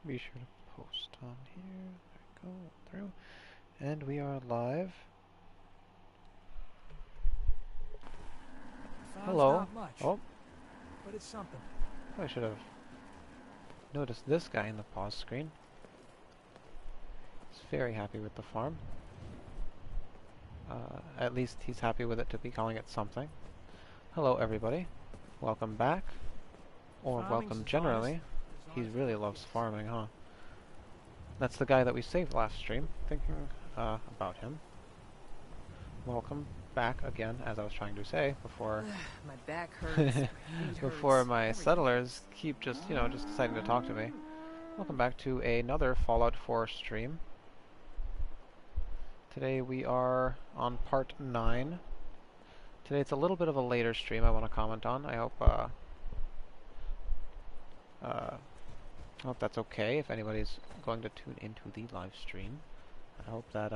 Be sure to post on here. There we go. Through. And we are live. Hello. Not much, Oh, but it's something. I should have noticed this guy in the pause screen. He's very happy with the farm. At least he's happy with it to be calling it something. Hello, everybody. Welcome back. Or welcome generally. He really loves farming, huh? That's the guy that we saved last stream, thinking about him. Welcome back again, as I was trying to say before. My back hurts. Before my settlers keep just deciding to talk to me. Welcome back to another Fallout 4 stream. Today we are on part 9. Today it's a little bit of a later stream I want to comment on. I hope that's okay if anybody's going to tune into the live stream. I hope that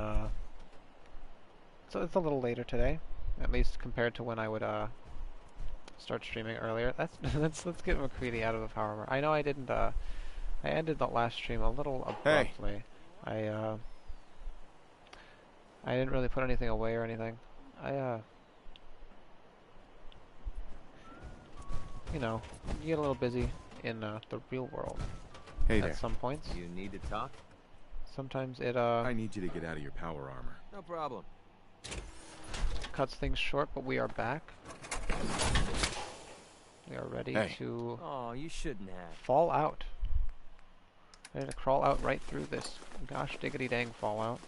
so it's a little later today, at least compared to when I would start streaming earlier. Let's get McCready out of the power room. I know I didn't I ended the last stream a little abruptly. Hey. I didn't really put anything away or anything. You know, you get a little busy in the real world. Hey at some points. You need to talk? Sometimes it I need you to get out of your power armor. No problem. cuts things short, but we are back. We are ready to Oh, you shouldn't have. fall out. Ready to crawl out right through this. Gosh diggity dang Fallout.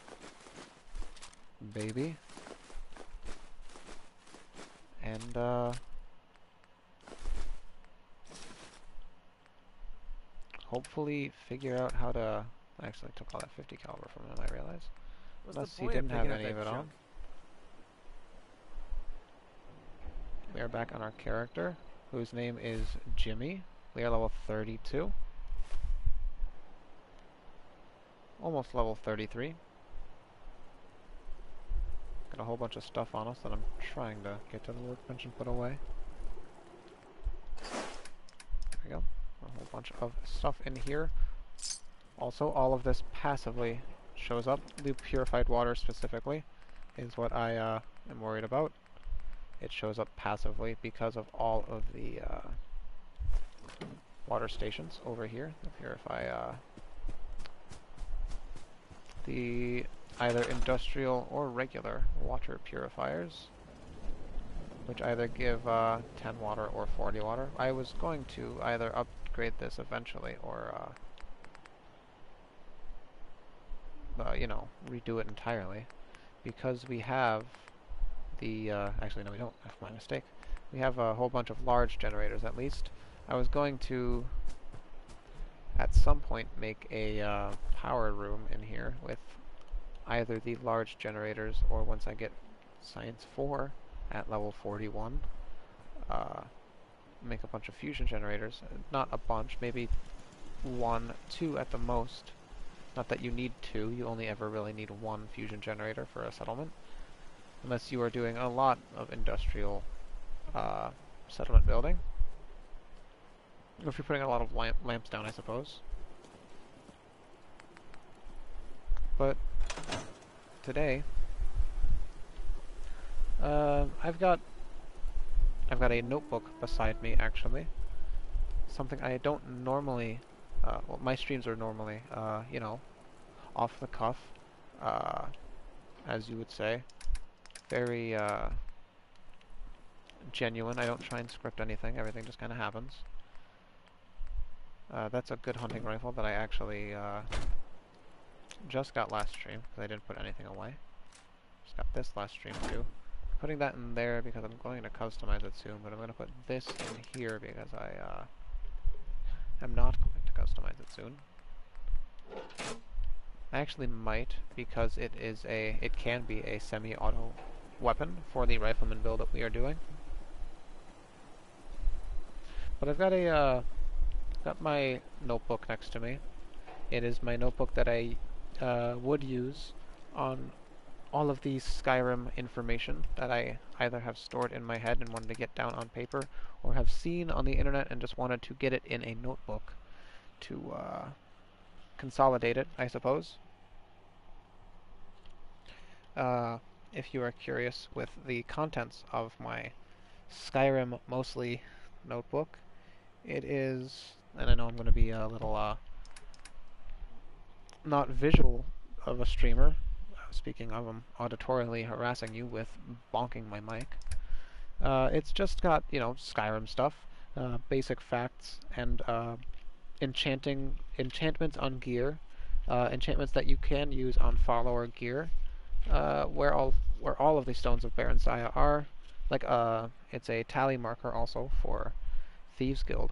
Baby. And hopefully figure out how to... I actually took all that 50 caliber from him, I realize. Unless he didn't have any of it on. We are back on our character, whose name is Jimmy. We are level 32. Almost level 33. Got a whole bunch of stuff on us that I'm trying to get to the workbench and put away. There we go. A whole bunch of stuff in here. Also, all of this passively shows up. The purified water specifically is what I am worried about. It shows up passively because of all of the water stations over here that purify the either industrial or regular water purifiers, which either give 10 water or 40 water. I was going to either upgrade this eventually or you know, redo it entirely, because we have the actually no, we don't. That's my mistake. We have a whole bunch of large generators at least. I was going to at some point make a power room in here with either the large generators, or once I get Science 4 at level 41, make a bunch of fusion generators. Not a bunch, maybe 1, 2 at the most. Not that you need 2, you only ever really need 1 fusion generator for a settlement. Unless you are doing a lot of industrial settlement building. Or if you're putting a lot of lamps down, I suppose. But today, I've got a notebook beside me, actually. Something I don't normally... well, my streams are normally, you know, off the cuff, as you would say. Very genuine. I don't try and script anything. Everything just kind of happens. That's a good hunting rifle that I actually just got last stream, because I didn't put anything away. Just got this last stream too. Putting that in there because I'm going to customize it soon, but I'm going to put this in here because I am not going to customize it soon. I actually might, because it can be a semi-auto weapon for the rifleman build that we are doing. But I've got my notebook next to me. It is my notebook that I would use on all of the Skyrim information that I either have stored in my head and wanted to get down on paper, or have seen on the internet and just wanted to get it in a notebook to consolidate it, I suppose. If you are curious with the contents of my Skyrim mostly notebook, it is, and I know I'm going to be a little not visual of a streamer. Speaking of, I'm auditorily harassing you with bonking my mic. It's just got, Skyrim stuff, basic facts, and enchantments on gear, enchantments that you can use on follower gear, where all of the stones of Barensiah are. Like it's a tally marker also for Thieves Guild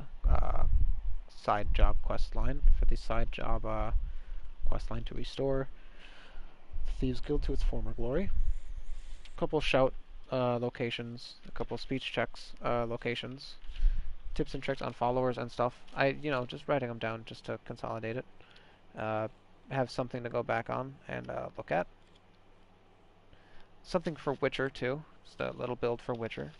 side job quest line, for the side job quest line to restore Thieves Guild to its former glory. A couple shout locations, a couple speech checks locations, tips and tricks on followers and stuff. Just writing them down just to consolidate it. Have something to go back on and look at. Something for Witcher too, just a little build for Witcher.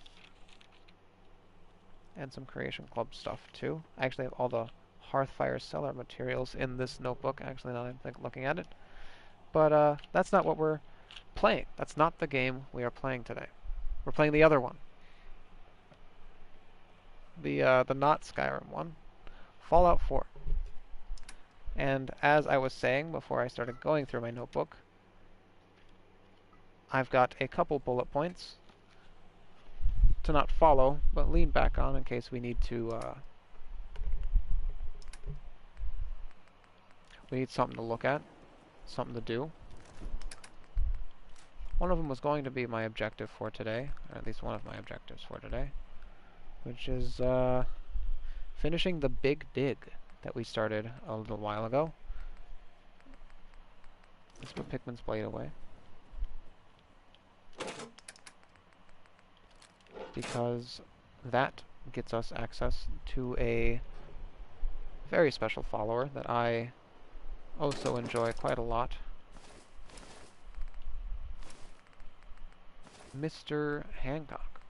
And some Creation Club stuff too. I actually have all the Hearthfire Cellar materials in this notebook, actually, now that I'm looking at it. But that's not what we're playing. That's not the game we are playing today. We're playing the other one. The not Skyrim one. Fallout 4. And as I was saying before I started going through my notebook, I've got a couple bullet points to not follow, but lean back on in case we need to, we need something to look at, something to do. One of them was going to be my objective for today, or at least one of my objectives for today, which is finishing the big dig that we started a little while ago. Let's put Pikmin's blade away, because that gets us access to a very special follower that I also enjoy quite a lot. Mr. Hancock,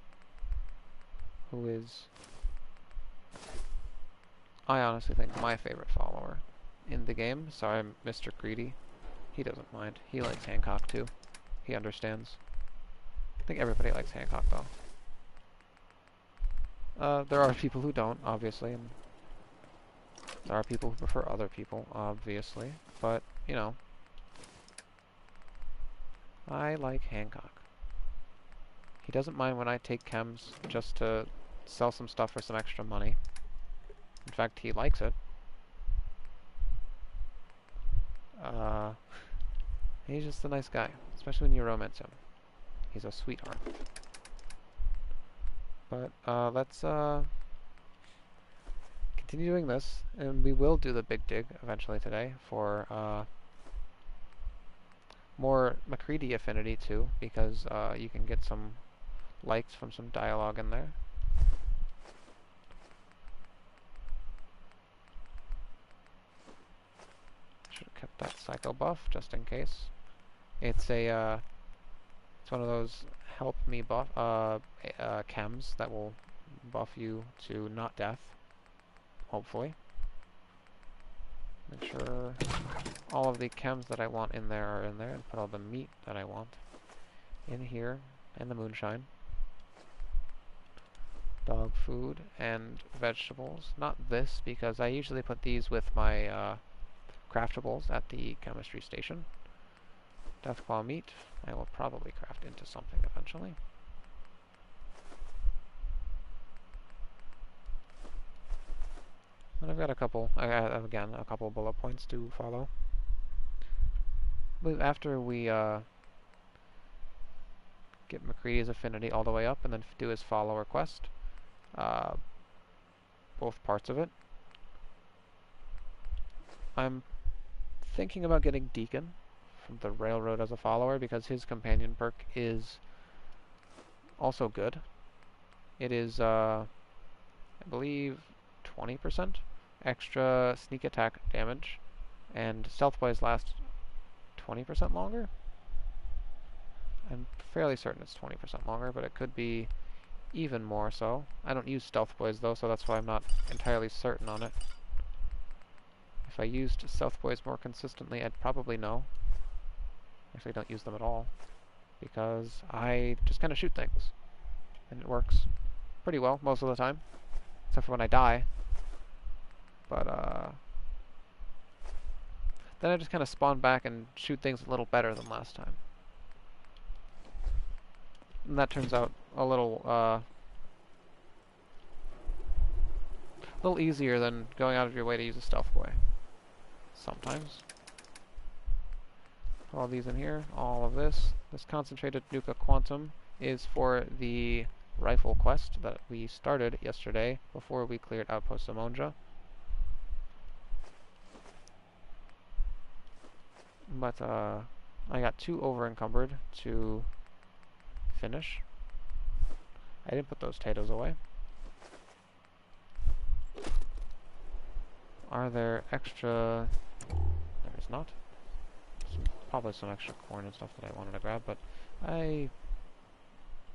who is, I honestly think, my favorite follower in the game. Sorry, Mr. Greedy. He doesn't mind. He likes Hancock too. He understands. I think everybody likes Hancock though. There are people who don't, obviously, and there are people who prefer other people, obviously, but, I like Hancock. He doesn't mind when I take chems just to sell some stuff for some extra money. In fact, he likes it. He's just a nice guy, especially when you romance him. He's a sweetheart. But let's continue doing this, and we will do the big dig eventually today for more McCready affinity too, because you can get some likes from some dialogue in there. Should have kept that psycho buff just in case. It's a it's one of those help me buff chems that will buff you to not death, hopefully. Make sure all of the chems that I want in there are in there, and put all the meat that I want in here, and the moonshine. Dog food and vegetables. Not this, because I usually put these with my craftables at the chemistry station. Deathclaw meat, I will probably craft into something eventually. And I've got a couple, again, a couple bullet points to follow. I believe after we get McCready's affinity all the way up and then do his follower quest, both parts of it, I'm thinking about getting Deacon from the Railroad as a follower, because his companion perk is also good. It is, I believe, 20% extra sneak attack damage, and stealth boys last 20% longer. I'm fairly certain it's 20% longer, but it could be even more so. I don't use stealth boys though, so that's why I'm not entirely certain on it. If I used South Boys more consistently, I'd probably know. Actually, I don't use them at all, because I just kind of shoot things, and it works pretty well most of the time, except for when I die. But then I just kind of spawn back and shoot things a little better than last time. And that turns out a little easier than going out of your way to use a stealth boy. Sometimes. All these in here, all of this. This concentrated Nuka Quantum is for the rifle quest that we started yesterday before we cleared Outpost Simonja. But I got too over-encumbered to finish. I didn't put those potatoes away. Are there extra... There is not. Probably some extra corn and stuff that I wanted to grab, but I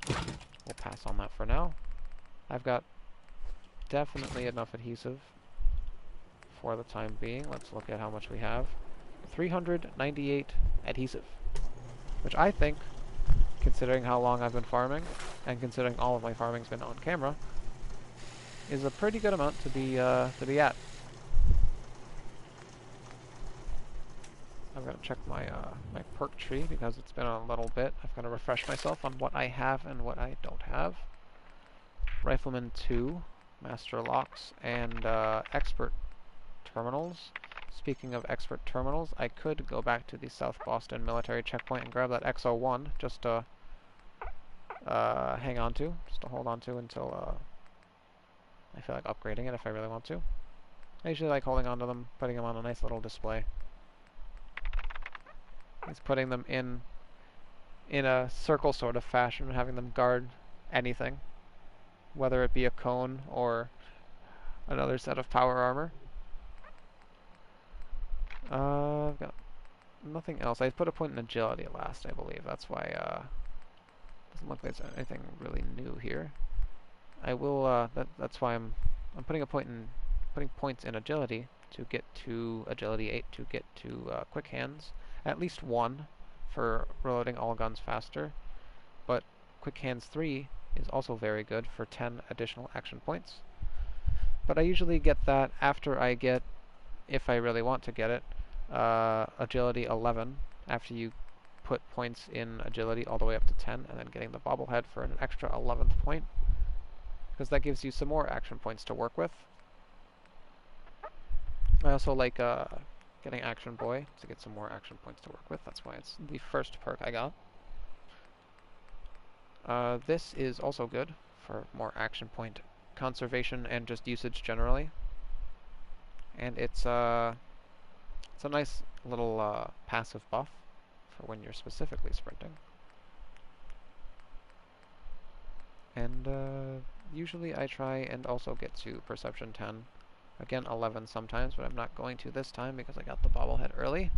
will pass on that for now. I've got definitely enough adhesive for the time being. Let's look at how much we have. 398 adhesive, which I think, considering how long I've been farming, and considering all of my farming's been on camera, is a pretty good amount to be at. I've got to check my my perk tree because it's been a little bit. I've got to refresh myself on what I have and what I don't have. Rifleman 2, Master Locks, and Expert Terminals. Speaking of Expert Terminals, I could go back to the South Boston military checkpoint and grab that XO1 just to hang on to, just to hold on to until I feel like upgrading it if I really want to. I usually like holding on to them, putting them on a nice little display. It's putting them in a circle sort of fashion, having them guard anything, whether it be a cone or another set of power armor. I've got nothing else. I put a point in agility at last, I believe. That's why doesn't look like there's anything really new here. I will. That's why I'm putting points in agility to get to agility 8 to get to quick hands. At least 1 for reloading all guns faster, but quick hands 3 is also very good for 10 additional action points. But I usually get that after I get, if I really want to get it, agility 11, after you put points in agility all the way up to 10, and then getting the bobblehead for an extra 11th point, because that gives you some more action points to work with. I also like getting Action Boy to get some more action points to work with. That's why it's the first perk I got. This is also good for more action point conservation and just usage generally. And it's a nice little passive buff for when you're specifically sprinting. And usually I try and also get to Perception 10. Again, 11 sometimes, but I'm not going to this time because I got the bobblehead early.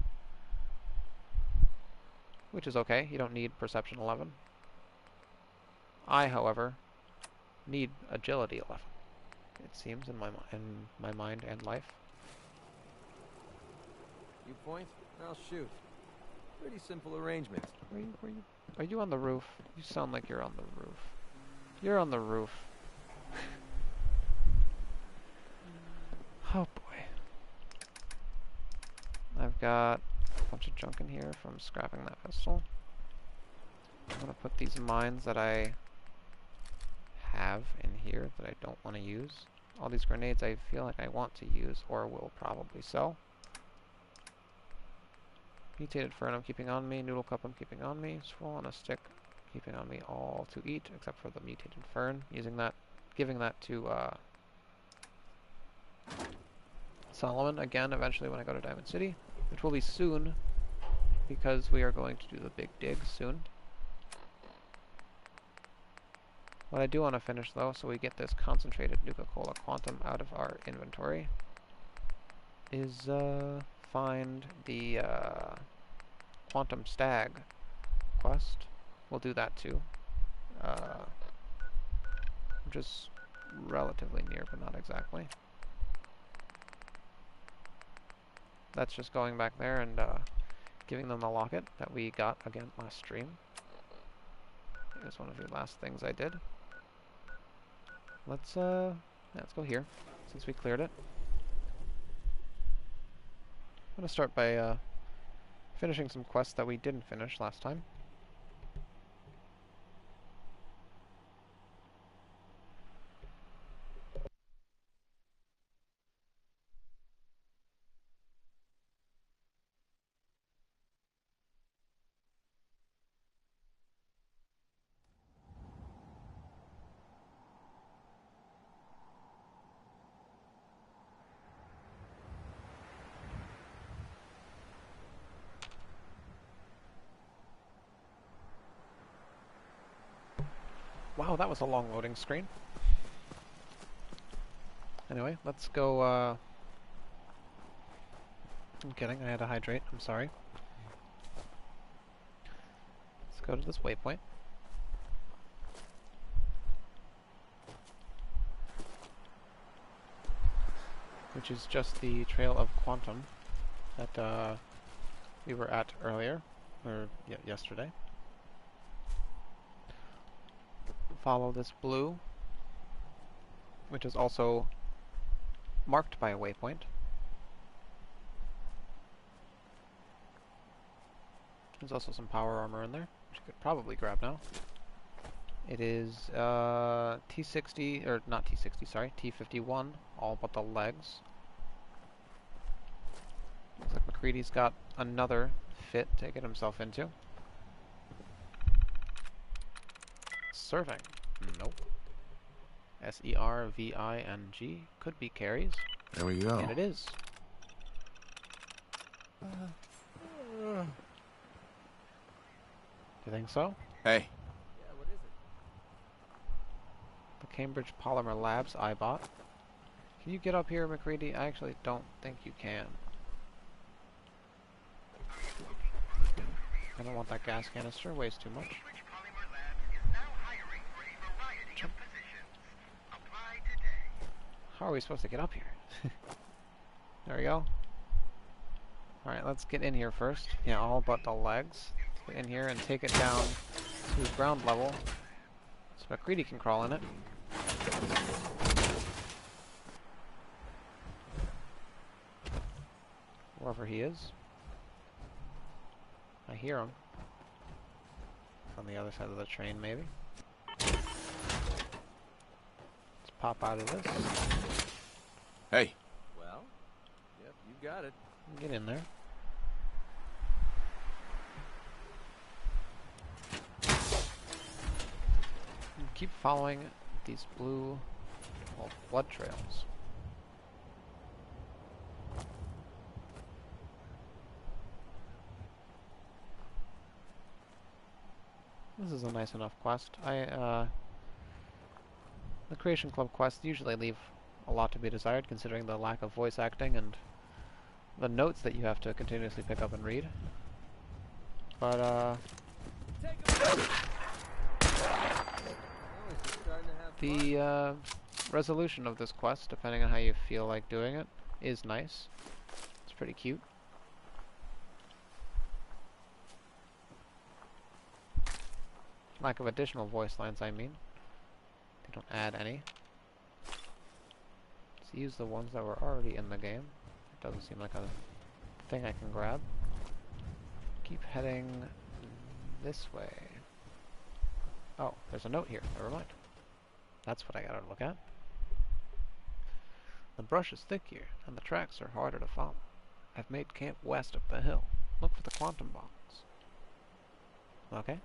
Which is okay, you don't need Perception 11. I, however, need Agility 11. It seems in my mind and life. You point, I'll shoot. Pretty simple arrangement. Are you on the roof? You sound like you're on the roof. You're on the roof. Oh boy. I've got a bunch of junk in here from scrapping that pistol. I'm gonna put these mines that I have in here that I don't want to use. All these grenades I feel like I want to use or will probably sell. Mutated Fern I'm keeping on me, Noodle Cup I'm keeping on me, Swirl on a Stick keeping on me all to eat except for the Mutated Fern, using that, giving that to Solomon again eventually when I go to Diamond City, which will be soon because we are going to do the big dig soon. What I do want to finish though, so we get this concentrated Nuka-Cola Quantum out of our inventory, is find the Quantum Stag quest. We'll do that too. Which is relatively near, but not exactly. that's just going back there and giving them the locket that we got again last stream. It was one of the last things I did. Let's yeah, let's go here since we cleared it. I'm gonna start by finishing some quests that we didn't finish last time. Wow, that was a long loading screen. Anyway, let's go, I'm kidding, I had to hydrate, I'm sorry. Let's go to this waypoint. Which is just the Trail of Quantum that we were at earlier, or yesterday. Follow this blue, which is also marked by a waypoint. There's also some power armor in there, which you could probably grab now. It is T60, or not T60, sorry, T51, all but the legs. Looks like McCready's got another fit to get himself into. Serving. Nope. S-E-R-V-I-N-G. Could be carries. There we go. And it is. You think so? Hey. Yeah, what is it? The Cambridge Polymer Labs iBot. Can you get up here, McCready? I actually don't think you can. I don't want that gas canister. Weighs too much. How are we supposed to get up here? There we go. Alright, let's get in here first. Yeah, all but the legs. Let's get in here and take it down to ground level so McCready can crawl in it. Wherever he is. I hear him. On the other side of the train, maybe. Let's pop out of this. Hey. Well, yep, you got it. Get in there. And keep following these blue, well, blood trails. This is a nice enough quest. The Creation Club quests usually leave a lot to be desired, considering the lack of voice acting and the notes that you have to continuously pick up and read. But, the resolution of this quest, depending on how you feel like doing it, is nice. It's pretty cute. Lack of additional voice lines, I mean. They don't add any. Let's use the ones that were already in the game. It doesn't seem like a thing I can grab. Keep heading this way. Oh, there's a note here. Never mind. That's what I gotta look at. The brush is thick here, and the tracks are harder to follow. I've made camp west of the hill. Look for the quantum bombs. Okay.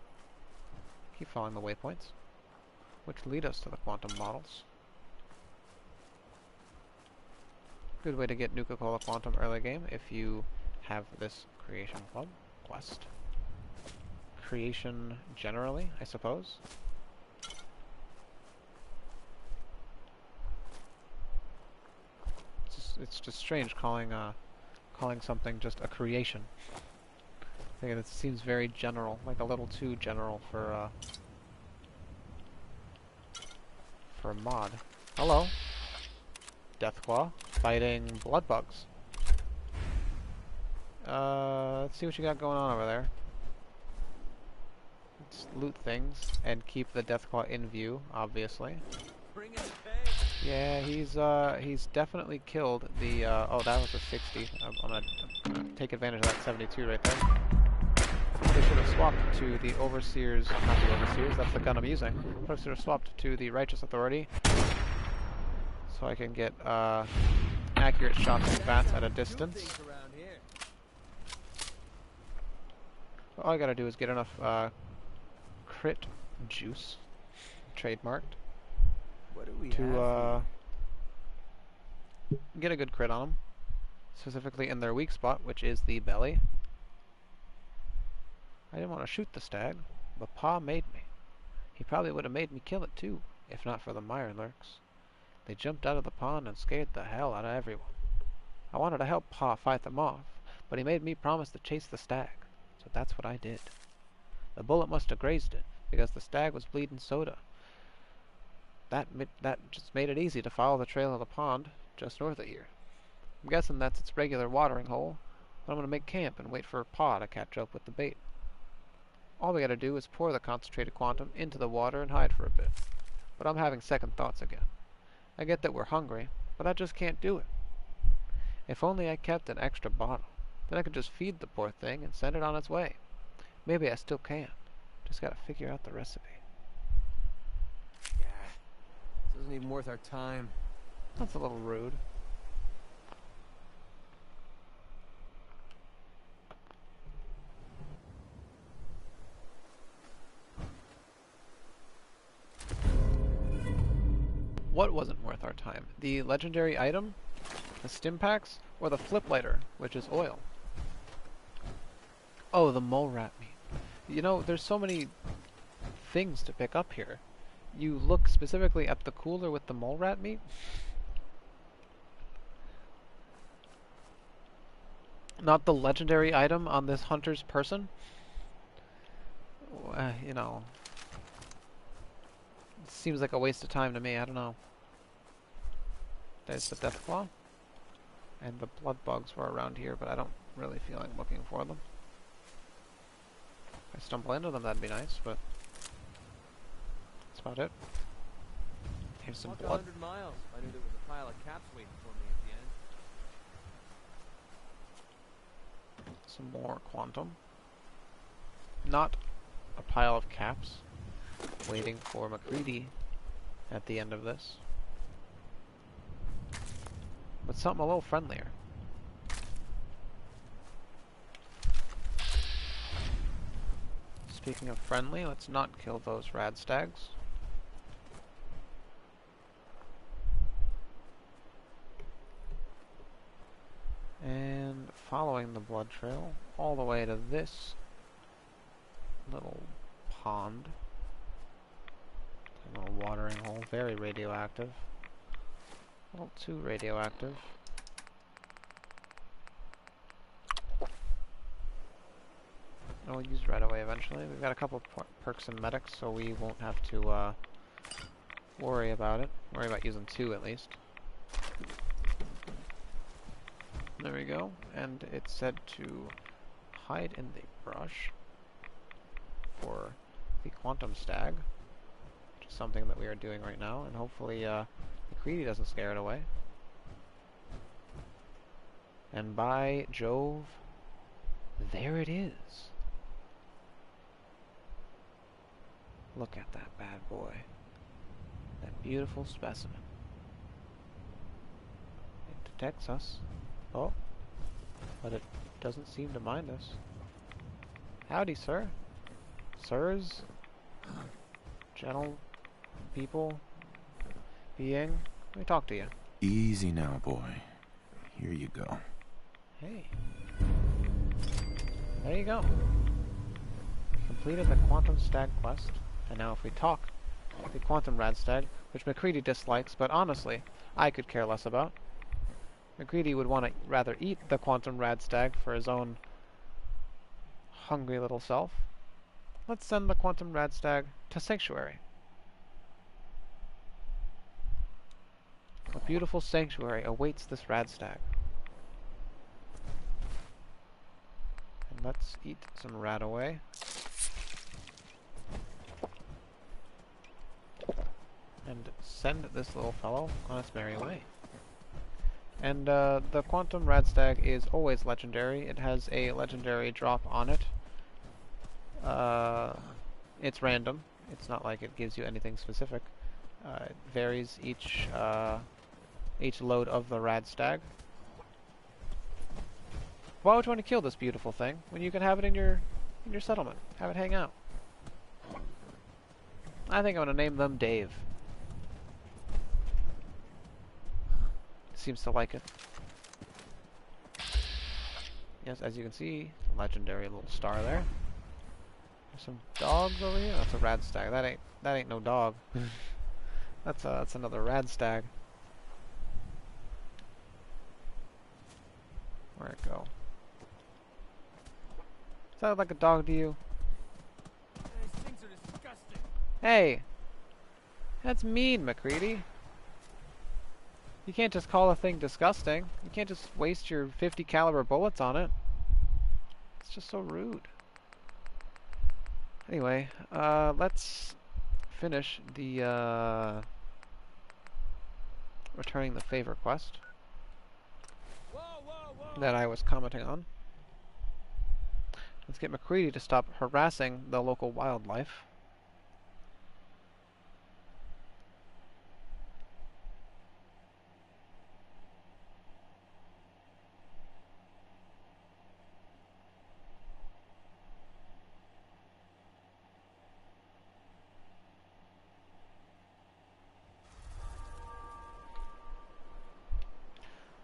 Keep following the waypoints, which lead us to the quantum models. Good way to get Nuka-Cola Quantum early game if you have this Creation Club quest. Creation generally, I suppose. It's just strange calling something just a creation. I think it seems very general, like a little too general for a mod. Hello, Deathclaw, fighting blood bugs. Let's see what you got going on over there. Let's loot things and keep the Deathclaw in view, obviously. Bring in the pay. Yeah, he's definitely killed the, oh, that was a 60. I'm gonna take advantage of that 72 right there. They should have swapped to the Overseers, not the Overseers, that's the gun I'm using. But I should have swapped to the Righteous Authority, so I can get, accurate shots at bats at a distance. All I gotta do is get enough, crit juice, trademarked, What do we to, get a good crit on them. Specifically in their weak spot, which is the belly. I didn't want to shoot the stag, but Pa made me. He probably would have made me kill it too, if not for the Mirelurks. They jumped out of the pond and scared the hell out of everyone. I wanted to help Pa fight them off, but he made me promise to chase the stag, so that's what I did. The bullet must have grazed it, because the stag was bleeding soda. That just made it easy to follow the trail of the pond just north of here. I'm guessing that's its regular watering hole, but I'm going to make camp and wait for Pa to catch up with the bait. All we gotta do is pour the concentrated quantum into the water and hide for a bit. But I'm having second thoughts again. I get that we're hungry, but I just can't do it. If only I kept an extra bottle, then I could just feed the poor thing and send it on its way. Maybe I still can. Just gotta figure out the recipe. Yeah. This isn't even worth our time. That's a little rude. What wasn't worth our time? The legendary item, the stim packs, or the flip lighter, which is oil? Oh, the mole rat meat. You know, there's so many things to pick up here. You look specifically at the cooler with the mole rat meat. Not the legendary item on this hunter's person. You know, it seems like a waste of time to me. I don't know. There's the Deathclaw. And the blood bugs were around here, but I don't really feel like looking for them. If I stumble into them, that'd be nice, but that's about it. Here's some Walk blood. 100 miles. I knew there was a pile of caps waiting for me at the end. Some more quantum. Not a pile of caps waiting for McCready at the end of this. But something a little friendlier. Speaking of friendly, let's not kill those rad stags. And following the blood trail all the way to this little pond. A little watering hole, very radioactive. A little too radioactive. And we'll use it right away eventually. We've got a couple perks and medics, so we won't have to worry about it. Worry about using 2 at least. There we go. And it said to hide in the brush for the quantum stag, which is something that we are doing right now, and hopefully McCready doesn't scare it away. And by Jove, there it is. Look at that bad boy. That beautiful specimen. It detects us. Oh, but it doesn't seem to mind us. Howdy, sir. Sirs? Gentle people? Being? Let me talk to you. Easy now, boy. Here you go. Hey. There you go. Completed the Quantum Stag quest. And now if we talk the Quantum Rad Stag, which McCready dislikes, but honestly, I could care less about. McCready would want to rather eat the Quantum Rad Stag for his own hungry little self. Let's send the Quantum Rad Stag to Sanctuary. A beautiful sanctuary awaits this Rad Stag. let's eat some rat away. And send this little fellow on its merry way. And the Quantum Radstag is always legendary. It has a legendary drop on it. It's random. It's not like it gives you anything specific. It varies each load of the Radstag. Why would you want to kill this beautiful thing when you can have it in your settlement? Have it hang out. I think I'm gonna name them Dave. Seems to like it. Yes, as you can see, legendary little star there. There's some dogs over here. That's a Radstag. That ain't no dog. That's another Radstag. Where'd it go? Sound like a dog to you? These things are disgusting. Hey! That's mean, McCready. You can't just call a thing disgusting. You can't just waste your 50 caliber bullets on it. It's just so rude. Anyway, let's finish the returning the favor quest that I was commenting on. Let's get McCready to stop harassing the local wildlife.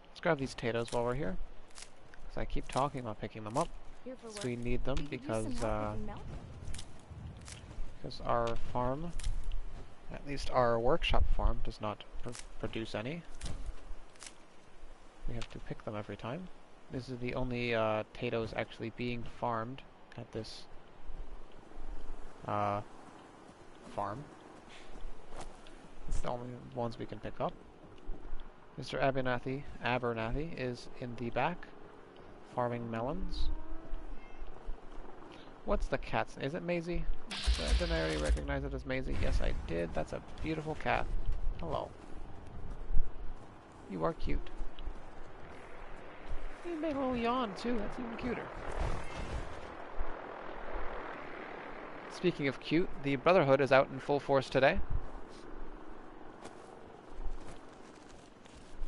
Let's grab these potatoes while we're here, because I keep talking about picking them up. So we need them because our farm, at least our workshop farm, does not produce any. We have to pick them every time. This is the only potatoes actually being farmed at this farm. It's the only ones we can pick up. Mr. Abernathy is in the back, farming melons. What's the cat's name? Is it Maisie? Didn't I already recognize it as Maisie? Yes, I did. That's a beautiful cat. Hello. You are cute. You made a little yawn, too. That's even cuter. Speaking of cute, the Brotherhood is out in full force today.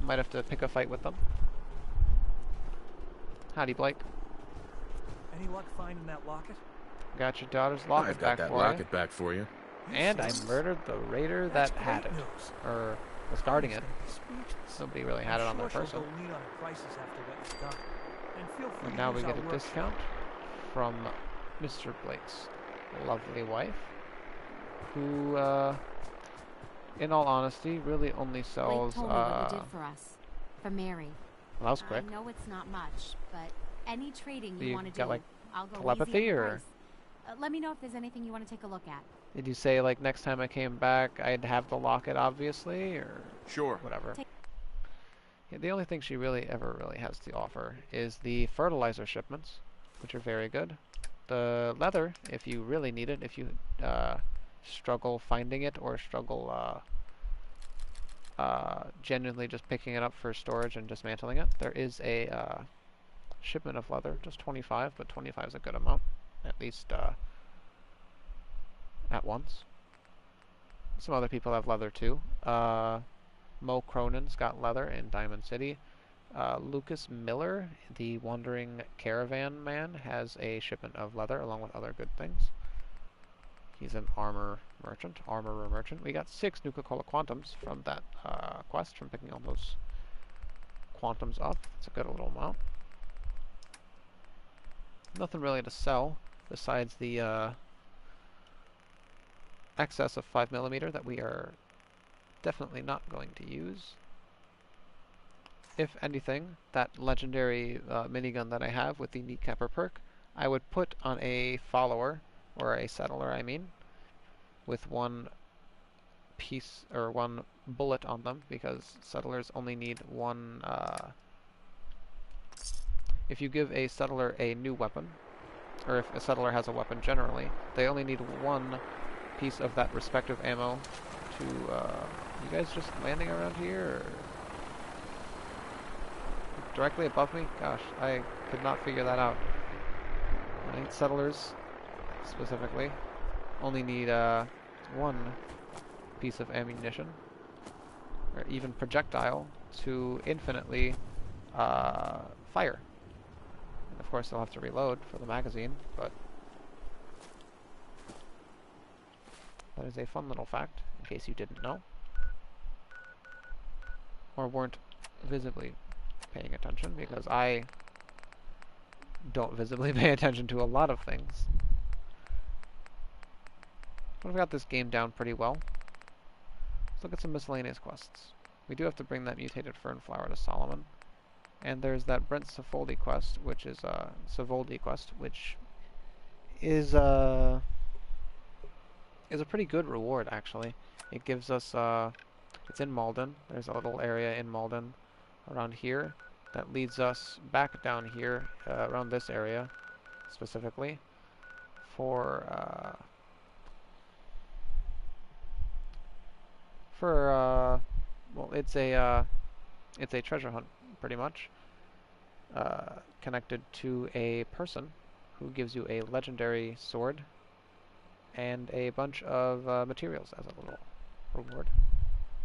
Might have to pick a fight with them. Howdy, Blake. Any luck finding that locket? Got your daughter's locket back for you. I've got that locket back for you. And I murdered the raider that had it. Or was guarding it. Nobody really had it on their person. And now we get a discount from Mr. Blake's lovely wife, who, in all honesty, really only sells, Blake told me what you did for us. For Mary. Well, that was quick. I know it's not much, but any trading So you want to got, do, like, I'll go telepathy, easy on the or? price. Let me know if there's anything you want to take a look at. Did you say, like, next time I came back, I'd have the locket, obviously, or? Sure. Whatever. Yeah, the only thing she ever really has to offer is the fertilizer shipments, which are very good. The leather, if you really need it, if you struggle finding it or struggle genuinely just picking it up for storage and dismantling it, there is a shipment of leather, just 25, but 25 is a good amount, at least at once. Some other people have leather too. Mo Cronin's got leather in Diamond City. Lucas Miller, the Wandering Caravan Man, has a shipment of leather along with other good things. He's an armorer merchant. We got 6 Nuka-Cola Quantums from that quest, from picking all those Quantums up. It's a good little amount. Nothing really to sell besides the excess of 5mm that we are definitely not going to use. If anything, that legendary minigun that I have with the Kneecapper perk, I would put on a follower, or a settler I mean, with one piece, or one bullet on them, because settlers only need one, if you give a settler a new weapon, or if a settler has a weapon generally, they only need one piece of that respective ammo to, you guys just landing around here, or directly above me? Gosh, I could not figure that out. Right, settlers, specifically, only need, one piece of ammunition, or even projectile, to infinitely, fire. And of course, they'll have to reload for the magazine, but that is a fun little fact, in case you didn't know. Or weren't visibly paying attention, because I don't visibly pay attention to a lot of things. But I've got this game down pretty well. Let's look at some miscellaneous quests. We do have to bring that mutated fern flower to Solomon. And there's that Brent Safoldi quest, which is which is a pretty good reward, actually. It gives us it's in Malden. There's a little area in Malden around here that leads us back down here around this area specifically for well, it's a treasure hunt pretty much, connected to a person who gives you a legendary sword and a bunch of materials as a little reward.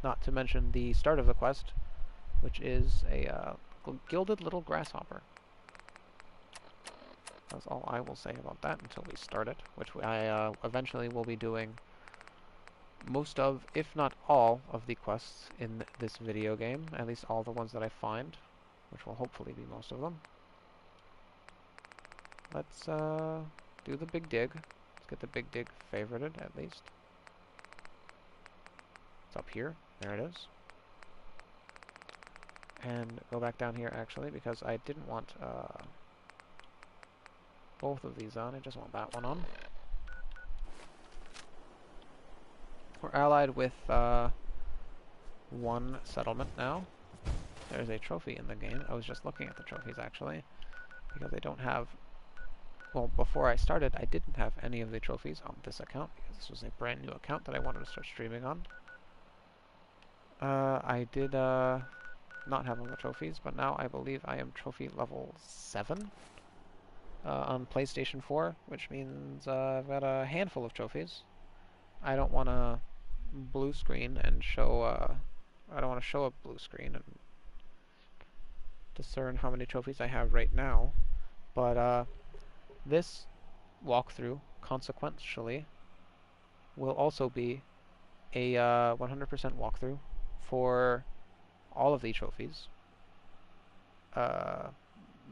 Not to mention the start of the quest, which is a gilded little grasshopper. That's all I will say about that until we start it, which I eventually will be doing most of, if not all, of the quests in this video game, at least all the ones that I find, which will hopefully be most of them. Let's do the big dig. Let's get the big dig favorited, at least. It's up here. There it is. And go back down here, actually, because I didn't want both of these on. I just want that one on. We're allied with one settlement now. There's a trophy in the game. I was just looking at the trophies, actually, because I don't have... Well, before I started, I didn't have any of the trophies on this account, because this was a brand new account that I wanted to start streaming on. I did not have all the trophies, but now I believe I am trophy level 7 on PlayStation 4, which means I've got a handful of trophies. I don't want to blue screen and show, I don't want to show a blue screen and discern how many trophies I have right now, but this walkthrough, consequentially, will also be a 100% walkthrough for all of the trophies. By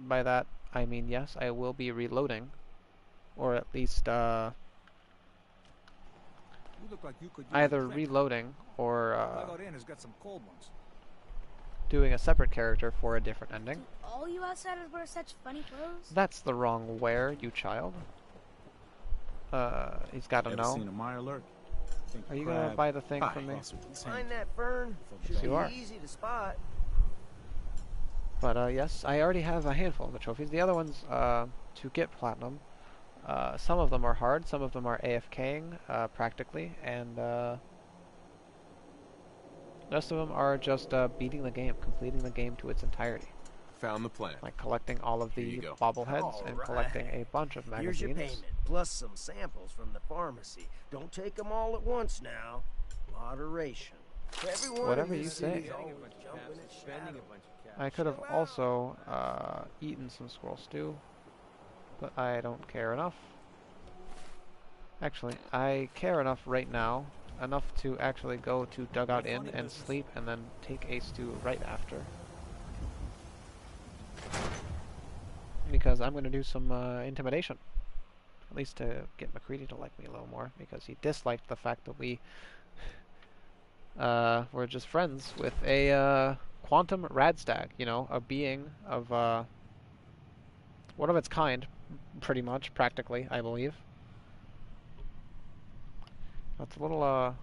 that, I mean, yes, I will be reloading, or at least either reloading or got some cold ones. doing a separate character for a different ending. All you outsiders wear such funny clothes? That's the wrong wear, you child. He's got to know. Seen a Meyer lurk? Are you gonna buy the thing from me? Find that fern. Should You be are. easy to spot. But yes, I already have a handful of the trophies. The other ones, to get platinum, some of them are hard, some of them are AFKing, practically, and the rest of them are just beating the game, completing the game to its entirety. Found the plan. Like collecting all of Here the you go. bobbleheads and collecting a bunch of Here's your magazines. payment, plus some samples from the pharmacy. Don't take them all at once now. Moderation. Everyone Whatever in you this city say. is always jumping at shadow. I could have also eaten some squirrel stew, but I don't care enough. Actually, I care enough right now, enough to actually go to Dugout Inn and sleep, and then take a stew right after. Because I'm going to do some intimidation. At least to get McCready to like me a little more, because he disliked the fact that we were just friends with a quantum radstag, you know, a being of one of its kind, pretty much, practically, I believe. That's a little,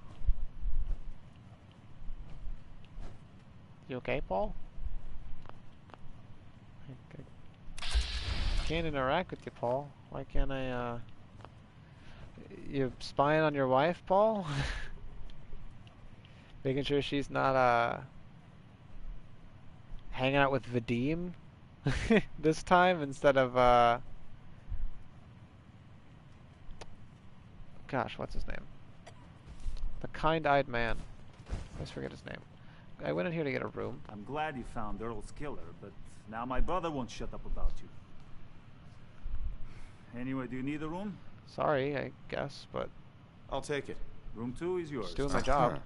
You okay, Paul? can't interact with you, Paul. Why can't I, You spying on your wife, Paul? Making sure she's not, hanging out with Vadim this time instead of, gosh, what's his name? The kind-eyed man. I always forget his name. I went in here to get a room. I'm glad you found Earl's killer, but now my brother won't shut up about you. Anyway, do you need a room? Sorry, I guess, but I'll take it. Room 2 is yours. just doing my job.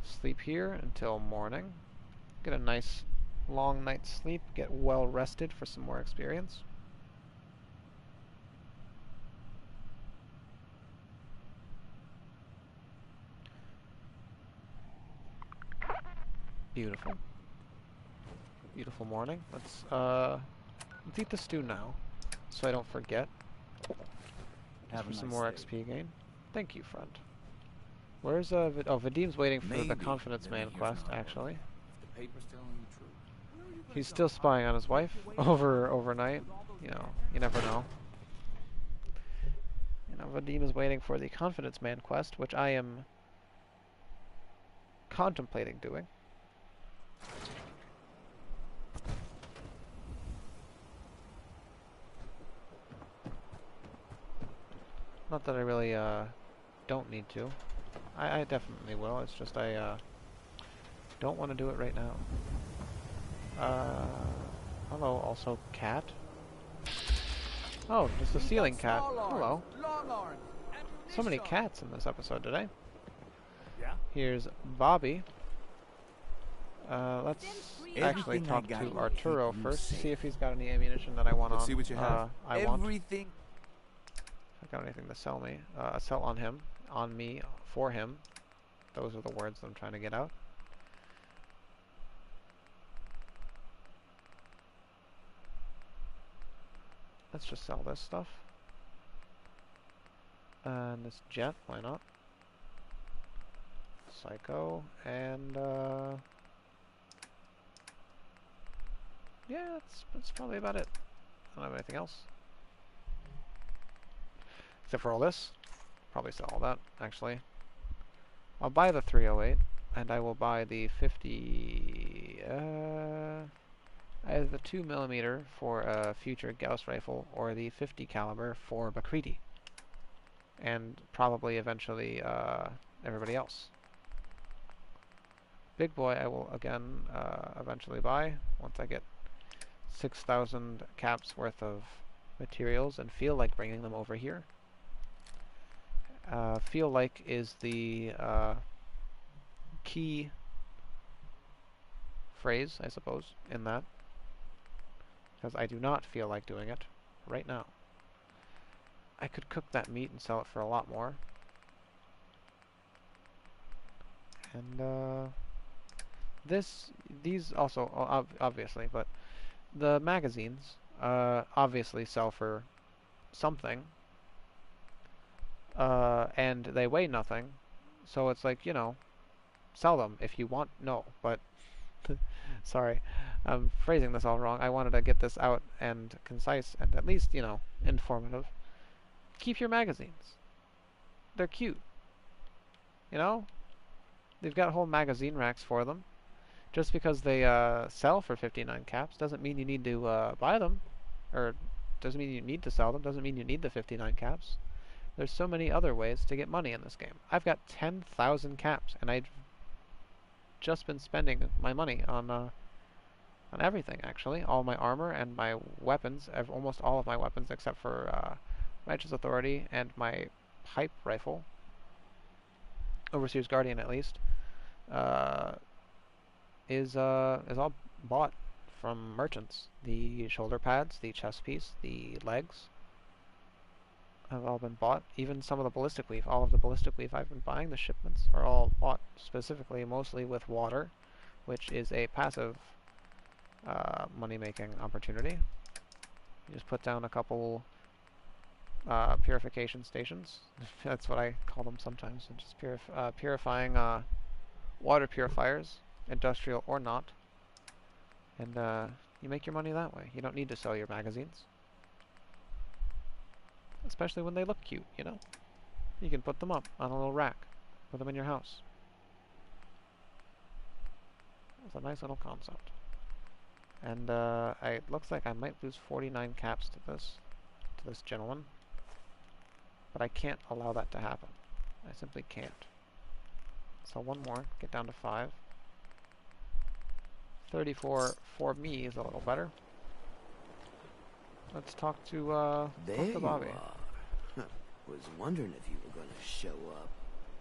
Sleep here until morning. Get a nice long night's sleep. Get well rested for some more experience. Beautiful. Beautiful morning. Let's eat the stew now, so I don't forget. Have For a some nice more day. XP gain. Thank you, friend. Where's Vadim's waiting for the Confidence Man quest, actually. The paper's telling the truth. He's still spying on his wife overnight. You know, you never know. You know, Vadim is waiting for the Confidence Man quest, which I am contemplating doing. Not that I really don't need to. I definitely will. It's just I don't want to do it right now. Hello, also cat. Oh, just a ceiling cat. Hello. So many cats in this episode today. Yeah? Here's Bobby. Let's actually Everything I talk got to will Arturo keep you first, safe. see if he's got any ammunition that I want Let's on. see what you have. I want. Everything. If I got anything to sell me. Sell on him. On me. For him. Those are the words that I'm trying to get out. Let's just sell this stuff. And this jet, why not? Psycho, and yeah, that's probably about it. I don't have anything else. Except for all this. Probably sell all that, actually. I'll buy the 308, and I will buy the 50... either the 2mm for a future Gauss rifle, or the 50 caliber for McCready. And probably eventually everybody else. Big boy I will again eventually buy once I get 6,000 caps worth of materials and feel like bringing them over here. Feel like is the key phrase, I suppose, in that. Because I do not feel like doing it right now. I could cook that meat and sell it for a lot more. And these also, obviously, but the magazines obviously sell for something. And they weigh nothing. So it's like, you know, sell them if you want. No, but sorry, I'm phrasing this all wrong. I wanted to get this out and concise and at least, you know, informative. Keep your magazines. They're cute. You know? They've got whole magazine racks for them. Just because they sell for 59 caps doesn't mean you need to buy them. Or doesn't mean you need to sell them. Doesn't mean you need the 59 caps. There's so many other ways to get money in this game. I've got 10,000 caps, and I've just been spending my money on everything, actually. All my armor and my weapons, almost all of my weapons except for Righteous Authority and my pipe rifle, Overseer's Guardian at least, is all bought from merchants. The shoulder pads, the chest piece, the legs have all been bought. Even some of the ballistic weave, all of the ballistic weave I've been buying, the shipments, are all bought specifically, mostly with water, which is a passive money-making opportunity. You just put down a couple purification stations. That's what I call them sometimes. Just purifying water purifiers, industrial or not. And You make your money that way. You don't need to sell your magazines. Especially when they look cute, you know? You can put them up on a little rack. Put them in your house. It's a nice little concept. And it looks like I might lose 49 caps to this gentleman. But I can't allow that to happen. I simply can't. So one more, get down to 5. 34 for me is a little better. Let's talk to Bobby. Are. Was wondering if you were gonna show up.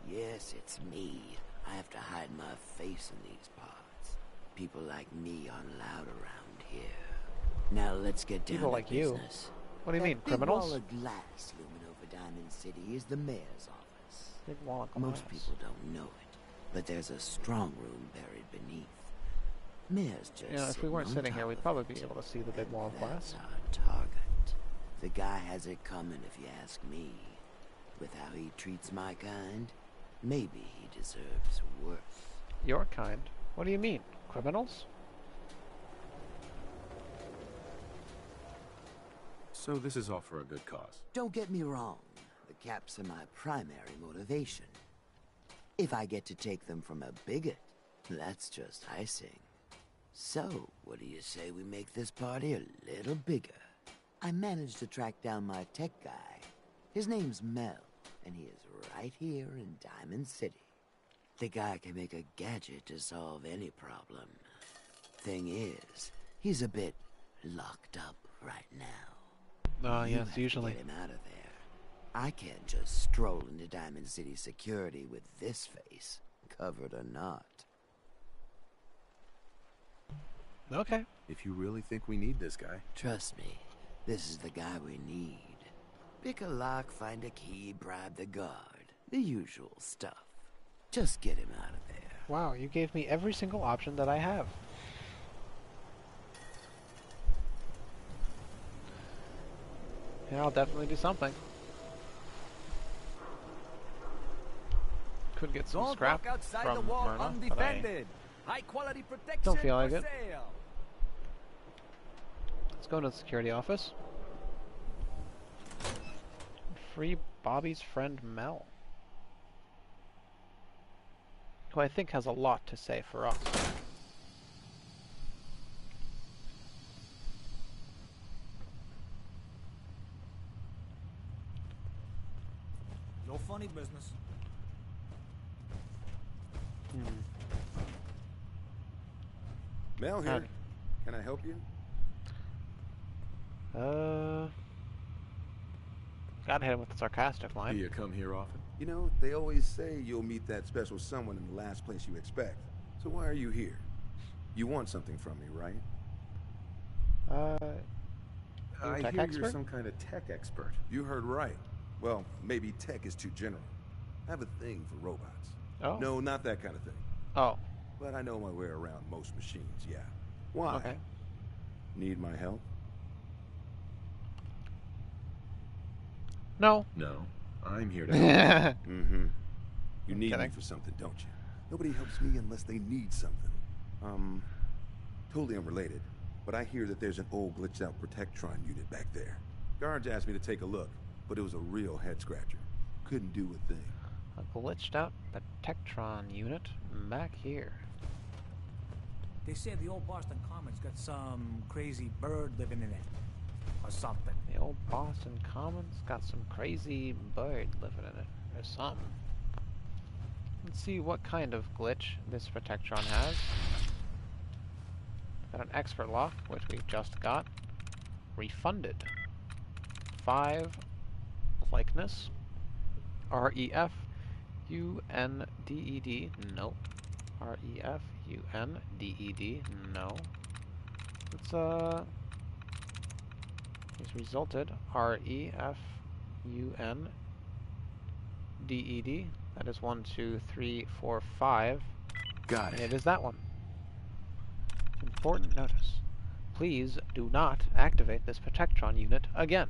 Yes, it's me. I have to hide my face in these parts. People like me aren't allowed around here. Now let's get down People to like you? business. What do you mean, That big criminals? wall of glass looming over Diamond City is the mayor's office. Big wall of Most glass. people don't know it, but there's a strong room buried beneath. Mayor's just You know, if we sitting weren't on sitting here, top we'd of probably it, be able to see the big wall of and glass. that's our target. The guy has it coming if you ask me. With how he treats my kind, maybe he deserves worse. Your kind? What do you mean? Criminals? So this is all for a good cause. Don't get me wrong, the caps are my primary motivation. If I get to take them from a bigot, that's just icing. So, what do you say we make this party a little bigger? I managed to track down my tech guy. His name's Mel, and he is right here in Diamond City. The guy can make a gadget to solve any problem. Thing is, he's a bit locked up right now. You Yes, have usually. to get him out of there. I can't just stroll into Diamond City security with this face, covered or not. Okay. If you really think we need this guy. Trust me, this is the guy we need. Pick a lock, find a key, bribe the guard. The usual stuff. Just get him out of there. Wow, you gave me every single option that I have. Yeah, I'll definitely do something. Could get some Don't scrap walk outside from the wall Myrna, but I undefended. High quality protection don't feel like for it. sale. Let's go to the security office. Free Bobby's friend Mel, who I think has a lot to say for us. No funny business. Mel here. Howdy. Can I help you? Gotta hit him with the sarcastic Do line. you come here often? You know, they always say you'll meet that special someone in the last place you expect. So why are you here? You want something from me, right? You a I tech hear expert? you're some kind of tech expert. You heard right. Well, maybe tech is too general. I have a thing for robots. Oh. No, not that kind of thing. Oh. But I know my way around most machines, yeah. Why? Okay. Need my help? No. No. I'm here to help. Mm-hmm. You need me kidding. for something, don't you? Nobody helps me unless they need something. Totally unrelated, but I hear that there's an old glitched out Protectron unit back there. Guards asked me to take a look, but it was a real head scratcher. Couldn't do a thing. A glitched out Protectron unit back here. They say the old Boston Commons got some crazy bird living in it. Or something. The old Boston Commons got some crazy bird living in it, or something. Let's see what kind of glitch this Protectron has. Got an expert lock, which we just got. Refunded. 5 likeness. R-E-F-U-N-D-E-D. No. R-E-F-U-N-D-E-D. No. Let's It's resulted. R-E-F-U-N-D-E-D. That is 1, 2, 3, 4, 5. Got And it is that one. Important notice. Please do not activate this Protectron unit again.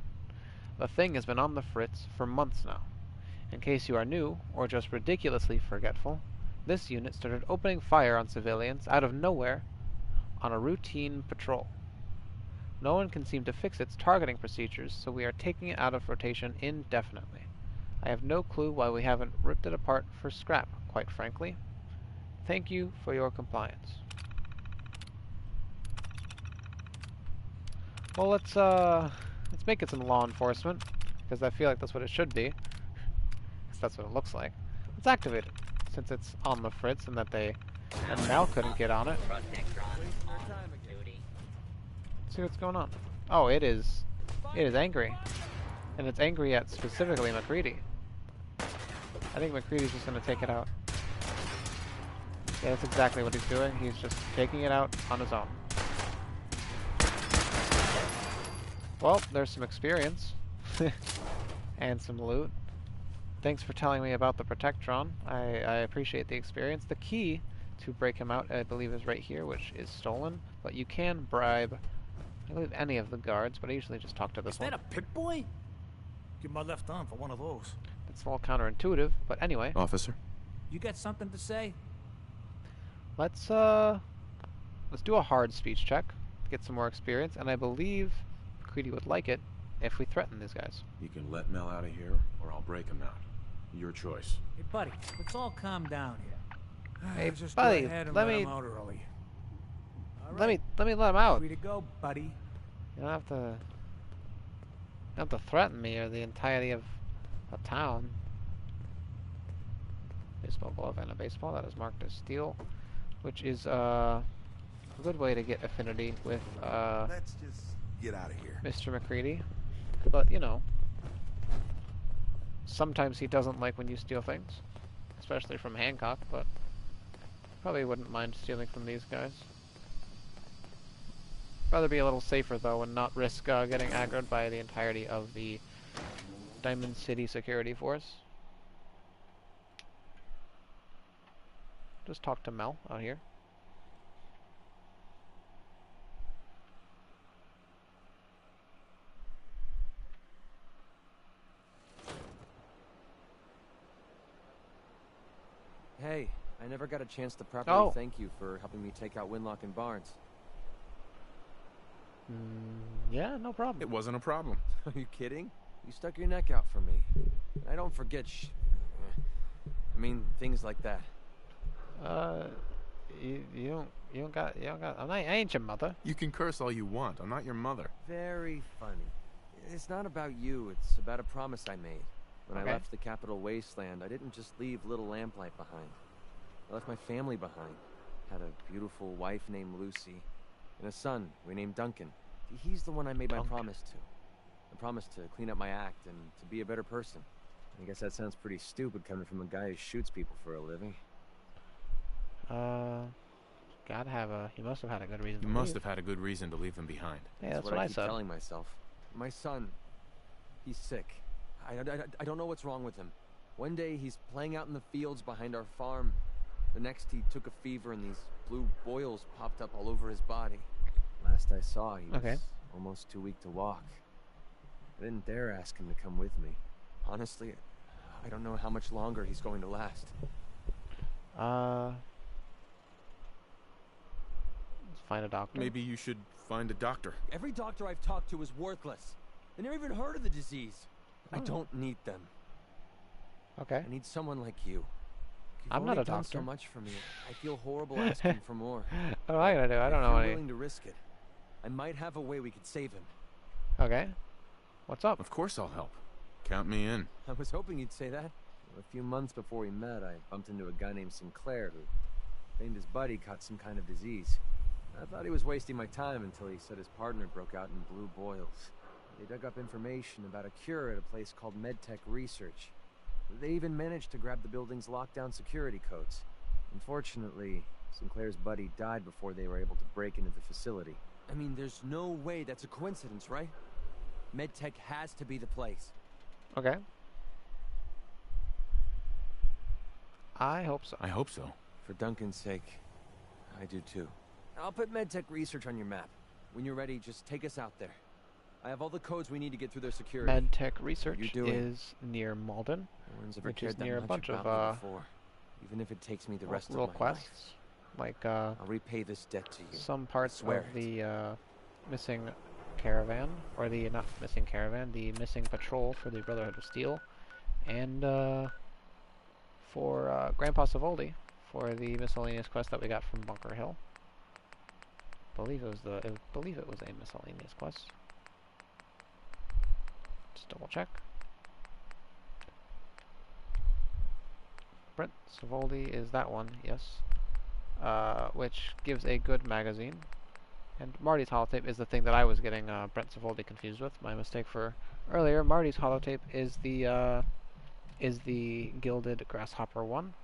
The thing has been on the fritz for months now. In case you are new, or just ridiculously forgetful, this unit started opening fire on civilians out of nowhere on a routine patrol. No one can seem to fix its targeting procedures, so we are taking it out of rotation indefinitely. I have no clue why we haven't ripped it apart for scrap, quite frankly. Thank you for your compliance. Well, let's make it some law enforcement, because I feel like that's what it should be. Because that's what it looks like. Let's activate it, since it's on the fritz and Mel couldn't get on it. See what's going on. Oh, it is angry. And it's angry at specifically MacReady. I think MacReady's just gonna take it out. Yeah, that's exactly what he's doing. He's just taking it out on his own. Well, there's some experience. And some loot. Thanks for telling me about the Protectron. I appreciate the experience. The key to break him out, I believe, is right here, which is stolen. But you can bribe, I believe, any of the guards, but I usually just talk to this one. Is that a pit boy? Give my left arm for one of those. It's a little counterintuitive, but anyway. Officer? You got something to say? Let's do a hard speech check to get some more experience, and I believe MacReady would like it if we threaten these guys. You can let Mel out of here, or I'll break him out. Your choice. Hey, buddy, let's all calm down here. Hey, Just buddy, go ahead and let let me- him out early. All Let right, me let him out. free to go, buddy. You don't have to threaten me or the entirety of a town. Baseball glove and a baseball that is marked as steel, which is a good way to get affinity with Let's just get out of here. Mr. MacReady. But you know, sometimes he doesn't like when you steal things, especially from Hancock. But probably wouldn't mind stealing from these guys. Rather be a little safer though, and not risk getting aggroed by the entirety of the Diamond City security force. Just talk to Mel out here. Hey, I never got a chance to properly Oh. thank you for helping me take out Winlock and Barnes. Yeah, no problem. It wasn't a problem. Are you kidding? You stuck your neck out for me. I don't forget I mean, things like that. You don't got, I ain't your mother. You can curse all you want. I'm not your mother. Very funny. It's not about you, it's about a promise I made. When Okay. I left the Capital Wasteland, I didn't just leave little Lamplight behind. I left my family behind. Had a beautiful wife named Lucy, and a son we named Duncan. He's the one I made my promise to. I promised to clean up my act and to be a better person. I guess that sounds pretty stupid coming from a guy who shoots people for a living. You must have had a good reason You to must leave. have had a good reason to leave them behind. Yeah, that's what I I keep said. telling myself. My son, he's sick. I don't know what's wrong with him. One day he's playing out in the fields behind our farm. The next he took a fever and these blue boils popped up all over his body. Last I saw, he was almost too weak to walk. I didn't dare ask him to come with me. Honestly, I don't know how much longer he's going to last. Let's find a doctor. Maybe you should find a doctor. Every doctor I've talked to is worthless. They never even heard of the disease. I don't need them. Okay. I need someone like you. You've I'm not already a done doctor. so much for me. I feel horrible asking for more. What am I gonna do? I don't If know you're any. willing to risk it, I might have a way we could save him. Okay. What's up? Of course I'll help. Count me in. I was hoping you'd say that. A few months before we met, I bumped into a guy named Sinclair who claimed his buddy caught some kind of disease. I thought he was wasting my time until he said his partner broke out in blue boils. They dug up information about a cure at a place called MedTech Research. They even managed to grab the building's lockdown security codes. Unfortunately, Sinclair's buddy died before they were able to break into the facility. I mean, there's no way that's a coincidence, right? MedTech has to be the place. Okay. I hope so. I hope so. For Duncan's sake, I do too. I'll put MedTech Research on your map. When you're ready, just take us out there. I have all the codes we need to get through their security. MedTech Research You're doing. is near Malden, No one's ever which is cared that near a much bunch about of me before, even if it takes me the rest little of my quests, like life. I'll repay this debt to you. some parts swear of the missing caravan, or the not missing caravan, the missing patrol for the Brotherhood of Steel, and for Grandpa Savoldi for the miscellaneous quest that we got from Bunker Hill. I believe it was a miscellaneous quest. Just double check. Brent Savoldi is that one, yes. Which gives a good magazine. And Marty's holotape is the thing that I was getting Brent Savoldi confused with. My mistake for earlier. Marty's holotape is the gilded grasshopper one,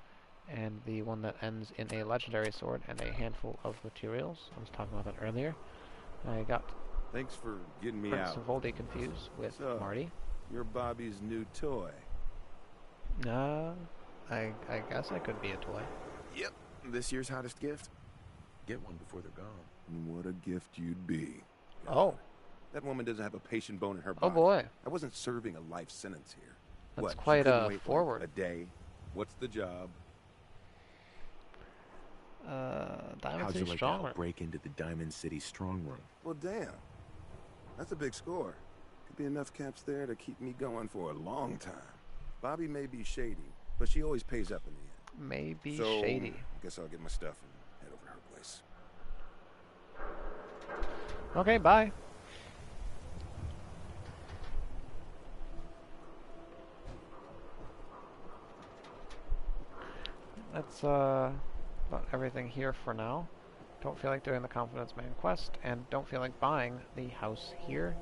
and the one that ends in a legendary sword and a handful of materials. I was talking about that earlier. I got Thanks for getting me Brent out. Savoldi confused with So, Marty. You're Bobby's new toy. I guess I could be a toy. Yep. This year's hottest gift. Get one before they're gone. And what a gift you'd be. Oh. That woman doesn't have a patient bone in her Oh body. boy. I wasn't serving a life sentence here. That's What, she quite couldn't wait, like, forward. a day? What's the job? Diamond How'd you City like Strong to Room. help break into the Diamond City strong room? Well, damn. That's a big score. Could be enough caps there to keep me going for a long time. Bobby may be shady, but she always pays up in the end. Maybe So, shady. I guess I'll get my stuff and head over to her place. Okay, bye. That's about everything here for now. Don't feel like doing the Confidence Man quest, and don't feel like buying the house here.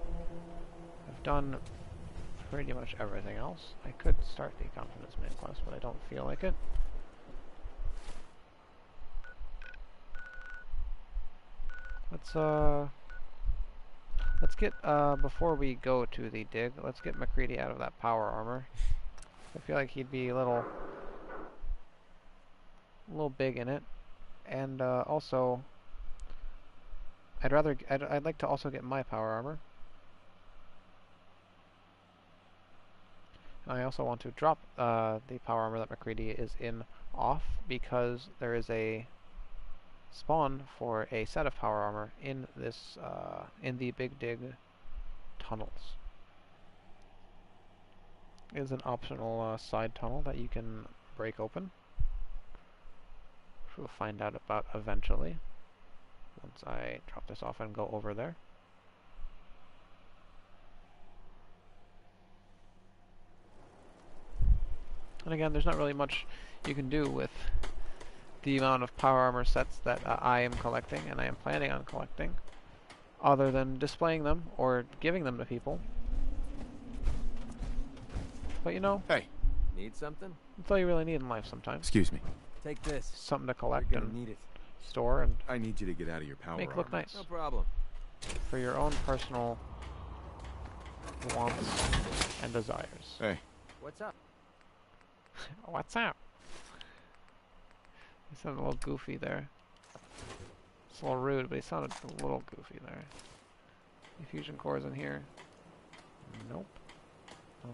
I've done pretty much everything else. I could start the Confidence Man quest, but I don't feel like it. Let's get, before we go to the dig, let's get McCready out of that power armor. I feel like he'd be a little big in it. And, also, I'd like to also get my power armor. I also want to drop, the power armor that McCready is in off, because there is a spawn for a set of power armor in this in the Big Dig tunnels. It is an optional side tunnel that you can break open, which we'll find out about eventually once I drop this off and go over there. And again, there's not really much you can do with the amount of power armor sets that I am collecting, and I am planning on collecting, other than displaying them or giving them to people. But you know, Hey, need something? that's all you really need in life sometimes. Excuse me. Take this. Something to You're collect gonna and need it. store and I need you to get out of your power make look armor. nice No problem. for your own personal wants and desires. Hey, What's up? What's up? He sounded a little goofy there. It's a little rude, but he sounded a little goofy there. The fusion cores in here. Nope.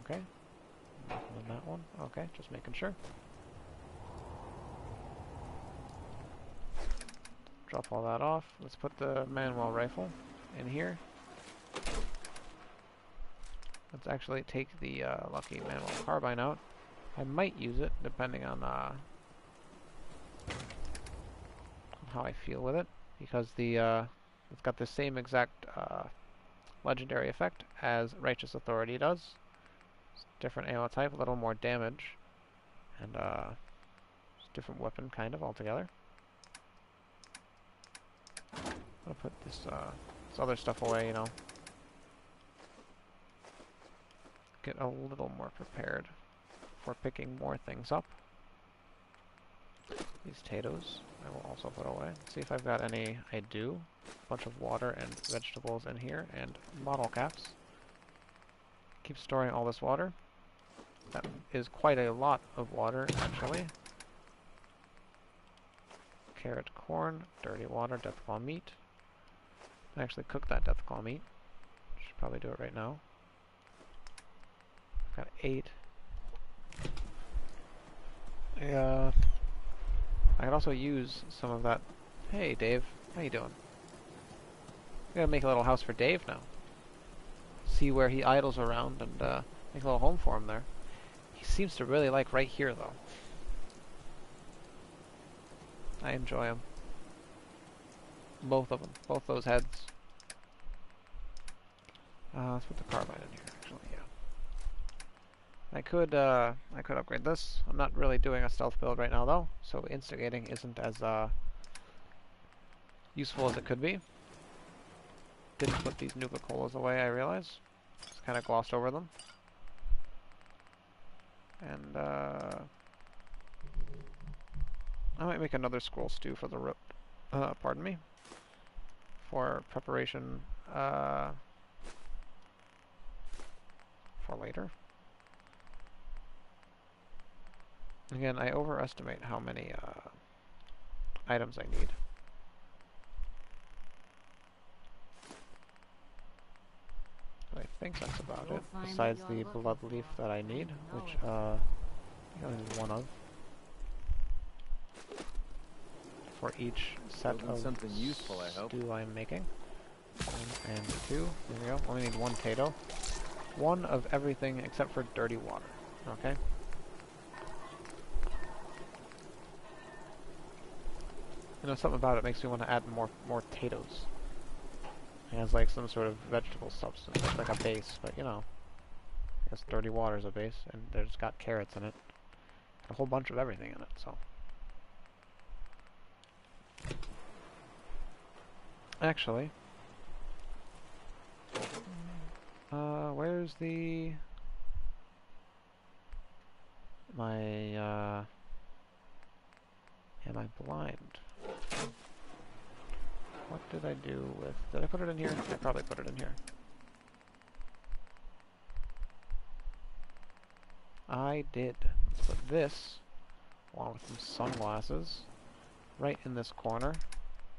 Okay. Nothing in that one. Okay, just making sure. Drop all that off. Let's put the Manuel rifle in here. Let's actually take the lucky Manuel carbine out. I might use it, depending on how I feel with it, because the it's got the same exact legendary effect as Righteous Authority does. It's different ammo type, a little more damage, and just different weapon kind of altogether. I'll put this other stuff away, you know. Get a little more prepared for picking more things up. These potatoes I will also put away. Let's see if I've got any. I do. A bunch of water and vegetables in here, and bottle caps. Keep storing all this water. That is quite a lot of water, actually. Carrot, corn, dirty water, deathclaw meat. I actually cooked that deathclaw meat. Should probably do it right now. I've got 8. I could also use some of that. Hey, Dave. How you doing? I'm gonna make a little house for Dave now. see where he idles around and make a little home for him there. He seems to really like right here, though. I enjoy him. Both of them. Both those heads. Let's put the carbine in here, actually, yeah. I could upgrade this. I'm not really doing a stealth build right now, though, so instigating isn't as useful as it could be. Didn't put these Nuka-Colas away, I realize. Just kind of glossed over them. And, I might make another squirrel stew for the pardon me. For preparation, for later. Again, I overestimate how many, items I need. I think that's about it, besides the blood leaf that I need, which, I think I need one of. For each set of something useful, I hope. stew I'm making. 1 and 2. There we go. Only need 1 potato. 1 of everything except for dirty water. Okay? You know, something about it makes me want to add more potatoes. It has like some sort of vegetable substance, like a base, but you know, I guess dirty water is a base, and there's got carrots in it. A whole bunch of everything in it, so. Actually, where's the am I blind? What did I do with, did I put it in here? I probably put it in here. I did. Let's put this, along with some sunglasses, right in this corner,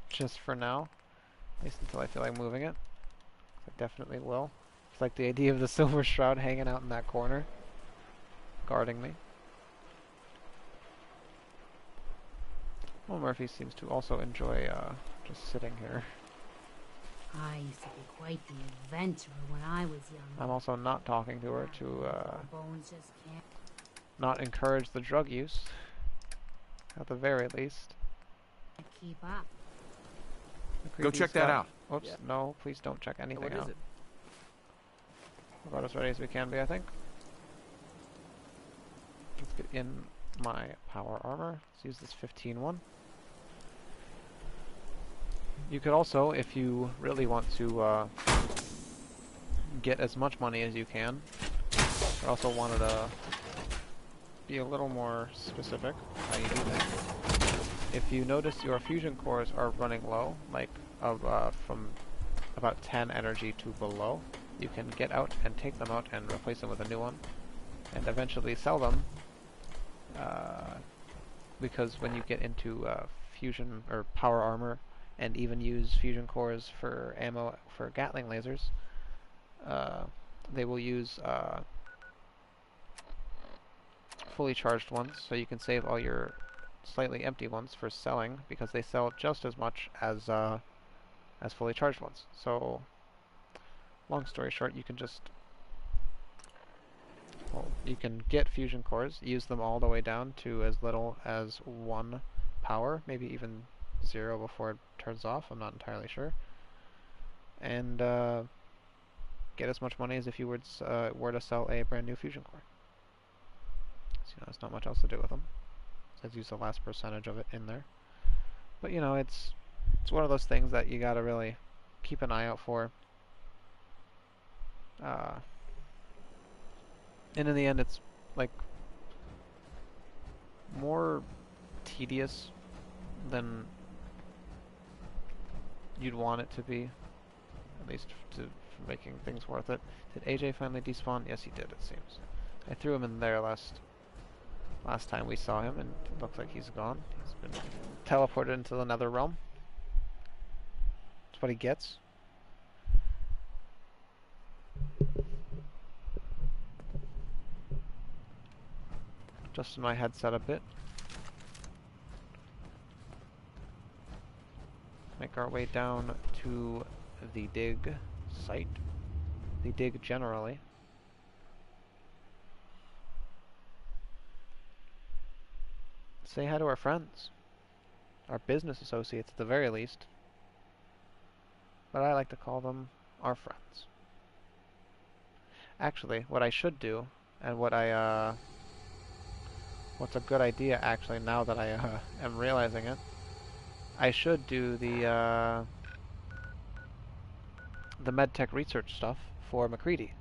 just for now. At least until I feel like moving it. I definitely will. It's like the idea of the silver shroud hanging out in that corner, guarding me. Well, Murphy seems to also enjoy just sitting here. I used to be quite the adventurer when I was young. I'm also not talking to her to Bones just can't not encourage the drug use, at the very least. keep up. Go check that out. Oops, no, please don't check anything What out. is it? We're about as ready as we can be, I think. Let's get in my power armor. Let's use this 15 one. You could also, if you really want to get as much money as you can, I also wanted to be a little more specific how you do that. If you notice your fusion cores are running low, like from about 10 energy to below, you can get out and take them out and replace them with a new one, and eventually sell them, because when you get into fusion or power armor, and even use fusion cores for ammo for Gatling lasers, they will use fully charged ones, so you can save all your slightly empty ones for selling, because they sell just as much as fully charged ones. So, long story short, you can just, well, you can get fusion cores, use them all the way down to as little as 1 power, maybe even 0 before it turns off, I'm not entirely sure, and get as much money as if you were to sell a brand new fusion core. So, you know, there's not much else to do with them. Let's use the last percentage of it in there. But you know, it's one of those things that you gotta really keep an eye out for. And in the end, it's like more tedious than you'd want it to be, at least for making things worth it. Did AJ finally despawn? Yes, he did, it seems. I threw him in there last time we saw him, and it looks like he's gone. He's been teleported into the nether realm. That's what he gets. Adjusted my headset a bit. Make our way down to the dig site. the dig generally. Say hi to our friends. Our business associates at the very least. But I like to call them our friends. Actually, what I should do, and what's a good idea actually now that I am realizing it, I should do the medtech research stuff for MacCready.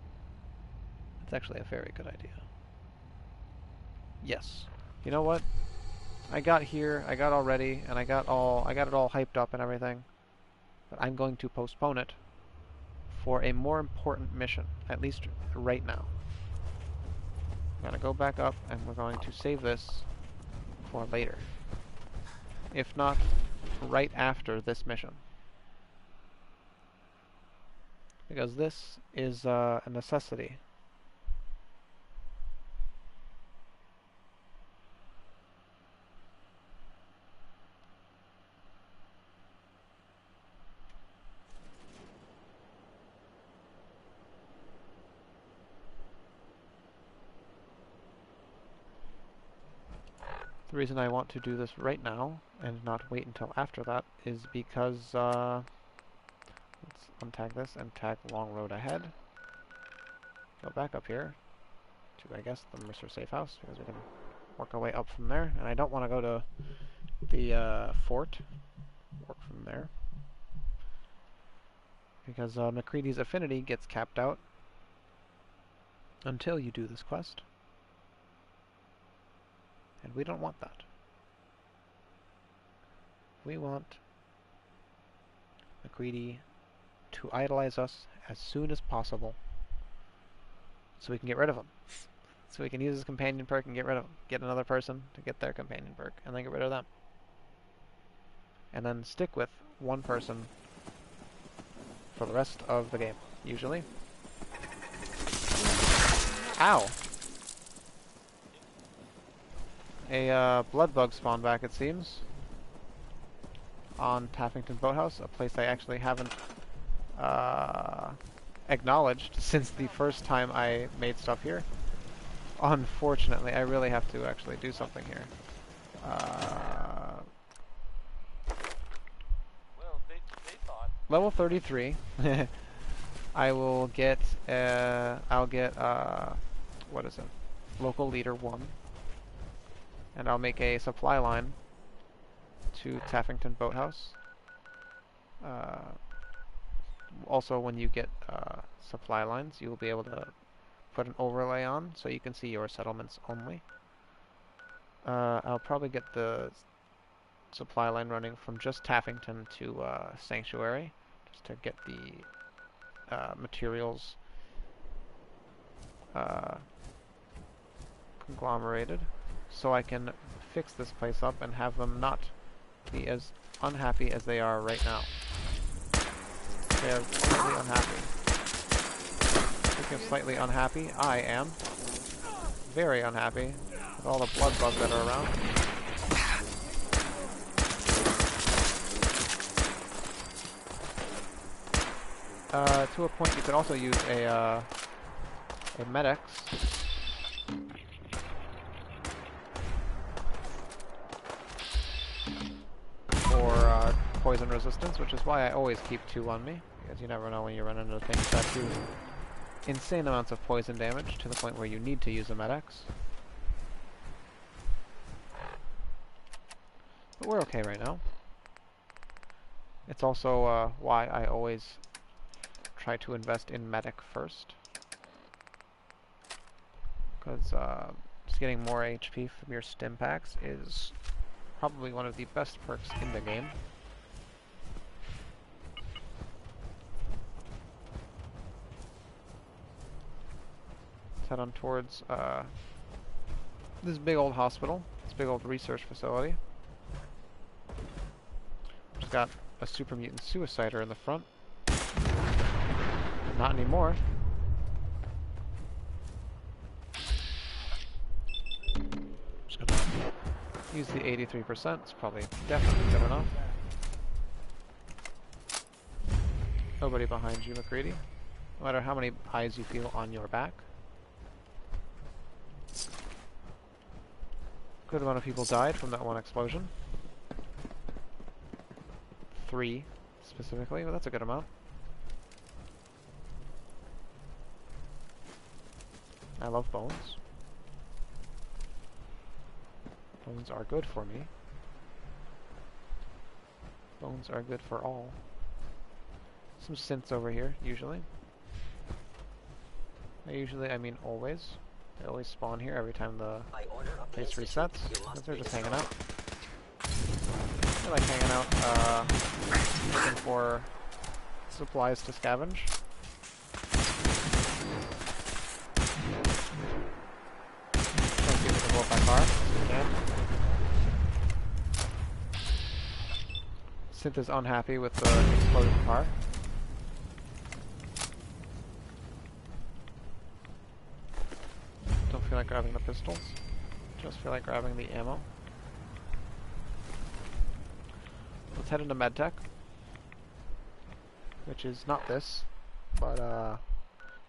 That's actually a very good idea. Yes. You know what? I got here, I got all ready, and I got it all hyped up and everything. But I'm going to postpone it for a more important mission, at least right now. I'm gonna go back up and we're going to save this for later. If not, right after this mission. Because this is a necessity. The reason I want to do this right now and not wait until after that is because let's untag this and tag long road ahead. Go back up here to, I guess, the Mercer safe house, because we can work our way up from there. And I don't want to go to the fort, work from there, because MacCready's affinity gets capped out until you do this quest. And we don't want that. We want MacCready to idolize us as soon as possible so we can get rid of him. So we can use his companion perk and get rid of him. Get another person to get their companion perk and then get rid of them. And then stick with one person for the rest of the game, usually. Ow! A blood bug spawned back, it seems, on Taffington Boathouse, a place I actually haven't acknowledged since the first time I made stuff here. Unfortunately, I really have to actually do something here. Well, they thought. Level 33. I will get, what is it? Local Leader 1. And I'll make a supply line to Taffington Boathouse. Also, when you get supply lines, you will be able to put an overlay on so you can see your settlements only. I'll probably get the supply line running from just Taffington to Sanctuary, just to get the materials conglomerated, so I can fix this place up and have them not be as unhappy as they are right now. They are slightly unhappy. Speaking of slightly unhappy, I am very unhappy with all the blood bugs that are around. To a point, you could also use a Med-X. For poison resistance, which is why I always keep 2 on me, because you never know when you run into things that do insane amounts of poison damage to the point where you need to use a Med-X. But we're okay right now. It's also why I always try to invest in medic first, because just getting more HP from your stim packs is probably one of the best perks in the game. Let's head on towards this big old hospital, this big old research facility. It's got a super mutant suicider in the front. Not anymore. Just gonna use the 83%. It's probably definitely good enough. Nobody behind you, MacCready. No matter how many eyes you feel on your back. Good amount of people died from that one explosion. 3 specifically, but that's a good amount. I love bones. Bones are good for me. Bones are good for all. Some synths over here, usually. I mean always. They always spawn here every time the place resets. But they're just hanging out. They're like hanging out, looking for supplies to scavenge. Trying to see if we can blow up that car. We can. Synth is unhappy with the exploded car. Don't feel like grabbing the pistols. Just feel like grabbing the ammo. Let's head into MedTech. Which is not this, but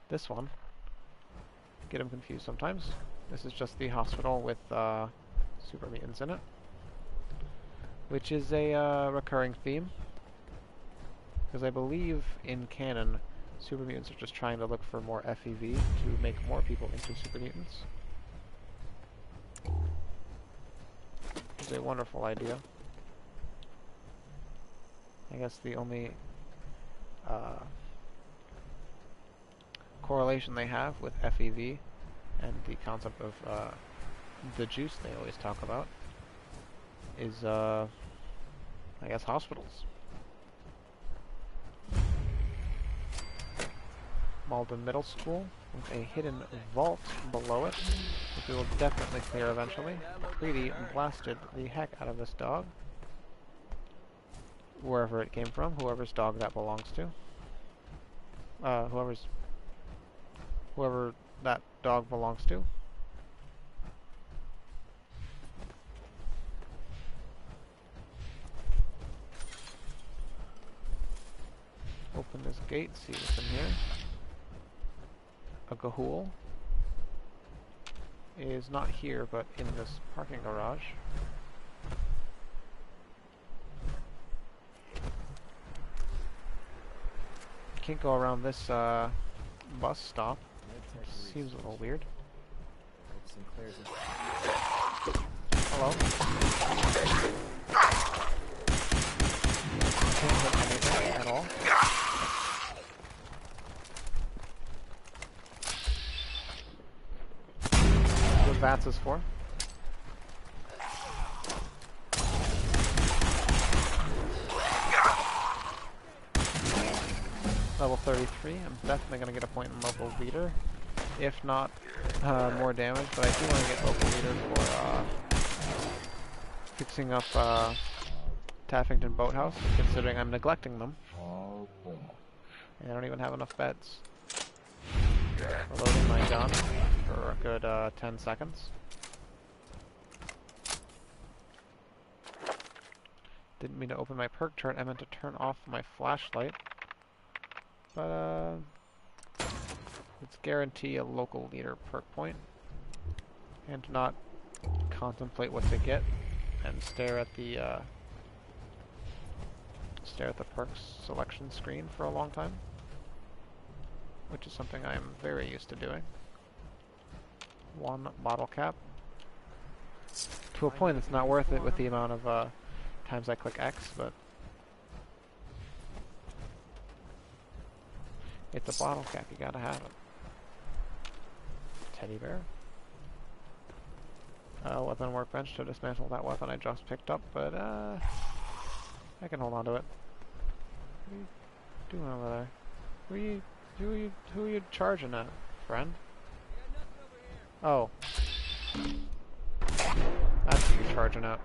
this one. Get them confused sometimes. This is just the hospital with super mutants in it. Which is a recurring theme. Because I believe in canon, super mutants are just trying to look for more FEV to make more people into super mutants. Which is a wonderful idea. I guess the only correlation they have with FEV and the concept of the juice they always talk about is, I guess, hospitals. Malden Middle School with a hidden vault below it, which we will definitely clear eventually. McCready blasted the heck out of this dog. Wherever it came from, whoever's dog that belongs to. Whoever that dog belongs to. Open this gate, see what's in here. A Gahool is not here, but in this parking garage. Can't go around this bus stop. Seems a little weird. Hello. Can't hit anything at all. What VATS is for. Level 33, I'm definitely going to get a point in local leader. If not, more damage, but I do want to get local leader for fixing up Taffington Boathouse, considering I'm neglecting them. And I don't even have enough beds. Reloading my gun for a good 10 seconds. Didn't mean to open my perk chart, I meant to turn off my flashlight. But, let's guarantee a local leader perk point. And not contemplate what to get. And stare at the perks selection screen for a long time. Which is something I am very used to doing. One bottle cap. To a point it's not worth it with the amount of times I click X, but it's a bottle cap, you gotta have it. Teddy bear. Weapon workbench to dismantle that weapon I just picked up, but I can hold on to it. What are you doing over there? Who are you charging at, friend? Oh. That's who you're charging at.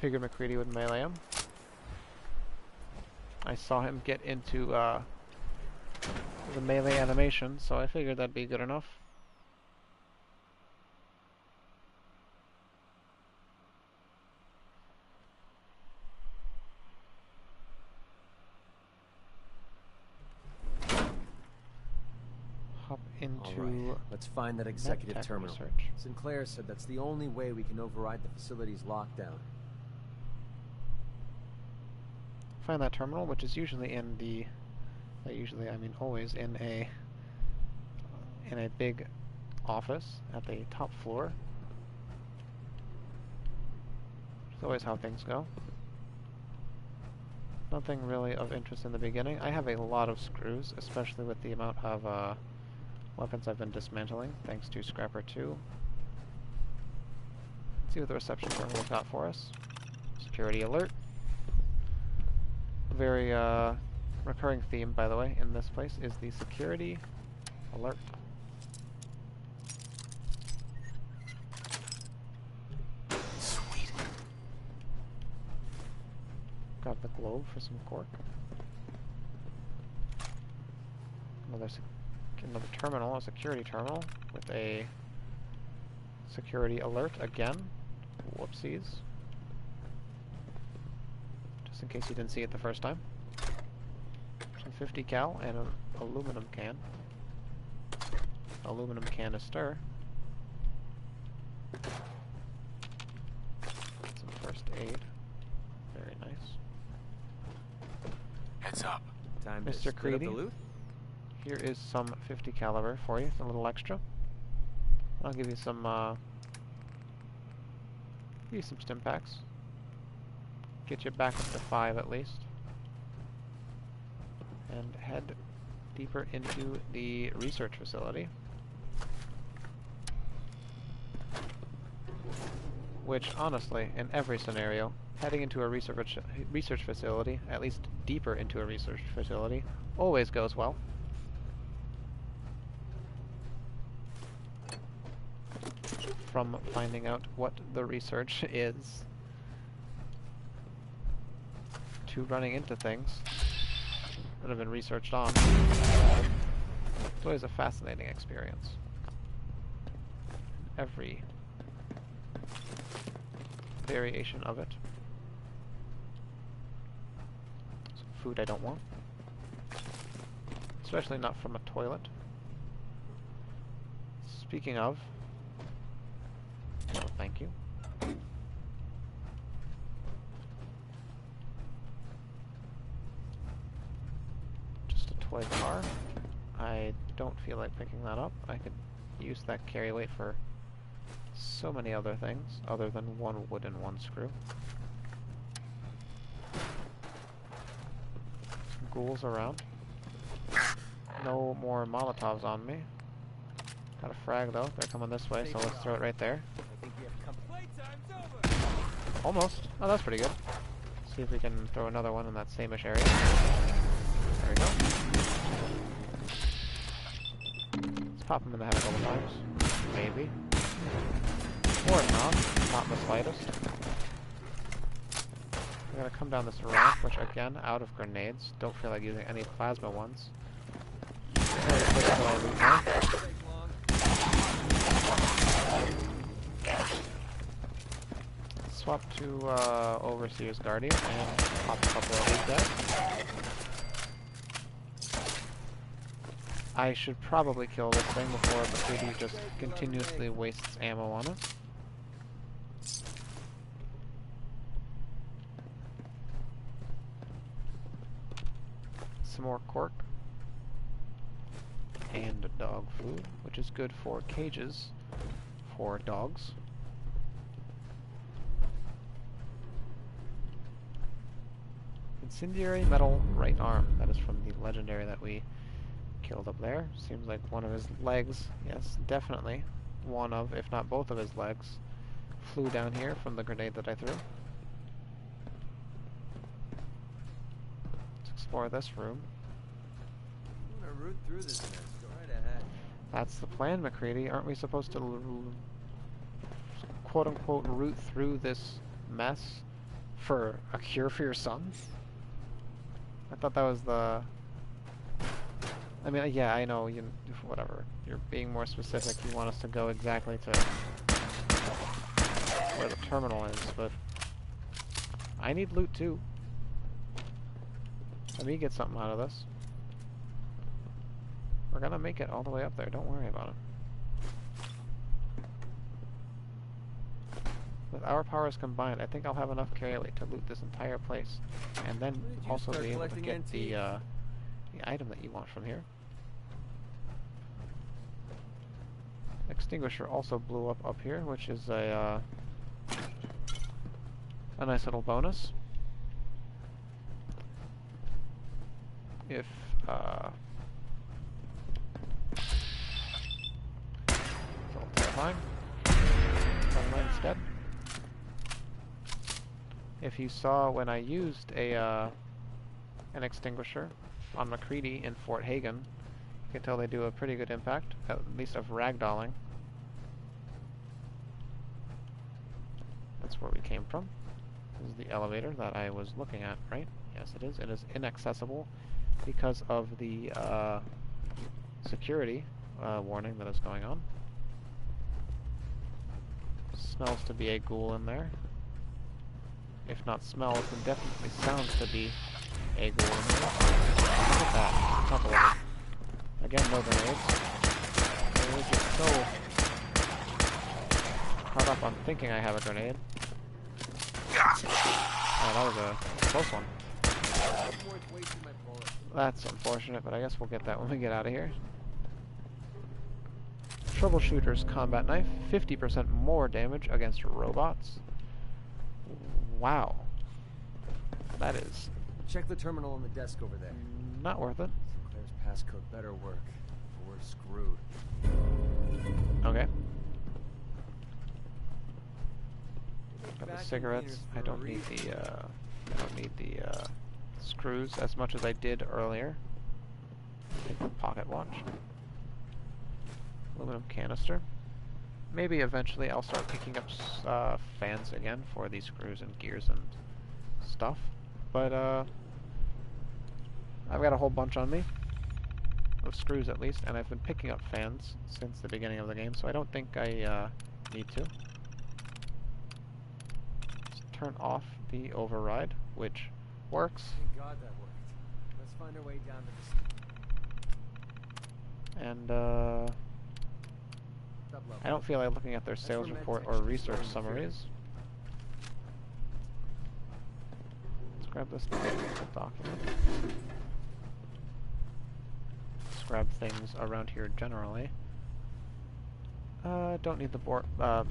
Figured McCready would melee him. I saw him get into the melee animation, so I figured that'd be good enough. into Alright, let's find that executive medtech terminal. research. Sinclair said that's the only way we can override the facility's lockdown. Find that terminal, which is usually in the, usually I mean always in a big office at the top floor. It's always how things go. Nothing really of interest in the beginning. I have a lot of screws, especially with the amount of weapons I've been dismantling, thanks to Scrapper 2. Let's see what the reception terminal's got for us. Security alert. Very recurring theme, by the way, in this place is the security alert. Sweet. Grab the globe for some cork. Another terminal, a security terminal, with a security alert again. Whoopsies. Just in case you didn't see it the first time. Some 50 cal and an aluminum can. Aluminum canister. Some first aid. Very nice. Heads up. Time to Mr. split up Creedy? the loot? Here is some 50 caliber for you, a little extra. I'll give you some stim packs. Get you back up to 5 at least. And head deeper into the research facility. Which, honestly, in every scenario, heading into a research facility, at least deeper into a research facility, always goes well. From finding out what the research is to running into things that have been researched on. It's always a fascinating experience. Every variation of it. Some food I don't want. Especially not from a toilet. Speaking of, no, thank you. Just a toy car. I don't feel like picking that up. I could use that carry weight for so many other things, other than one wood and one screw. Some ghouls around. No more Molotovs on me. Got a frag though. They're coming this way, so let's throw it right there. Almost. Oh, that's pretty good. See if we can throw another one in that same-ish area. There we go. Let's pop him in the head a couple times. Maybe. Or not in the slightest. We're gonna come down this ramp, which again, out of grenades. Don't feel like using any plasma ones. Very quick till I loot more. Swap to Overseer's Guardian and pop a couple of these guys. I should probably kill this thing before the 3D just continuously wastes ammo on it. Some more cork. And dog food, which is good for cages for dogs. Incendiary metal right arm. That is from the legendary that we killed up there. Seems like one of his legs, yes, definitely one of, if not both of his legs, flew down here from the grenade that I threw. Let's explore this room. I'm gonna root through this mess. Go right ahead. That's the plan, McCready. Aren't we supposed to quote-unquote root through this mess for a cure for your son? I thought that was the... I mean, yeah, I know, whatever. You're being more specific. You want us to go exactly to where the terminal is, but I need loot too. Let me get something out of this. We're gonna make it all the way up there, don't worry about it. With our powers combined, I think I'll have enough carry weight to loot this entire place. And then also be able to get the item that you want from here. Extinguisher also blew up here, which is a nice little bonus. If it's a little terrifying. Instead. If you saw when I used an extinguisher on McCready in Fort Hagen, you can tell they do a pretty good impact, at least of ragdolling. That's where we came from. This is the elevator that I was looking at, right? Yes, it is. It is inaccessible because of the security warning that is going on. Smells to be a ghoul in there. If not smells, then definitely sounds to be a ghoul in there. Look at that. Couple of them. Again, no grenades. I was just so caught up on thinking I have a grenade. Oh, that was a close one. That's unfortunate, but I guess we'll get that when we get out of here. Troubleshooter's combat knife, 50% more damage against robots. Wow. That is... Check the terminal on the desk over there. Not worth it. Sinclair's passcode better work, or we're screwed. Okay. Got the cigarettes. I don't need the screws as much as I did earlier. Take the pocket watch. Aluminum canister. Maybe eventually I'll start picking up fans again for these screws and gears and stuff. But I've got a whole bunch on me. Of screws at least, and I've been picking up fans since the beginning of the game, so I don't think I need to. Let's turn off the override, which works. Thank God that worked. Let's find our way down to the... And I don't feel like looking at their sales report or research summaries. Let's grab this document. Let's grab things around here generally. Don't need the bourbon.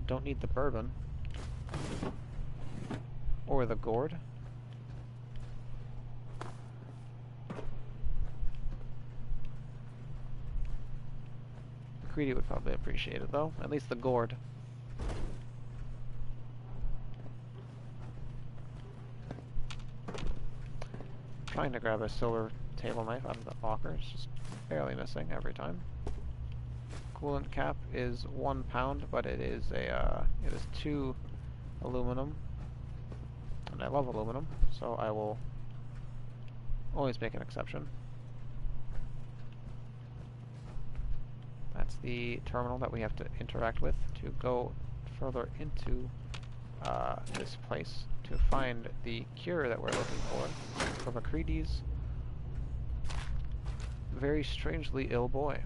Don't need the bourbon. Or the gourd. Greedy would probably appreciate it though, at least the gourd. Trying to grab a silver table knife out of the locker, it's just barely missing every time. Coolant cap is 1 pound, but it is 2 aluminum, and I love aluminum, so I will always make an exception. That's the terminal that we have to interact with to go further into this place to find the cure that we're looking for McCready's very strangely ill boy.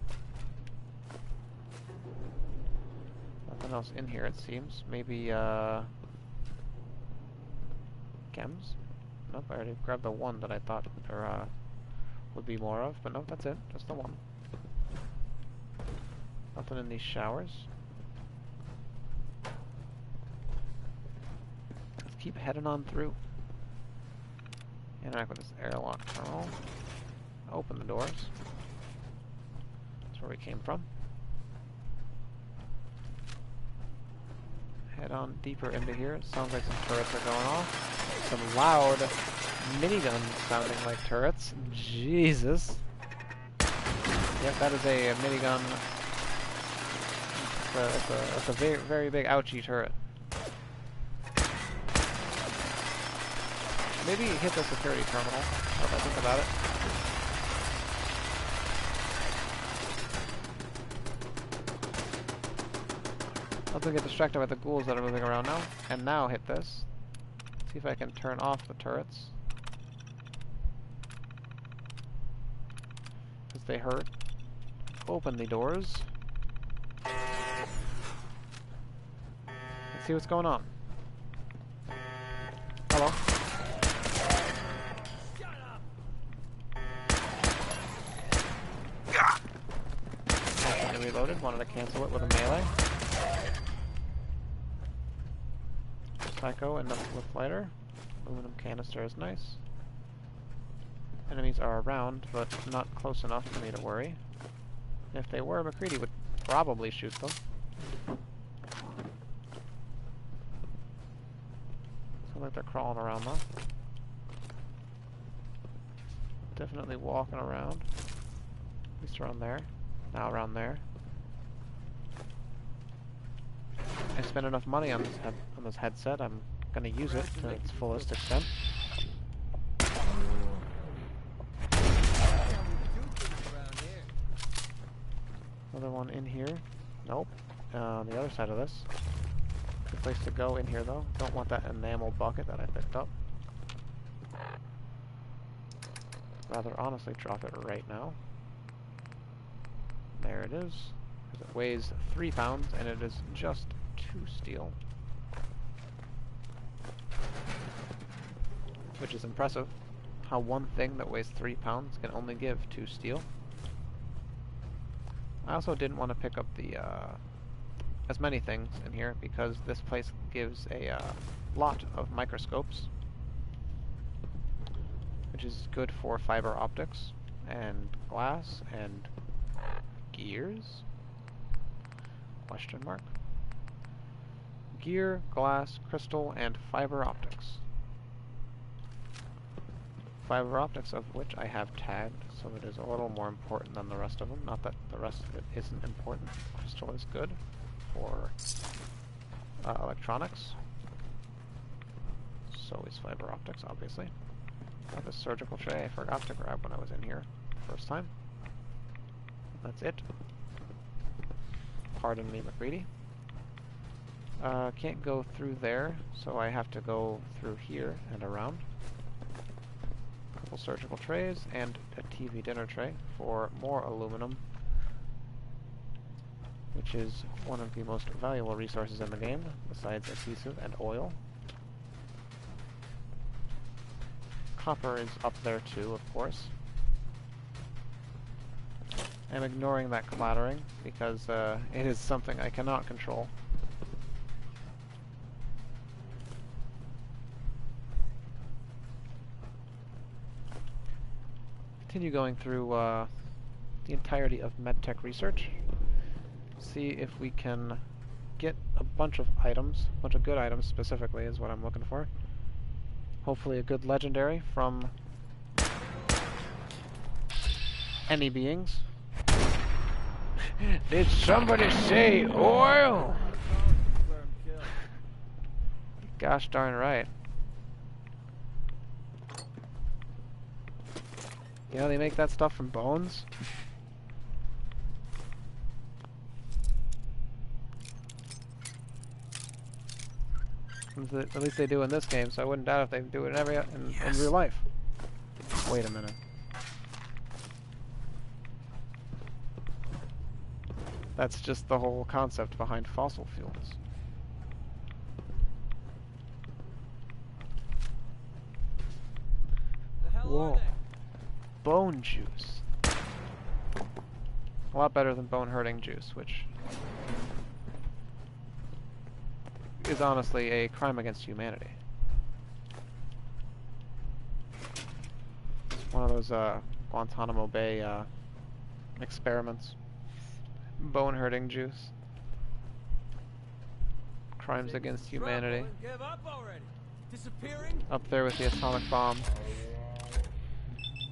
Nothing else in here, it seems. Maybe chems? Nope, I already grabbed the one that I thought there would be more of, but nope, that's it. Just the one. Nothing in these showers. Let's keep heading on through. Interact with this airlock terminal. Open the doors. That's where we came from. Head on deeper into here. It sounds like some turrets are going off. Some loud miniguns sounding like turrets. Jesus. Yep, that is a minigun. It's a very, very big ouchie turret. Maybe hit the security terminal, if I think about it. Let's get distracted by the ghouls that are moving around now. And now hit this. See if I can turn off the turrets. Because they hurt. Open the doors. Let's see what's going on. Hello. I reloaded. Wanted to cancel it with a melee. Psycho and with lighter. Aluminum canister is nice. Enemies are around, but not close enough for me to worry. If they were, McCready would probably shoot them. Sounds like they're crawling around though. Definitely walking around. At least around there. Now around there. I spent enough money on this headset. I'm gonna use it to its fullest extent. Another one in here. Nope. On the other side of this. Good place to go in here though. Don't want that enamel bucket that I picked up. Rather honestly drop it right now. There it is. It weighs 3 pounds and it is just 2 steel. Which is impressive. How one thing that weighs 3 pounds can only give 2 steel. I also didn't want to pick up the as many things in here because this place gives a lot of microscopes, which is good for fiber optics and glass and gears? Question mark. Gear, glass, crystal, and fiber optics. Fiber optics of which I have tagged, so it is a little more important than the rest of them. Not that the rest of it isn't important. Crystal is good for electronics. So is fiber optics, obviously. Got this surgical tray I forgot to grab when I was in here the first time. That's it. Pardon me, McCready. Can't go through there, so I have to go through here and around. Couple surgical trays and a TV dinner tray for more aluminum, which is one of the most valuable resources in the game, besides adhesive and oil. Copper is up there too, of course. I'm ignoring that clattering because it is something I cannot control. Continue going through the entirety of medtech research. See if we can get a bunch of items, a bunch of good items specifically is what I'm looking for. Hopefully a good legendary from any beings. Did somebody say oil? Gosh darn right. You know, they make that stuff from bones. At least they do in this game, so I wouldn't doubt if they do it in real life. Wait a minute. That's just the whole concept behind fossil fuels. Whoa. Bone juice. A lot better than bone-hurting juice, which is honestly a crime against humanity. One of those Guantanamo Bay experiments. Bone-hurting juice. Crimes against humanity. Give up already. Disappearing? Up there with the atomic bomb.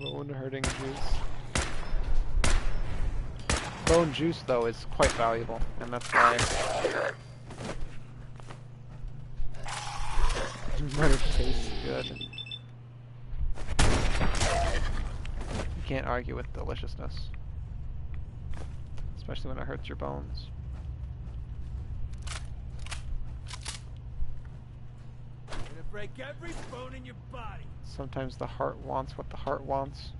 Bone-hurting juice. Bone juice, though, is quite valuable, and that's why... But it tastes good. You can't argue with deliciousness. Especially when it hurts your bones. Gonna break every bone in your body. Sometimes the heart wants what the heart wants.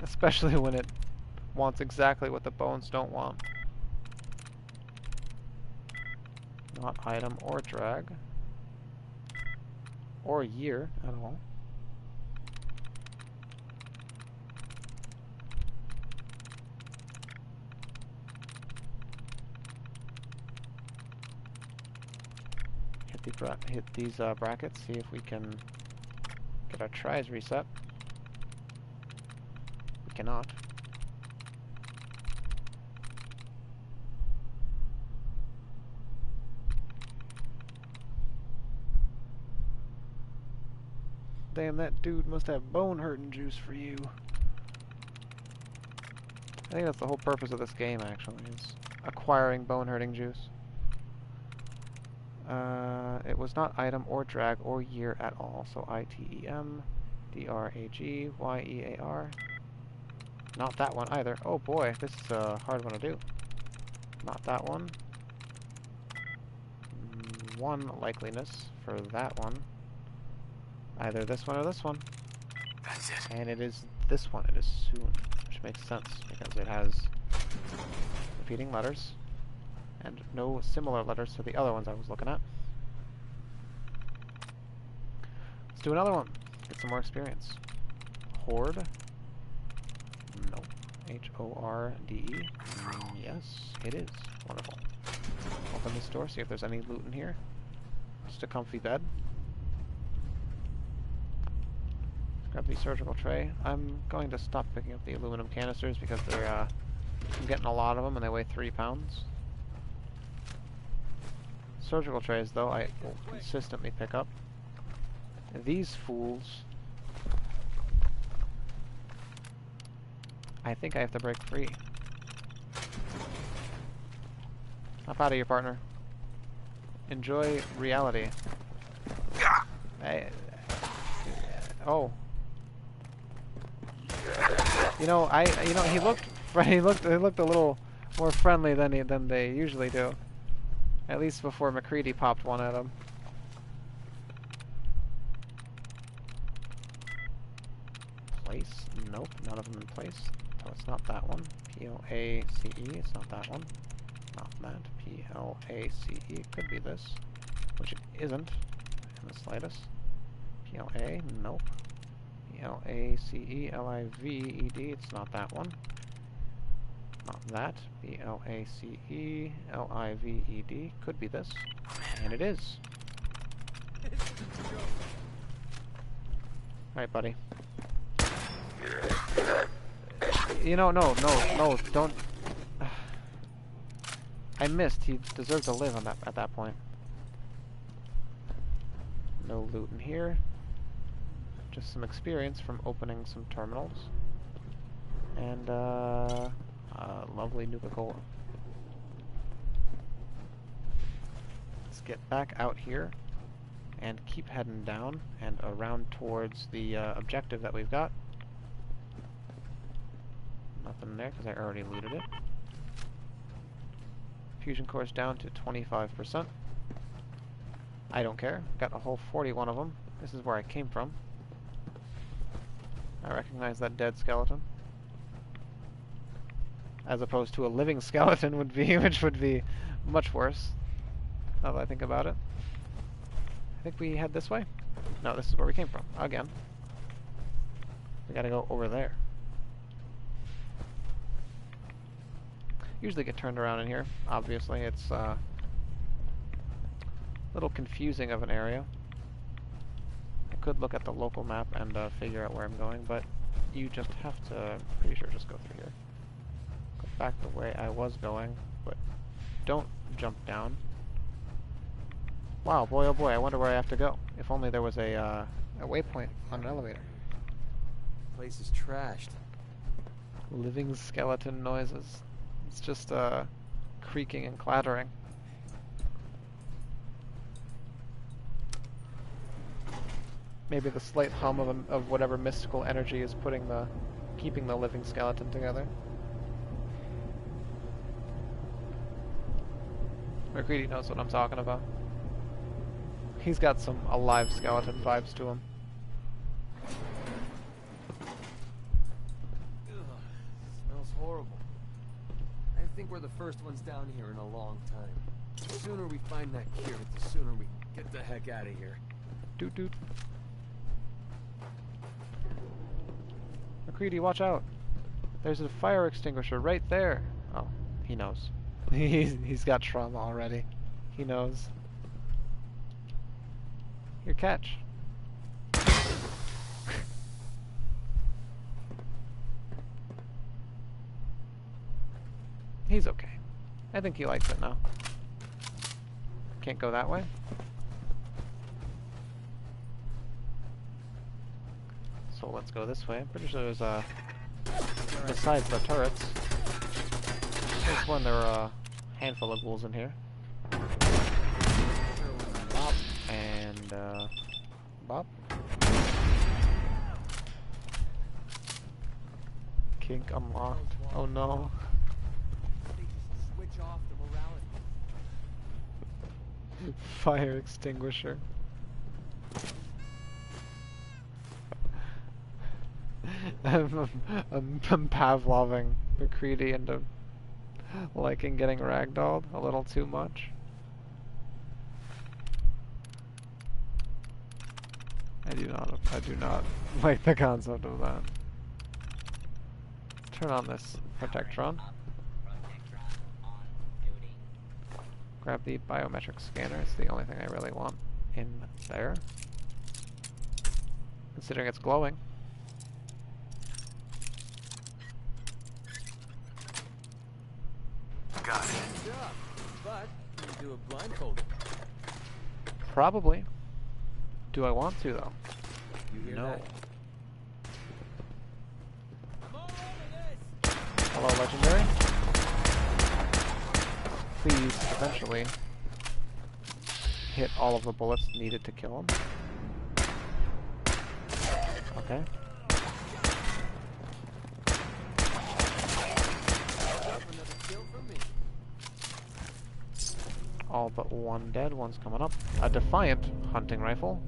Especially when it wants exactly what the bones don't want. Not item or drag. Or year at all. Hit these brackets, see if we can get our tries reset. We cannot. Damn, that dude must have bone-hurting juice for you. I think that's the whole purpose of this game, actually, is acquiring bone-hurting juice. It was not item or drag or year at all, so item, dragyear. Not that one either. Oh boy, this is a hard one to do. Not that one. 1 likeliness for that one. Either this one or this one. That's it. And it is this one. It is soon, which makes sense because it has repeating letters and no similar letters to the other ones I was looking at. Let's do another one. Get some more experience. Horde. No. H-O-R-D-E. Yes, it is. Wonderful. Open this door, see if there's any loot in here. Just a comfy bed. Grab the surgical tray. I'm going to stop picking up the aluminum canisters because they're, I'm getting a lot of them and they weigh 3 pounds. Surgical trays, though, I will consistently pick up. These fools, I think I have to break free. Hop out of here, partner. Enjoy reality. Oh. You know, he looked he looked a little more friendly than they usually do. At least before McCready popped one at him. Place? Nope, none of them in place. So it's not that one. P-L-A-C-E, it's not that one. Not that. P-L-A-C-E, it could be this. Which it isn't, in the slightest. P-L-A, nope. P-L-A-C-E-L-I-V-E-D, it's not that one. Not that. P-L-A-C-E-L-I-V-E-D, could be this. And it is. Alright, buddy. You know, no, don't. I missed. He deserved to live on that at that point. No loot in here. Just some experience from opening some terminals. And lovely Nuka-Cola. Let's get back out here and keep heading down and around towards the objective that we've got. Nothing there because I already looted it. Fusion cores down to 25%. I don't care. Got a whole 41 of them. This is where I came from. I recognize that dead skeleton. As opposed to a living skeleton would be, which would be much worse. Now that I think about it. I think we head this way? No, this is where we came from. Again. We gotta go over there. Usually get turned around in here. Obviously, it's a little confusing of an area. I could look at the local map and figure out where I'm going, but you just have to, pretty sure, just go through here. Go back the way I was going, but don't jump down. Wow, boy oh boy, I wonder where I have to go. If only there was a waypoint on an elevator. Place is trashed. Living skeleton noises. It's just creaking and clattering. Maybe the slight hum of whatever mystical energy is keeping the living skeleton together. McCready knows what I'm talking about. He's got some alive skeleton vibes to him. Ugh, smells horrible. think we're the first ones down here in a long time. The sooner we find that cure, the sooner we get the heck out of here. Doot doot. McCready, watch out! There's a fire extinguisher right there. Oh, he knows. He's got trauma already. He knows. Here, catch. He's okay. I think he likes it now. Can't go that way. So let's go this way. I'm pretty sure there's besides the turrets. There's one, there are a handful of ghouls in here. Bop. And, bop. Kink unlocked. Oh no. Switch off the morality. Fire extinguisher. I'm Pavloving McCready into liking getting ragdolled a little too much. I do not like the concept of that. Turn on this protectron. Grab the biometric scanner. It's the only thing I really want in there. Considering it's glowing. Got it. Good job. But you do it blindfolded. Probably. Do I want to though? You hear No. that? Hello, legendary. Please, eventually, hit all of the bullets needed to kill him. Okay. All but one dead, one's coming up. A Defiant hunting rifle.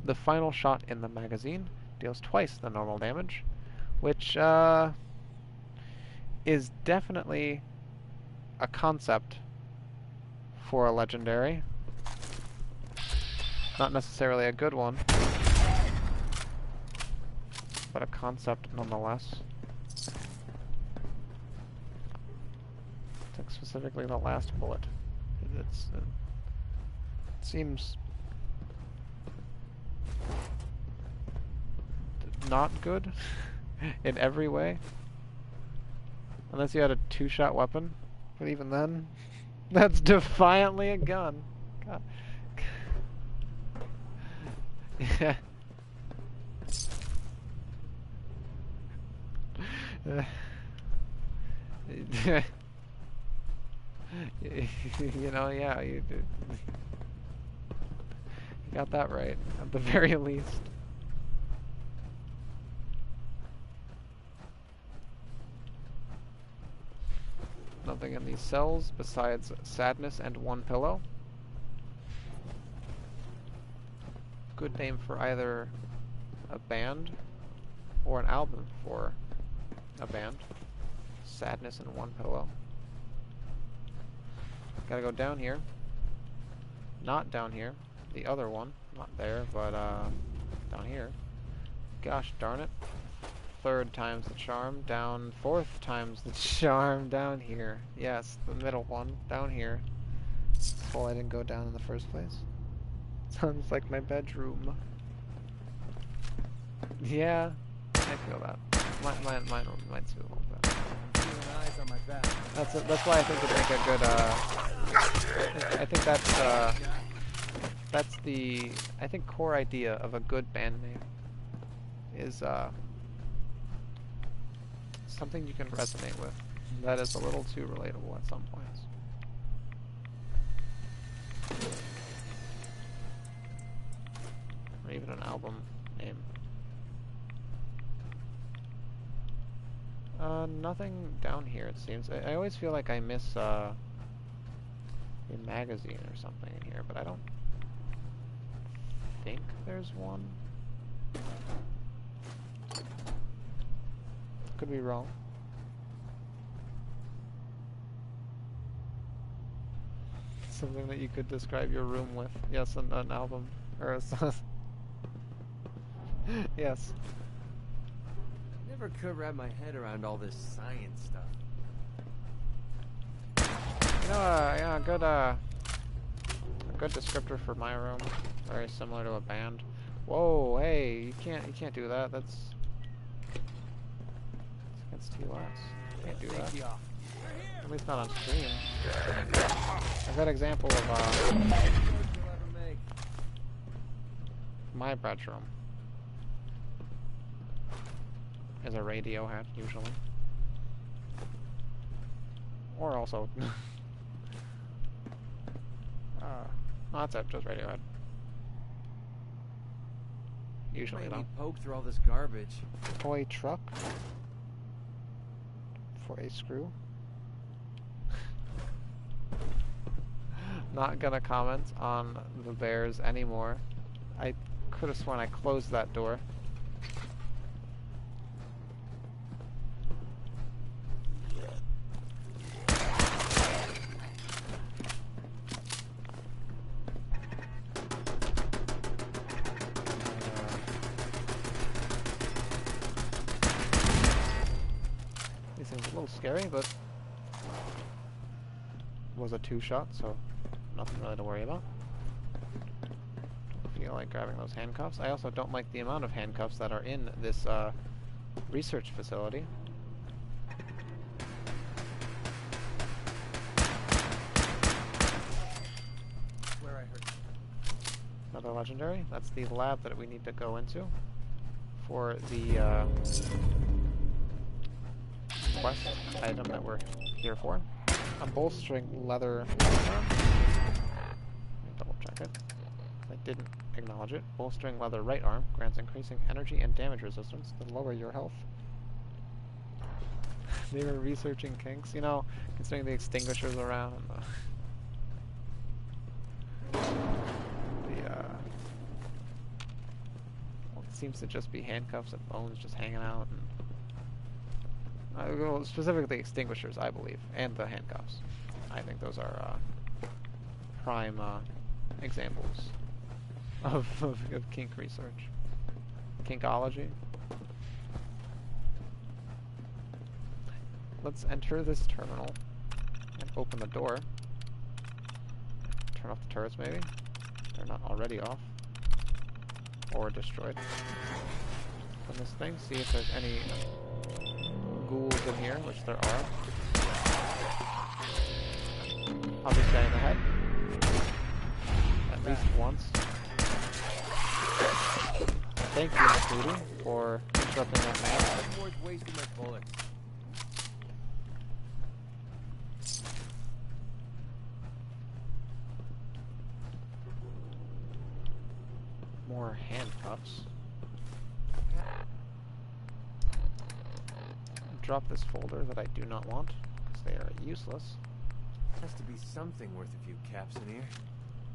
The final shot in the magazine deals twice the normal damage, which is definitely a concept for a legendary. Not necessarily a good one, but a concept nonetheless. Took specifically the last bullet. It seems not good in every way. Unless you had a two-shot weapon. But even then, that's defiantly a gun. God. Yeah. You know, yeah, you did. You got that right, at the very least. Nothing in these cells besides sadness and one pillow. Good name for either a band or an album for a band. Sadness and one pillow. Gotta go down here. Not down here. The other one. Not there, but down here. Gosh darn it. Third time's the charm. Down. Fourth time's the charm. Down here. Yes, the middle one. Down here. Well, I didn't go down in the first place. Sounds like my bedroom. Yeah, I feel that. Mine too a little bit. Eyes on my back. That's why I think it'd make a good. I think that's the core idea of a good band name is something you can resonate with. That is a little too relatable at some points. Or even an album name. Nothing down here, it seems. I always feel like I miss a magazine or something in here, but I don't think there's one. Could be wrong. Something that you could describe your room with. Yes, an album. Or a song. Yes. Never could wrap my head around all this science stuff. You know, yeah, a good descriptor for my room. Very similar to a band. Whoa, hey, you can't do that. That's against TOS. Can't do that. At least not on stream. A good example of my bedroom is a radio head usually, or also no, that's it, just radio head. Usually though. Poke through all this garbage. Toy truck for a screw. Not gonna comment on the bears anymore. I could have sworn I closed that door. These things are a little scary, but was a 2-shot, so nothing really to worry about. Don't feel like grabbing those handcuffs. I also don't like the amount of handcuffs that are in this research facility. Where I heard. Another legendary. That's the lab that we need to go into for the quest item that we're here for. A bolstering leather arm. Let me double check it. I didn't acknowledge it. Bolstering leather right arm grants increasing energy and damage resistance to lower your health. They were researching kinks, you know, considering the extinguishers around and well, it seems to just be handcuffs and bones just hanging out and well, specifically extinguishers, I believe, and the handcuffs. I think those are prime examples of kink research. Kinkology. Let's enter this terminal and open the door. Turn off the turrets, maybe? They're not already off. Or destroyed. Open this thing, see if there's any ghouls in here, which there are. I'll just guy in the head. At least once. Thank you, Sweetie, for interrupting that man. I'm worth wasting my bullets. More handcuffs. Drop this folder that I do not want, because they are useless. Has to be something worth a few caps in here.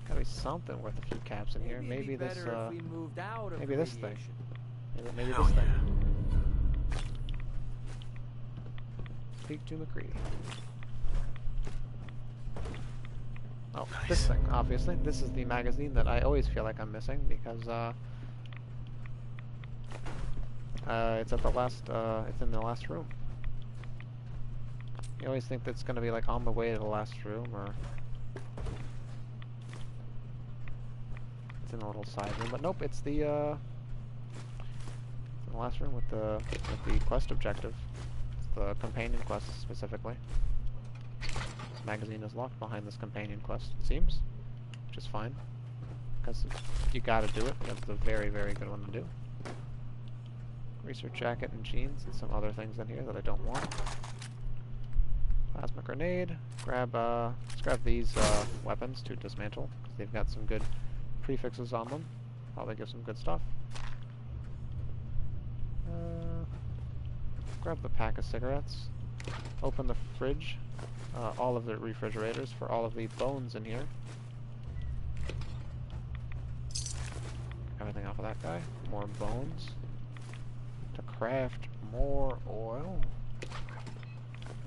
Gotta be something worth a few caps in here. Maybe this, if we moved out of maybe this thing. radiation. Maybe this thing. Speak to McCready. Oh, nice. This thing, obviously. This is the magazine that I always feel like I'm missing, because, it's at the last, it's in the last room. You always think that's gonna be, like, on the way to the last room, or it's in a little side room, but nope, it's the, it's in the last room with the quest objective. It's the companion quest, specifically. This magazine is locked behind this companion quest, it seems, which is fine, because you gotta do it. That's a very, very good one to do. Research jacket and jeans, and some other things in here that I don't want. Plasma grenade. Let's grab these weapons to dismantle, because they've got some good prefixes on them. Probably give some good stuff. Grab the pack of cigarettes. Open the fridge. All of the refrigerators for all of the bones in here. Everything off of that guy. More bones. To craft more oil,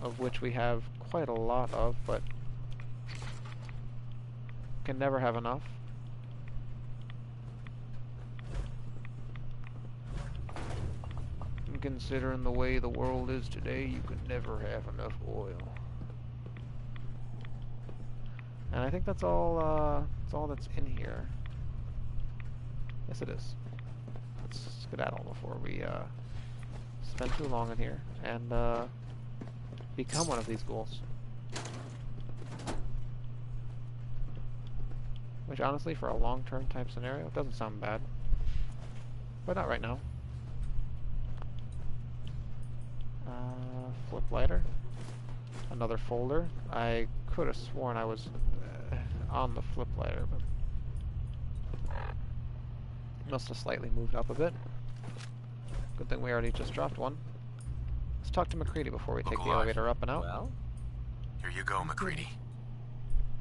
of which we have quite a lot of, but can never have enough. And considering the way the world is today, you can never have enough oil. And I think that's all that's in here. Yes, it is. Let's skedaddle before we spend too long in here and become one of these ghouls. Which honestly, for a long-term type scenario, it doesn't sound bad. But not right now. Flip lighter. Another folder. I could have sworn I was on the flip lighter, but must have slightly moved up a bit. Good thing we already just dropped one. Let's talk to McCready before we take the elevator up and out. Well? Here you go, McCready.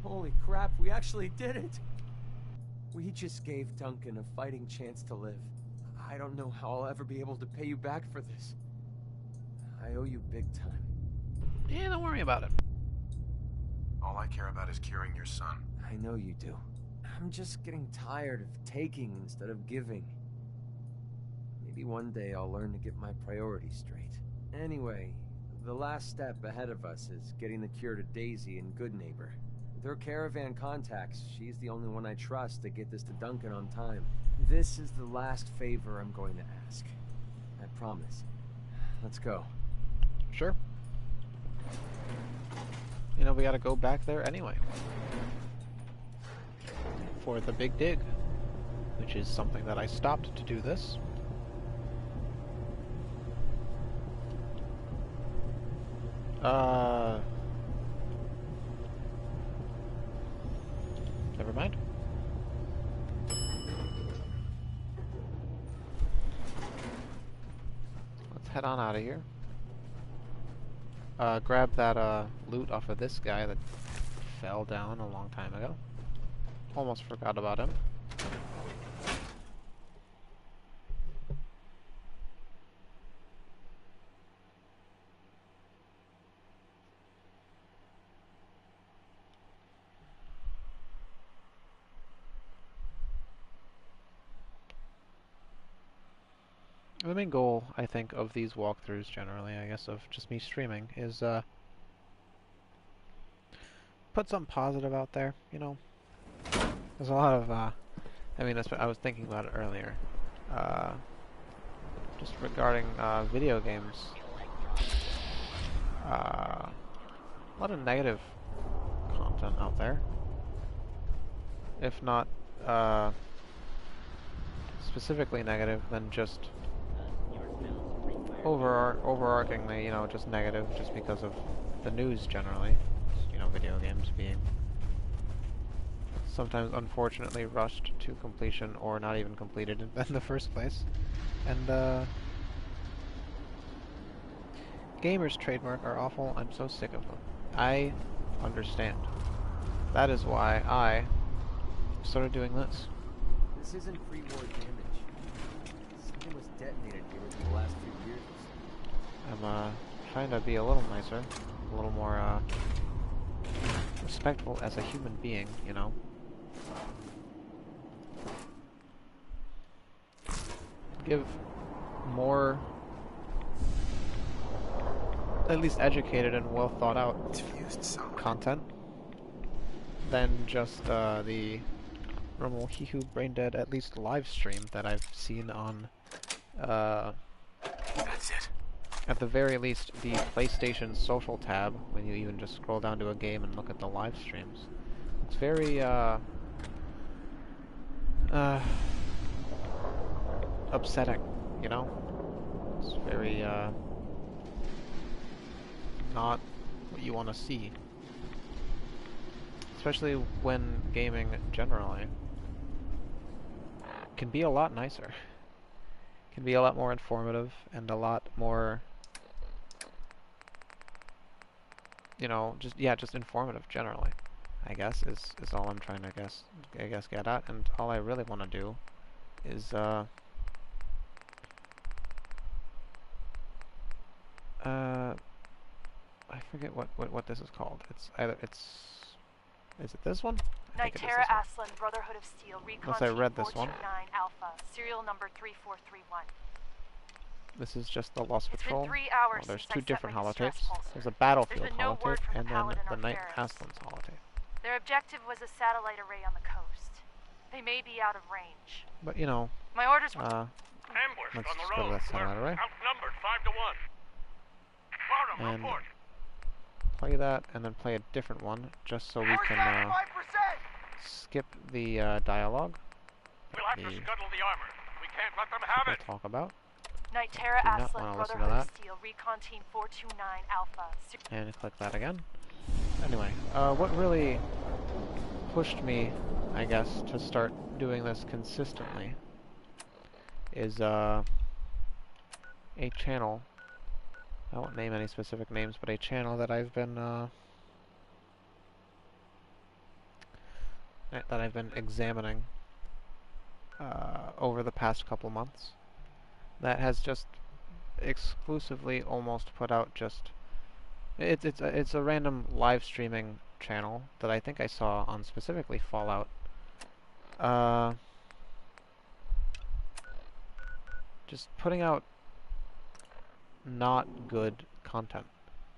Holy crap, we actually did it! We just gave Duncan a fighting chance to live. I don't know how I'll ever be able to pay you back for this. I owe you big time. Yeah, don't worry about it. All I care about is curing your son. I know you do. I'm just getting tired of taking instead of giving. Maybe one day I'll learn to get my priorities straight. Anyway, the last step ahead of us is getting the cure to Daisy and Goodneighbor. With her caravan contacts, she's the only one I trust to get this to Duncan on time. This is the last favor I'm going to ask. I promise. Let's go. Sure. You know, we gotta go back there anyway. For the big dig. Which is something that I stopped to do this. Never mind. Let's head on out of here. Grab that loot off of this guy that fell down a long time ago. Almost forgot about him. The main goal, I think, of these walkthroughs generally, I guess, of just me streaming, is put something positive out there, you know. There's a lot of, I mean, I was thinking about it earlier, just regarding video games. A lot of negative content out there, if not specifically negative, then just overarchingly, you know, just negative, just because of the news generally. You know, video games being sometimes unfortunately rushed to completion or not even completed in the first place. And gamers' trademark are awful. I'm so sick of them. I understand. That is why I started doing this. This isn't pre-war damage. Something was detonated here within the last few years. I'm trying to be a little nicer, a little more respectful as a human being, you know. Give more, at least educated and well thought out content than just the normal Hihu Brain Dead, at least live stream that I've seen on That's it. at the very least the PlayStation social tab, when you even just scroll down to a game and look at the live streams. It's very upsetting, you know? It's very not what you want to see. Especially when gaming generally can be a lot nicer. Can be a lot more informative and a lot more, you know, just informative generally, I guess, is all I'm trying to get at. And all I really want to do is I forget what this is called. Is it this one? I think it is Nitera this one. Aslan, Brotherhood of Steel, Recon Unless I Team read this one. 429 Alpha, serial number 3431. This is just the Lost It's Patrol. been 3 hours There's since two I set different my distress holotapes. pulsar. There's a Battlefield There's been no word holotape, from and the then Paladin the or Knight Ferris. Aslan's holotape. Their objective was a satellite array on the coast. They may be out of range. But, you know, My orders were... Ambushed let's on the just go to road. that satellite array. Outnumbered 5 to 1. Bottom, And report. play that, and then play a different one, just so we can skip the dialogue We'll have to scuttle the armor. We can't let them have we'll it. talk about. Nitera Do not Aslan, wanna listen to Brotherhood of that. Steel, Recon Team 429 Alpha. And click that again. Anyway, what really pushed me, I guess, to start doing this consistently is a channel. I won't name any specific names, but a channel that I've been examining over the past couple months. That has just exclusively almost put out just it's a random live streaming channel that I think I saw on specifically Fallout. Just putting out not good content.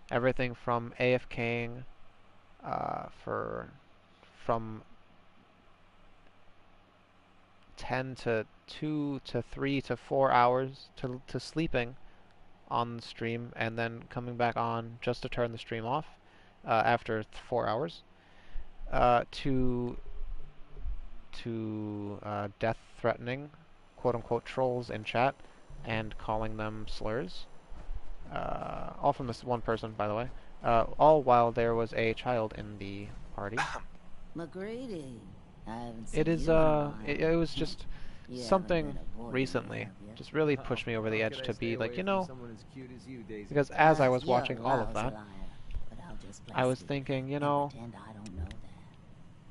Everything from AFKing from 10 to 2 to 3 to 4 hours to sleeping on the stream and then coming back on just to turn the stream off after 4 hours to death threatening quote-unquote trolls in chat and calling them slurs. All from this one person, by the way. All while there was a child in the party. McGrady, I haven't seen It is, you in a while. it was just You haven't something been avoiding recently me, have you? just really pushed me over the How edge could I to stay be like, away you from know, someone as cute as you, Daisy? because as I was You're watching a all of lousy that, liar, but I'll just play I was stupid thinking, you and know, pretend I don't know that.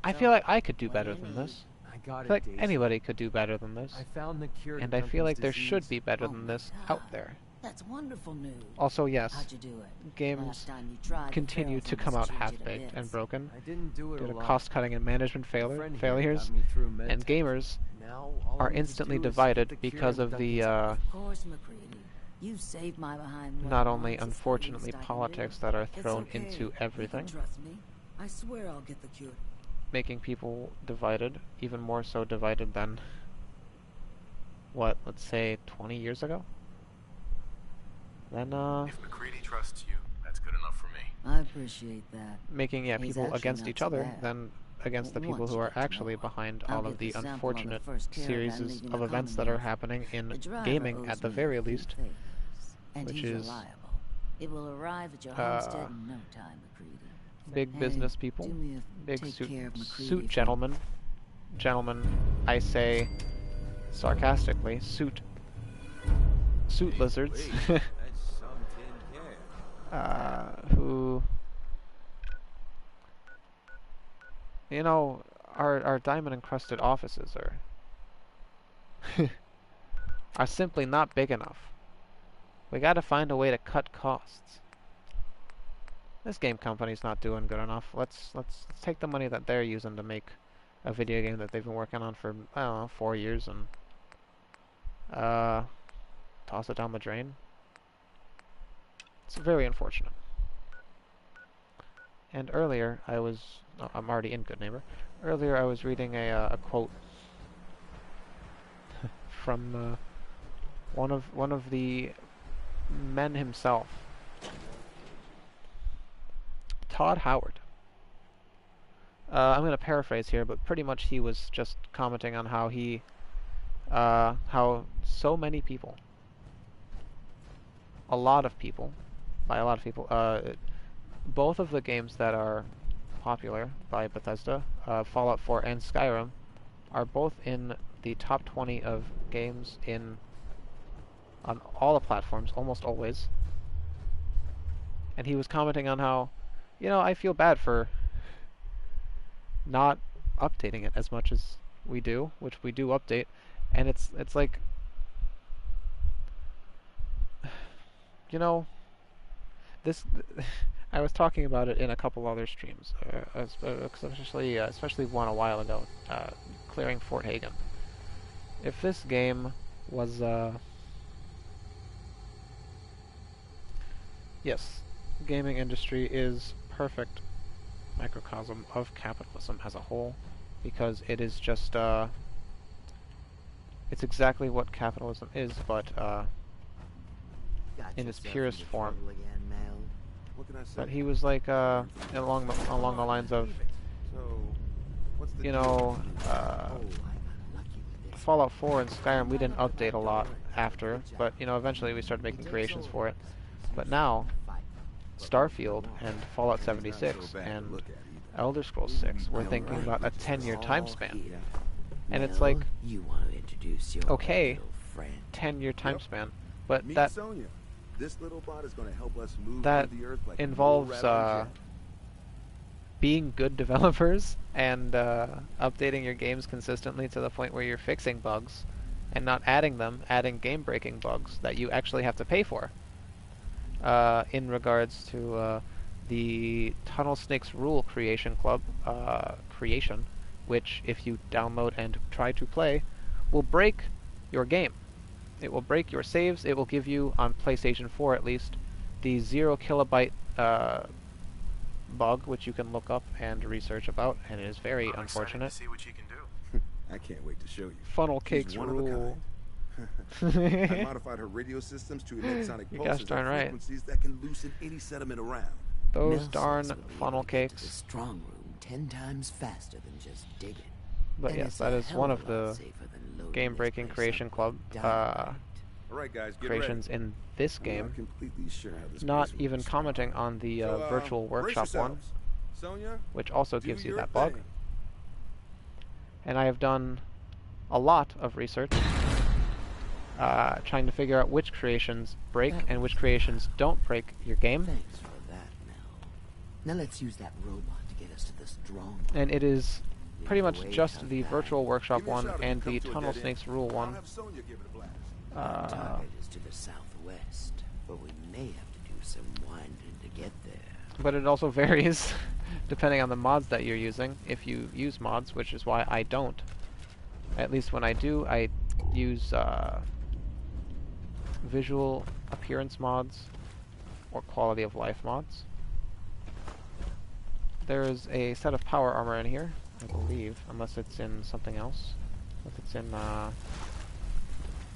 I feel like I could do What better do you than need? this. I got I it, feel like Daisy. anybody could do better than this. I found the cure to And I feel Duncan's like there disease. should be better Oh than my this God. out there. That's wonderful news. Also, yes, How'd you do it? games Last time you tried, the continue Ferals to come almost out chewed you to half-baked and bits. broken I didn't do it due to alone. cost-cutting and management A friend here failures, got me through med and tech. gamers Now, all I are need to instantly do is divided get the cure because to of the Duncan's Of course, McCready. You saved my behind. not only unfortunately politics that are It's thrown okay. into You everything, can trust me. I swear I'll get the cure. making people divided, even more so divided than, what, let's say 20 years ago? Then, If McCready trusts you, that's good enough for me. I appreciate that. making, yeah, He's people actually against not each so other bad. than against the Once people who you are get to actually know him, behind I'll all get of the the sample on the unfortunate first caravan series leaving of the events that are Commonwealth. happening in The driver gaming owes at the me very a few least, favors, and which he's is reliable. It will arrive at your homestead in no time, McCready. big Hey, business people, do me a big take care of McCready suit for me. gentlemen, I say sarcastically, suit lizards, That's some tin can. who, you know, our diamond encrusted offices are simply not big enough. We gotta find a way to cut costs. This game company's not doing good enough. Let's take the money that they're using to make a video game that they've been working on for, I don't know, 4 years and toss it down the drain. It's very unfortunate. And earlier I was, oh, I'm already in Good Neighbor. Earlier I was reading a quote from one of the men himself, Todd Howard. I'm going to paraphrase here, but pretty much he was just commenting on how how so many people, a lot of people, by a lot of people, both of the games that are popular by Bethesda, Fallout 4 and Skyrim, are both in the top 20 of games on all the platforms, almost always. And he was commenting on how, you know, I feel bad for not updating it as much as we do, which we do update, and it's like, you know, this I was talking about it in a couple other streams, especially one a while ago, clearing Fort Hagen. If this game was, yes, the gaming industry is perfect microcosm of capitalism as a whole, because it is just, it's exactly what capitalism is, but, in its purest form. But he was like, along the lines of, you know, Fallout 4 and Skyrim, we didn't update a lot after, but, you know, eventually we started making creations for it. But now, Starfield and Fallout 76 and Elder Scrolls 6, we're thinking about a 10-year time span. And it's like, okay, 10-year time span, but that this little bot is going to help us move that through the earth like involves being good developers and updating your games consistently to the point where you're fixing bugs and not adding game-breaking bugs that you actually have to pay for. In regards to the Tunnel Snakes Rule Creation Club creation, which if you download and try to play, will break your game. It will break your saves. It will give you, on PlayStation 4 at least, the 0 kilobyte bug, which you can look up and research about, and it is very unfortunate. To see what you can do. I can't wait to show you. Funnel She's Cakes one of a Rule. kind. I modified her radio systems to emit sonic You're pulses gosh darn at right. frequencies that can loosen any sediment around. Those Nelson's darn gonna be funnel able to get to cakes. the strong room 10 times faster than just digging. But And yes, it's that a is hell one of of a lot the safer than loading game-breaking this place creation up club with dynamite. All right, guys, get creations ready. in this I'm game. not completely sure how this Not place even works. commenting on the So, virtual brace workshop one, yourselves. Sonia, which also do gives you your that bug. thing. And I have done a lot of research trying to figure out which creations break and which creations don't break your game. Thanks for that, Mel. Now let's use that robot to get us to the strong. And it is pretty much Wait just till the that. virtual workshop Give me a one shout if and you come the to a Tunnel dead end. Snakes Rule I'll one. have Sonia give it a blast. Our target is to the southwest, but we may have to do some winding to get there. But it also varies depending on the mods that you're using, if you use mods, which is why I don't. At least when I do, I use visual appearance mods or quality of life mods. There's a set of power armor in here, I believe, unless it's in something else. If it's in, I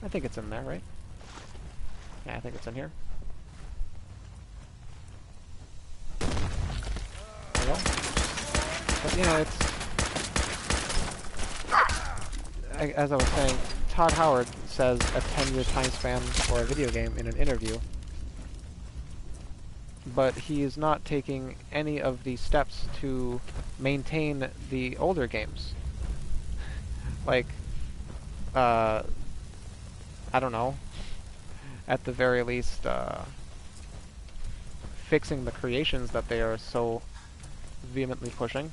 think it's in there, right? Yeah, I think it's in here. There we go. But, you know, it's... as I was saying, Todd Howard says a 10-year time span for a video game in an interview. But he is not taking any of the steps to maintain the older games. Like, I don't know, at the very least, fixing the creations that they are so vehemently pushing.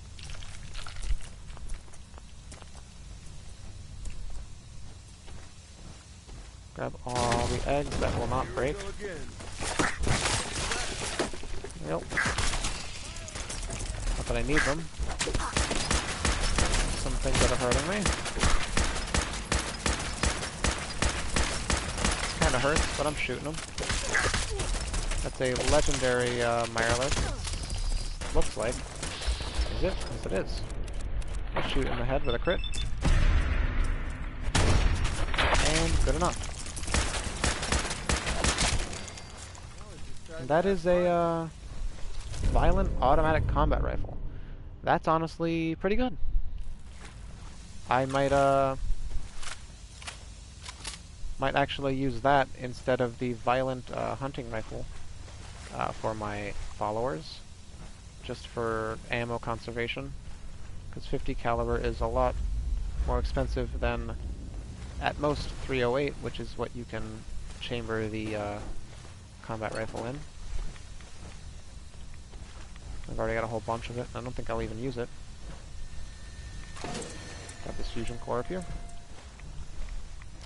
Grab all the eggs that will not break. Yep. Not that I need them. Some things that are hurting me. Kinda hurts, but I'm shooting them. That's a legendary Mireless. Looks like. Is it? Yes, it is. I'll shoot in the head with a crit. And good enough. And that is a violent automatic combat rifle. That's honestly pretty good. I might actually use that instead of the violent hunting rifle for my followers, just for ammo conservation, because 50 caliber is a lot more expensive than at most 308, which is what you can chamber the combat rifle in. I've already got a whole bunch of it. I don't think I'll even use it. Got this fusion core up here.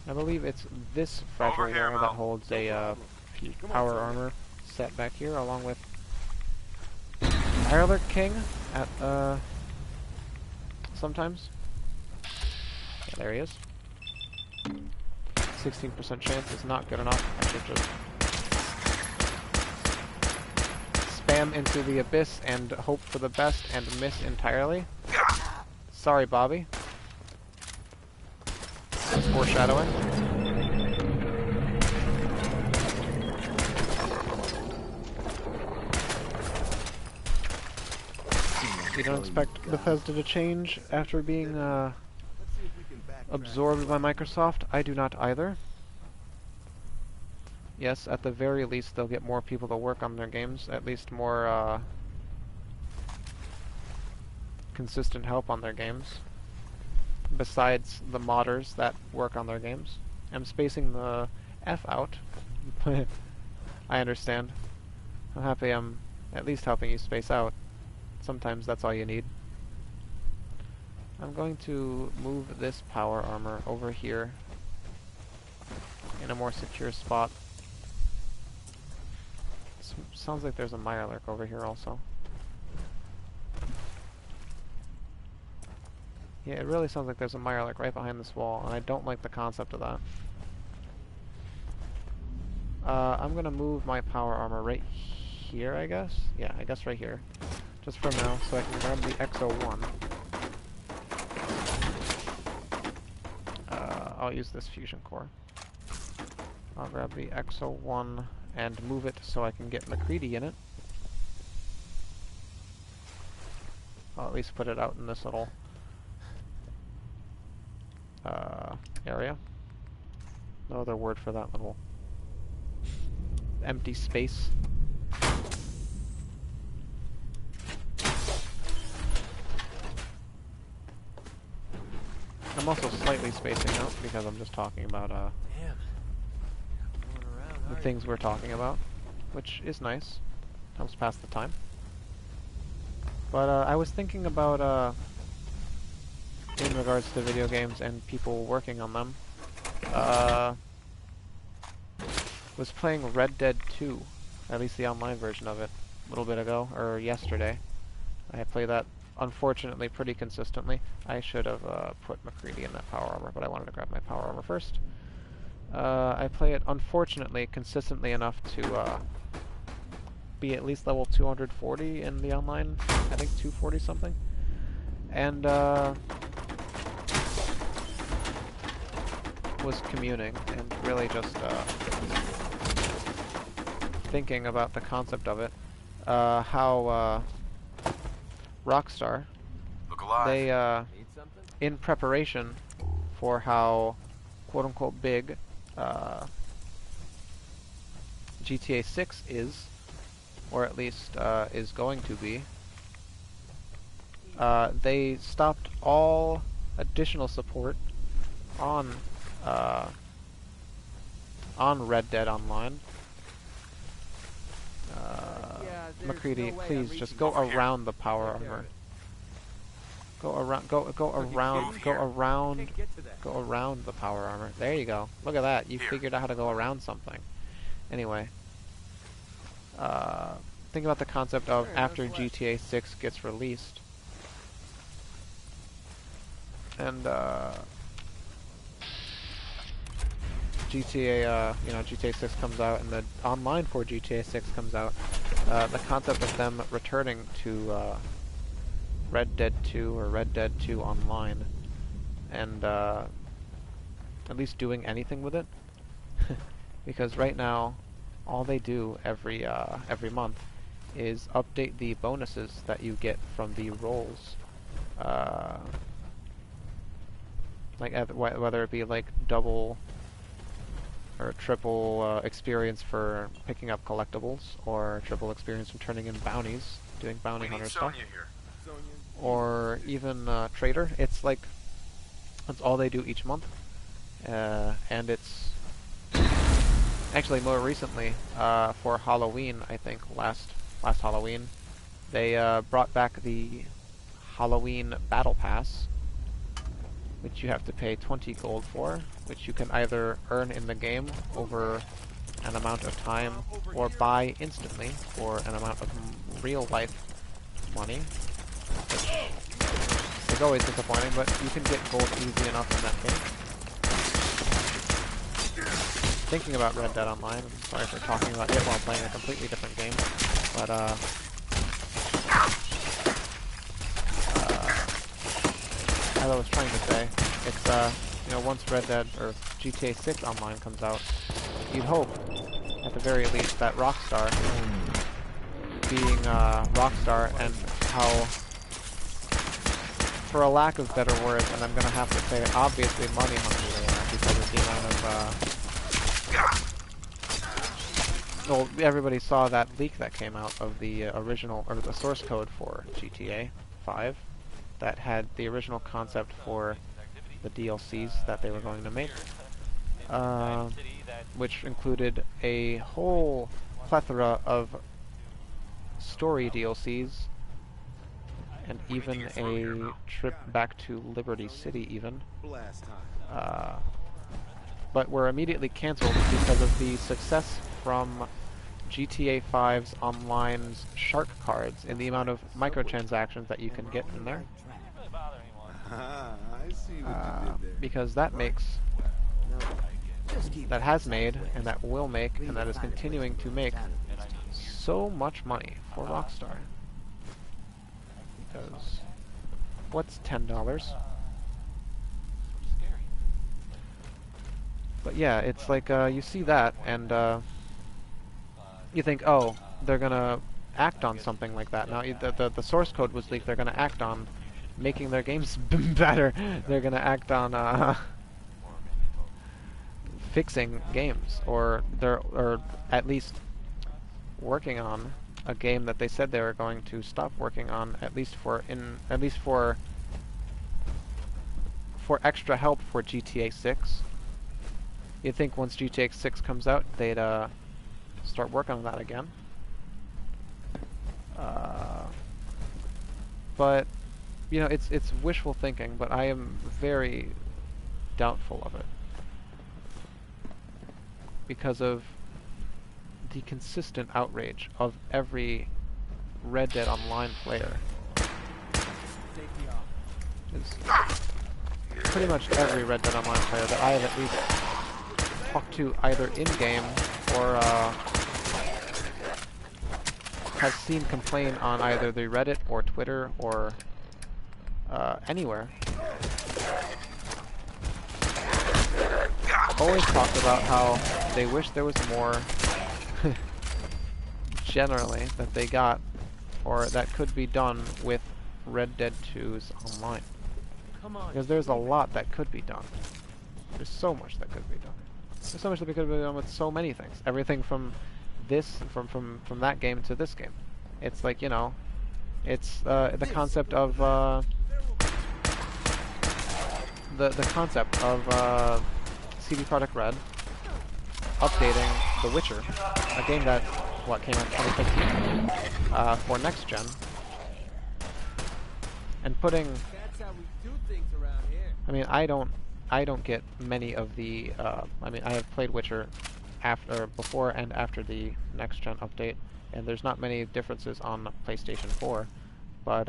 I believe it's this fragile wall that holds a power armor set back here, along with Mirelurk King at sometimes. Yeah, there he is. 16% chance is not good enough. I should just spam into the abyss and hope for the best and miss entirely. Sorry, Bobby. Foreshadowing. You don't expect Bethesda to change after being absorbed by Microsoft? I do not either. Yes, at the very least they'll get more people to work on their games, at least more consistent help on their games, besides the modders that work on their games. I'm spacing the F out, but I understand. I'm happy I'm at least helping you space out. Sometimes that's all you need. I'm going to move this power armor over here in a more secure spot. Sounds like there's a Mirelurk over here also. Yeah, it really sounds like there's a Mirelurk right behind this wall, and I don't like the concept of that. I'm gonna move my power armor right here, I guess? Yeah, I guess right here. Just for now, so I can grab the XO1. I'll use this fusion core. I'll grab the XO1 and move it so I can get McCready in it. I'll at least put it out in this little area. No other word for that little empty space. I'm also slightly spacing out because I'm just talking about the things we're talking about, which is nice. Helps pass the time. But I was thinking about in regards to video games and people working on them. Was playing Red Dead 2, at least the online version of it, a little bit ago, or yesterday. I played that, unfortunately, pretty consistently. I should have put McCready in that power armor, but I wanted to grab my power armor first. I play it, unfortunately, consistently enough to be at least level 240 in the online, I think 240 something. And was communing and really just thinking about the concept of it. How Rockstar, they in preparation for how quote-unquote big GTA 6 is, or at least is going to be, they stopped all additional support on Red Dead Online. McCready, please just go around the power armor. Go around the power armor. There you go. Look at that. You figured out how to go around something. Anyway, think about the concept of after GTA 6 gets released, and GTA 6 comes out, and the online for GTA 6 comes out. The concept of them returning to Red Dead 2 or Red Dead 2 Online, and at least doing anything with it, because right now all they do every month is update the bonuses that you get from the rolls, like whether it be like double or triple experience for picking up collectibles, or triple experience from turning in bounties, doing bounty hunter stuff, or even trader. It's like that's all they do each month, and it's actually more recently for Halloween. I think last Halloween they brought back the Halloween Battle Pass, which you have to pay 20 gold for, which you can either earn in the game over an amount of time or buy instantly for an amount of real life money, which is always disappointing, but you can get gold easy enough in that game. Thinking about Red Dead Online, I'm sorry for talking about it while playing a completely different game, but as I was trying to say, it's you know, once Red Dead or GTA 6 Online comes out, you'd hope, at the very least, that Rockstar, being Rockstar, and how, for a lack of better words, and I'm gonna have to say it, obviously money hungry they are because of the amount of well, everybody saw that leak that came out of the original, or the source code for GTA 5 that had the original concept for the DLCs that they were going to make, which included a whole plethora of story DLCs, and even a trip back to Liberty City even, but were immediately cancelled because of the success from GTA 5's Online's shark cards and the amount of microtransactions that you can get in there. I see what you did there. Because that makes, that has made, and that will make, and that is continuing to make so much money for Rockstar. Because what's $10? But yeah, it's like you see that, and you think, oh, they're gonna act on something like that. Now, the source code was leaked. They're gonna act on making their games better. They're gonna act on fixing games, or at least working on a game that they said they were going to stop working on, at least for extra help for GTA 6. You'd think once GTA 6 comes out, they'd start working on that again. But you know, it's wishful thinking, but I am very doubtful of it because of the consistent outrage of every Red Dead Online player. Pretty much every Red Dead Online player that I have at least talked to either in-game or have seen complain on either the Reddit or Twitter or anywhere, always talked about how they wish there was more generally that they got, or that could be done with Red Dead 2's Online. Because there's a lot that could be done. There's so much that could be done. There's so much that could be done with so many things. Everything from this, from that game to this game. It's like, you know, it's the concept of the concept of CD Projekt Red updating The Witcher, a game that came out in 2015 for next gen, and putting. That's how we do things around here. I mean, I don't get many of the. I mean, I have played Witcher before and after the next gen update, and there's not many differences on PlayStation 4, but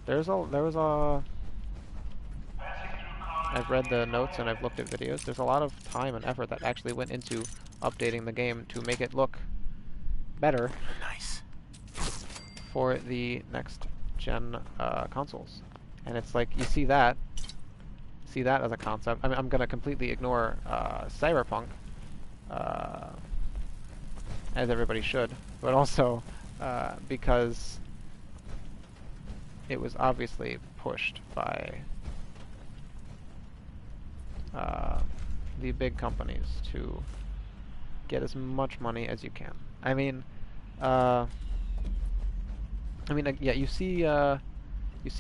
there was a. I've read the notes and I've looked at videos. There's a lot of time and effort that actually went into updating the game to make it look better. Nice. For the next gen consoles, and it's like you see that as a concept. I mean, I'm gonna completely ignore Cyberpunk, as everybody should, but also because it was obviously pushed by the big companies to get as much money as you can. I mean, yeah, you see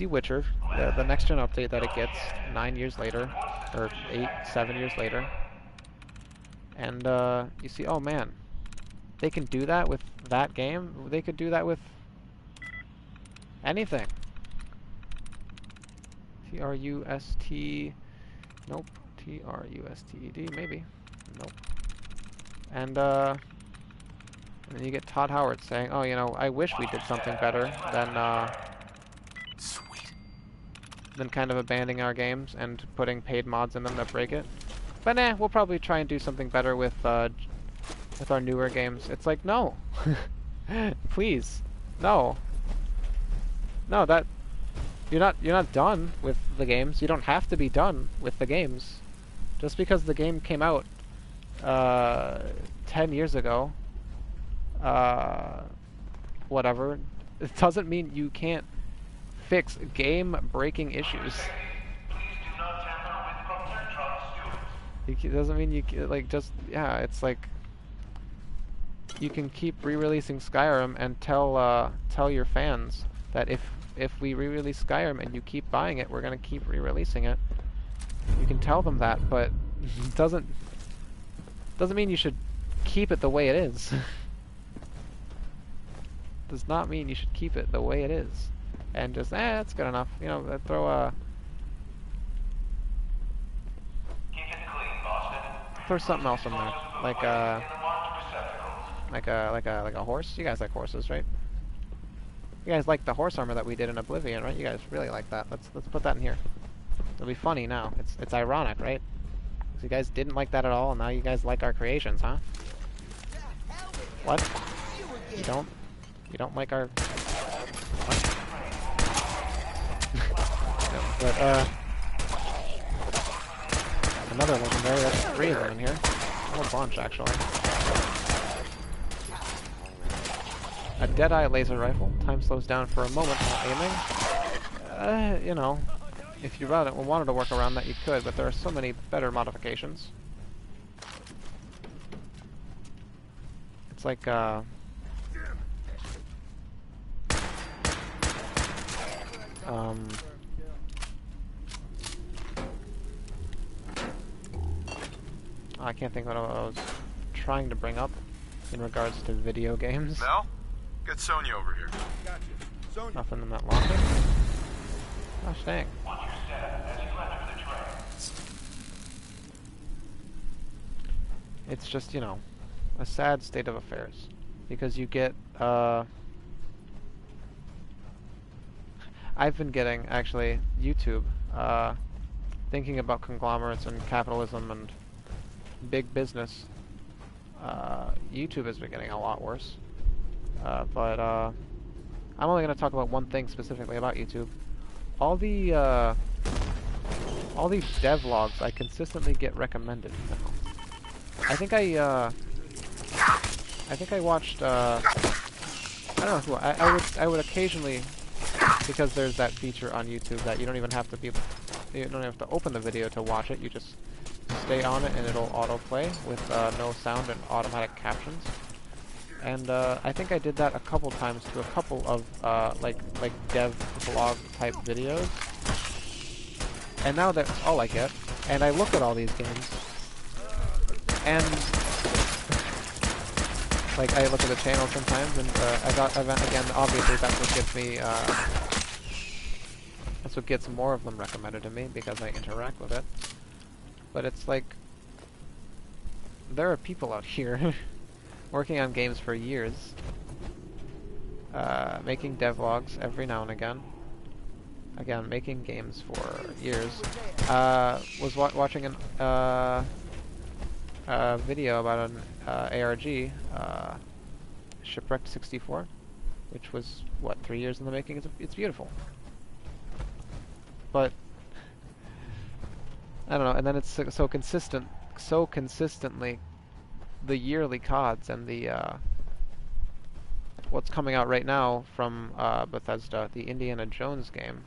Witcher, the next gen update that it gets 9 years later, or 7 years later, and you see, oh man, they can do that with that game. They could do that with anything. T-R-U-S-T, nope. T-R-U-S-T-E-D, maybe, nope. And And then you get Todd Howard saying, oh, you know, I wish we did something better than kind of abandoning our games and putting paid mods in them that break it. But nah, we'll probably try and do something better with our newer games. It's like, no. Please. No. No, that you're not done with the games. You don't have to be done with the games. Just because the game came out 10 years ago, whatever, it doesn't mean you can't fix game-breaking issues. It doesn't mean you like just it's like you can keep re-releasing Skyrim and tell your fans that if we re-release Skyrim and you keep buying it, we're gonna keep re-releasing it. You can tell them that, but it doesn't mean you should keep it the way it is. Does not mean you should keep it the way it is, and just that's good enough. You know, throw something else in there, like a horse. You guys like horses, right? You guys like the horse armor that we did in Oblivion, right? You guys really like that. Let's put that in here. It'll be funny now. It's ironic, right? So you guys didn't like that at all, and now you guys like our creations, huh? What? You don't? You don't like our... What? No, but, another legendary, that's 3 of them in here. A whole bunch, actually. A Deadeye laser rifle. Time slows down for a moment while aiming. You know, if you wanted to work around that, you could, but there are so many better modifications. It's like, I can't think what I was trying to bring up in regards to video games. Mel? Get Sonya over here. Sonya. Nothing in that locker. Gosh dang. It's just, you know, a sad state of affairs. Because you get, I've been getting, actually, YouTube, thinking about conglomerates and capitalism and big business. YouTube has been getting a lot worse. But I'm only going to talk about one thing specifically about YouTube. All the devlogs I consistently get recommended now. I think I watched I don't know who I would occasionally, because there's that feature on YouTube that you don't even have to open the video to watch it. You just stay on it and it'll autoplay with no sound and automatic captions. And I think I did that a couple times to a couple of like dev vlog type videos. And now that's all I get. And I look at all these games, and like I look at the channel sometimes, and again, obviously that's what gives me that's what gets more of them recommended to me because I interact with it. But it's like there are people out here working on games for years, making devlogs every now and again. Again, making games for years. Was watching an video about an ARG, Shipwrecked 64, which was, what, 3 years in the making? It's beautiful. But I don't know, and then it's so consistently the yearly CODs and the what's coming out right now from Bethesda, the Indiana Jones game,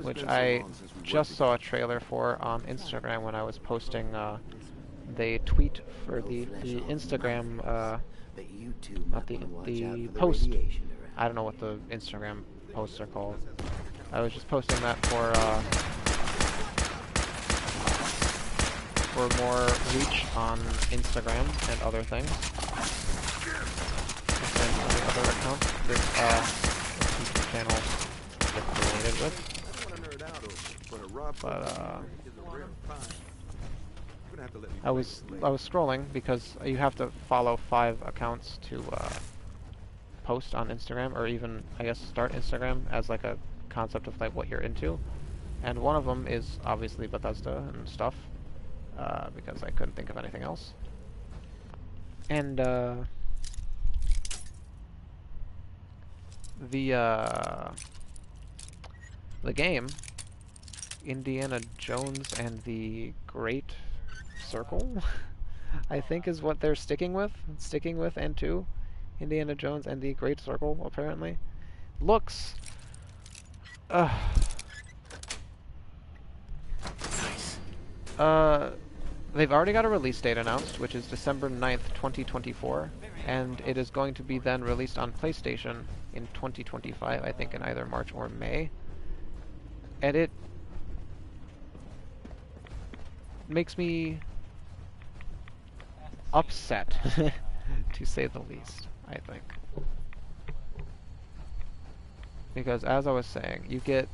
which I just saw a trailer for on Instagram when I was posting the tweet for the Instagram, not the post. I don't know what the Instagram posts are called. I was just posting that for more reach on Instagram and other things. And some of the other accounts this YouTube channel gets related with. But I was scrolling because you have to follow 5 accounts to post on Instagram, or even, I guess, start Instagram as like a concept of like what you're into. And one of them is obviously Bethesda and stuff, because I couldn't think of anything else. And the game, Indiana Jones and the Great Circle, I think is what they're sticking with, and two, Indiana Jones and the Great Circle, apparently. Looks nice. They've already got a release date announced, which is December 9th, 2024, and it is going to be then released on PlayStation in 2025, I think in either March or May. And it makes me upset, to say the least, I think. Because as I was saying, you get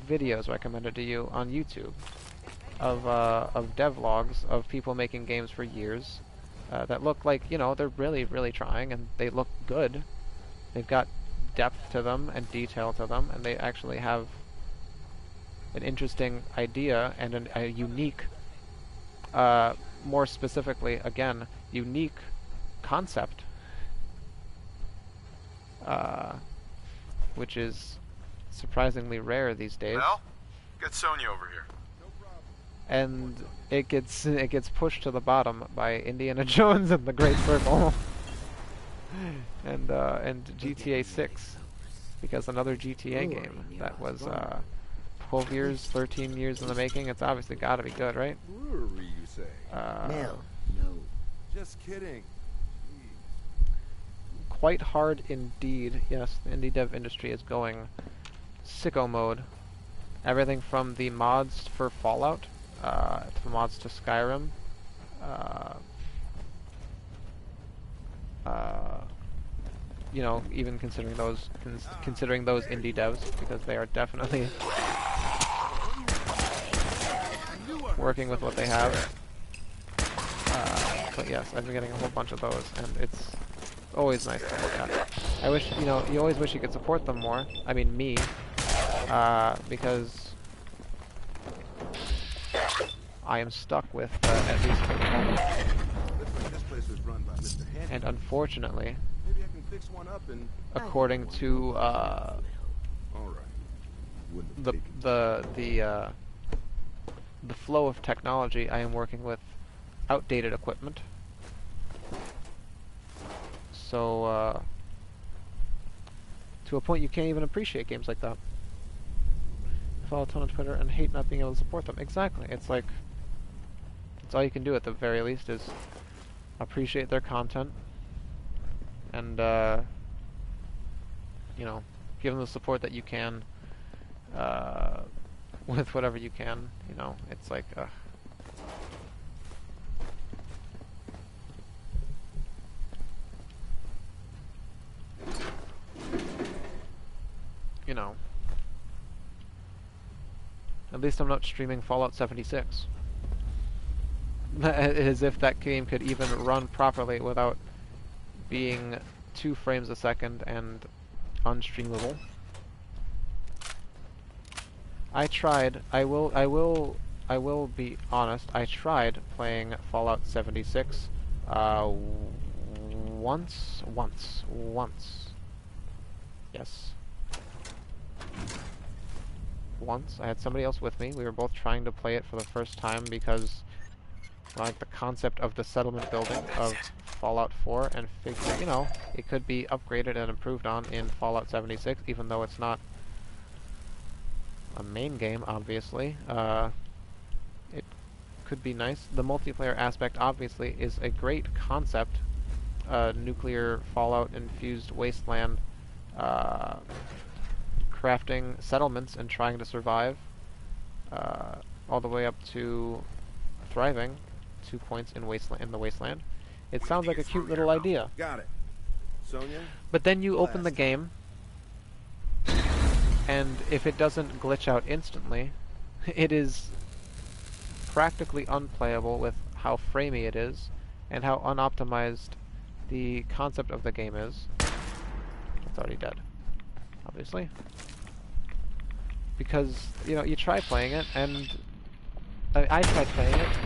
videos recommended to you on YouTube of devlogs of people making games for years that look like, you know, they're really, really trying, and they look good. They've got depth to them and detail to them, and they actually have an interesting idea and a unique, more specifically, again, unique concept, which is surprisingly rare these days. Well, get Sonya over here. And it gets pushed to the bottom by Indiana Jones and the Great Circle, and GTA 6, because another GTA game that was 12 years, 13 years in the making. It's obviously got to be good, right? Brewery, you say? No. Just kidding. Quite hard indeed. Yes, the indie dev industry is going sicko mode. Everything from the mods for Fallout, to the mods to Skyrim, you know, even considering those indie devs, because they are definitely working with what they have. But yes, I've been getting a whole bunch of those, and it's always nice to look at. I wish, you know, you always wish you could support them more. I mean, me, because I am stuck with at least for the moment. This place was run by Mr. Handy. And unfortunately, Maybe I can fix one up and according to all right. the flow of technology, I am working with outdated equipment. So to a point you can't even appreciate games like that. Follow a ton on Twitter and hate not being able to support them. Exactly. It's like, it's all you can do at the very least is appreciate their content and you know, give them the support that you can with whatever you can. You know, it's like you know, at least I'm not streaming Fallout 76. As if that game could even run properly without being 2 frames a second and unstreamable. I tried, I will be honest, I tried playing Fallout 76 once. Yes. Once. I had somebody else with me. We were both trying to play it for the first time because I like the concept of the settlement building of Fallout 4 and figured, you know, it could be upgraded and improved on in Fallout 76, even though it's not a main game, obviously. It could be nice. The multiplayer aspect, obviously, is a great concept. Nuclear Fallout-infused wasteland, crafting settlements and trying to survive, all the way up to thriving, 2 points in the wasteland. It sounds like a cute little idea. Got it. Sonya? But then you open the game, and if it doesn't glitch out instantly, it is practically unplayable with how framey it is, and how unoptimized the concept of the game is. It's already dead, obviously. Because, you know, you try playing it, and I tried playing it,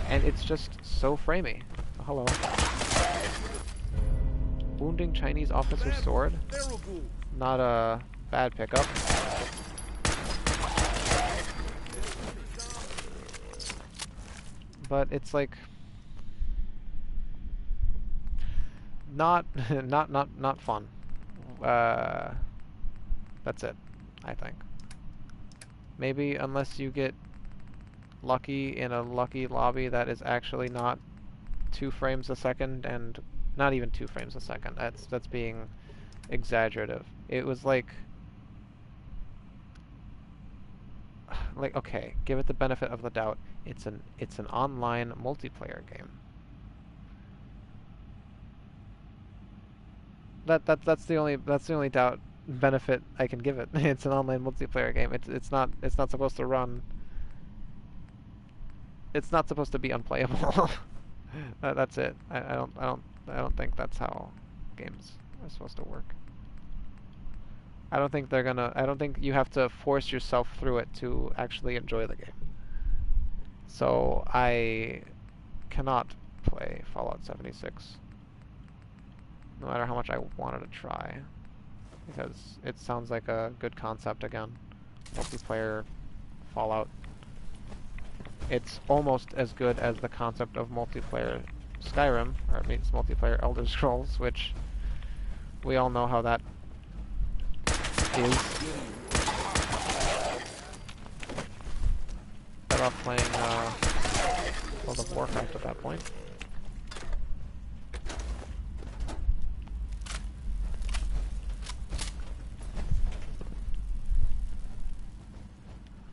and it's just so framey. Oh, hello. Wounding Chinese officer's sword. Not a bad pickup. But it's like not not fun. That's it, I think. Maybe unless you get lucky in a lucky lobby that is actually not 2 frames a second, and not even 2 frames a second. That's being exaggerative. It was like okay, give it the benefit of the doubt. It's an online multiplayer game. That's the only doubt benefit I can give it. It's an online multiplayer game. It's not supposed to run. It's not supposed to be unplayable. That's it. I don't think that's how games are supposed to work. I don't think you have to force yourself through it to actually enjoy the game. So I cannot play Fallout 76, no matter how much I wanted to try, because it sounds like a good concept again. Multiplayer Fallout. It's almost as good as the concept of multiplayer Skyrim, or it means multiplayer Elder Scrolls, which we all know how that is. Better off playing World of Warcraft at that point.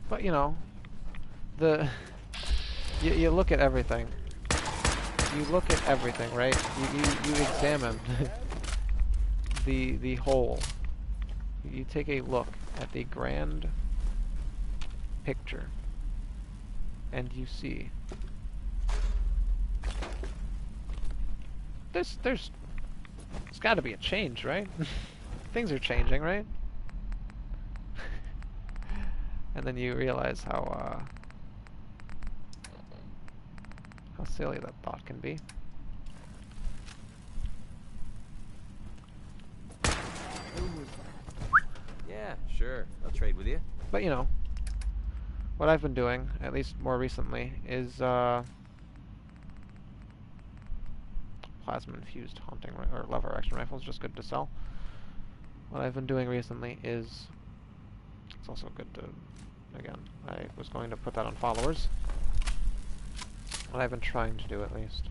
But you know, you look at everything. You look at everything, right? You examine the whole. You take a look at the grand picture, and you see there's got to be a change, right? Things are changing, right? And then you realize how silly that thought can be. Yeah, sure. I'll trade with you. But you know, what I've been doing, at least more recently, is plasma-infused hunting or lever action rifles, just good to sell. What I've been doing recently is, it's also good to, again, I was going to put that on followers. What I've been trying to do, at least,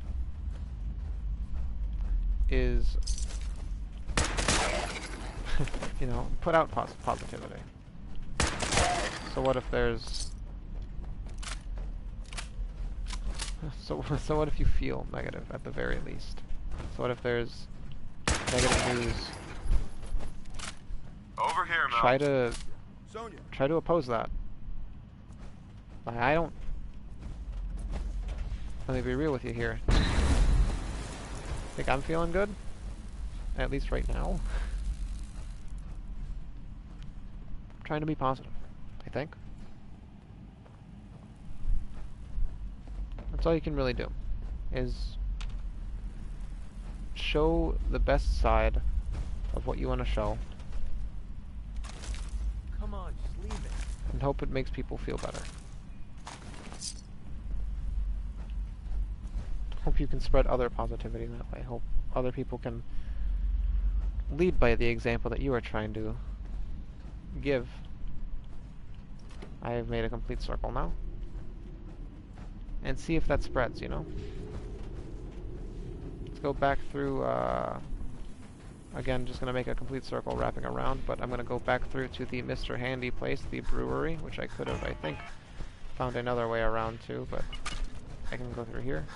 is you know, put out positivity. So what if there's so what if you feel negative at the very least? So what if there's negative news? Over here, Mel. Try to oppose that. I don't. Let me be real with you here. Think I'm feeling good? At least right now. I'm trying to be positive, I think. That's all you can really do, is show the best side of what you want to show. Come on, just leave it. And hope it makes people feel better. Hope you can spread other positivity in that way. Hope other people can lead by the example that you are trying to give. I have made a complete circle now. And see if that spreads, you know? Let's go back through, again, just going to make a complete circle wrapping around, but I'm going to go back through to the Mr. Handy place, the brewery, which I could have, I think, found another way around to, but I can go through here.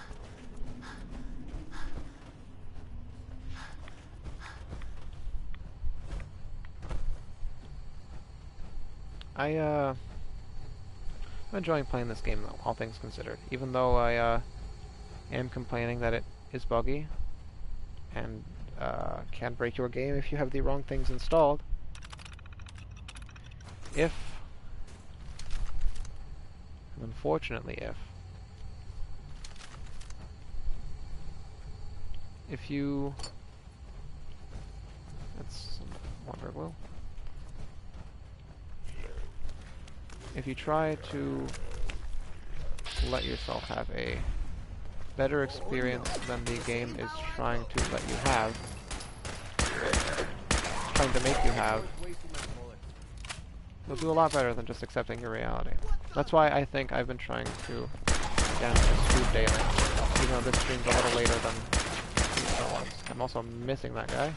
I'm enjoying playing this game, though, all things considered. Even though I am complaining that it is buggy and can break your game if you have the wrong things installed. Unfortunately, if you, that's wonder glue. If you try to let yourself have a better experience than the game is trying to let you have, trying to make you have, you'll do a lot better than just accepting your reality. That's why I think I've been trying to, again, just stream daily, even though this stream's a little later than usual ones. I'm also missing that guy.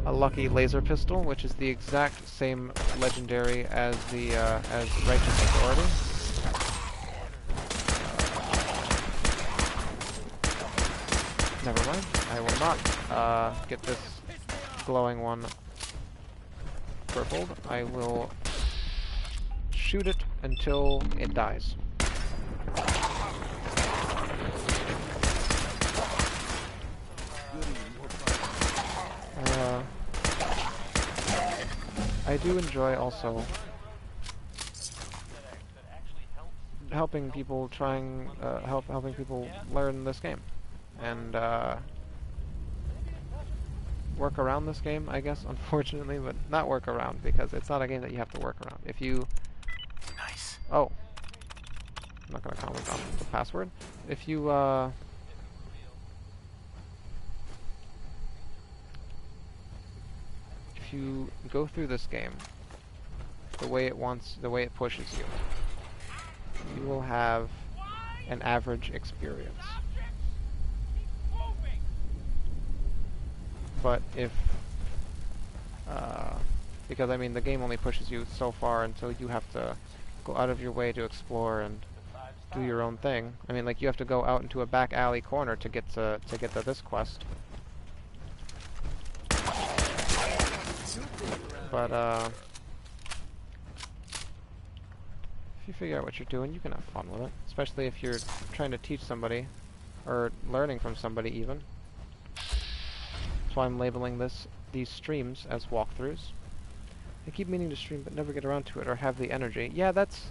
A lucky laser pistol, which is the exact same legendary as the as Righteous Authority. Never mind. I will not get this glowing one purpled. I will shoot it until it dies. I do enjoy also helping people helping people learn this game and work around this game, I guess, unfortunately, but not work around because it's not a game that you have to work around. If you I'm not gonna comment on the password. If you go through this game the way it pushes you, you will have an average experience. But if because I mean the game only pushes you so far until you have to go out of your way to explore and do your own thing. I mean, like, you have to go out into a back alley corner to get to this quest. But if you figure out what you're doing, you can have fun with it. Especially if you're trying to teach somebody or learning from somebody even. That's why I'm labeling these streams as walkthroughs. I keep meaning to stream but never get around to it or have the energy. Yeah, that's...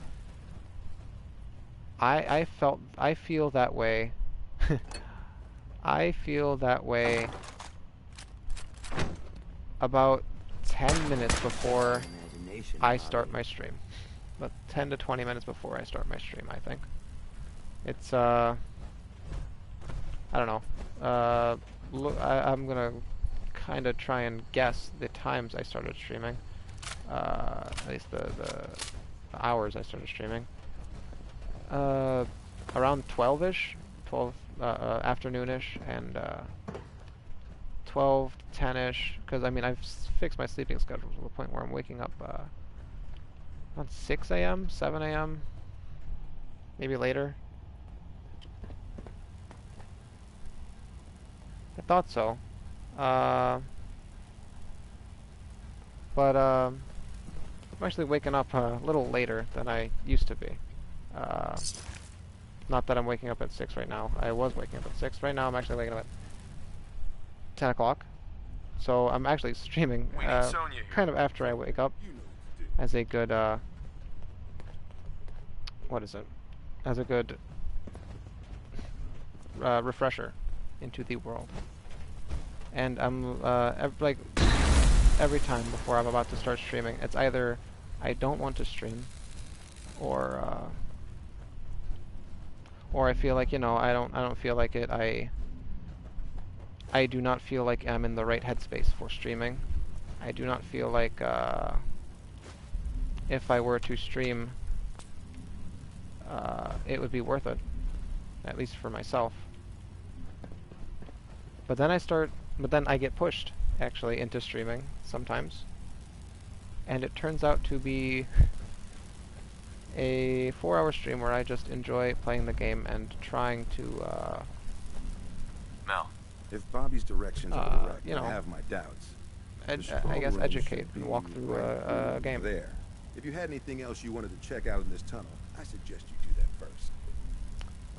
I feel that way. I feel that way about 10 minutes before I start my stream. About 10 to 20 minutes before I start my stream, I think. It's, I don't know. I'm gonna kind of try and guess the times I started streaming. At least the hours I started streaming. Around 12-ish, 12 afternoon-ish, and 12 to 10-ish, because I mean I've fixed my sleeping schedule to the point where I'm waking up around 6 a.m., 7 a.m., maybe later. I thought so, but I'm actually waking up a little later than I used to be. Not that I'm waking up at 6 right now. I was waking up at 6. Right now I'm actually waking up at 10 o'clock. So I'm actually streaming kind of after I wake up as a good, what is it? As a good refresher into the world. And I'm, like, every time before I'm about to start streaming, it's either I don't want to stream, or I feel like, you know, I don't feel like it. I do not feel like I'm in the right headspace for streaming. I do not feel like if I were to stream, it would be worth it, at least for myself. But then I get pushed actually into streaming sometimes, and it turns out to be a 4-hour stream where I just enjoy playing the game and trying to Mel. If Bobby's directions are correct, you know, I have my doubts. I guess educate and walk through a game. There. If you had anything else you wanted to check out in this tunnel, I suggest you do that first.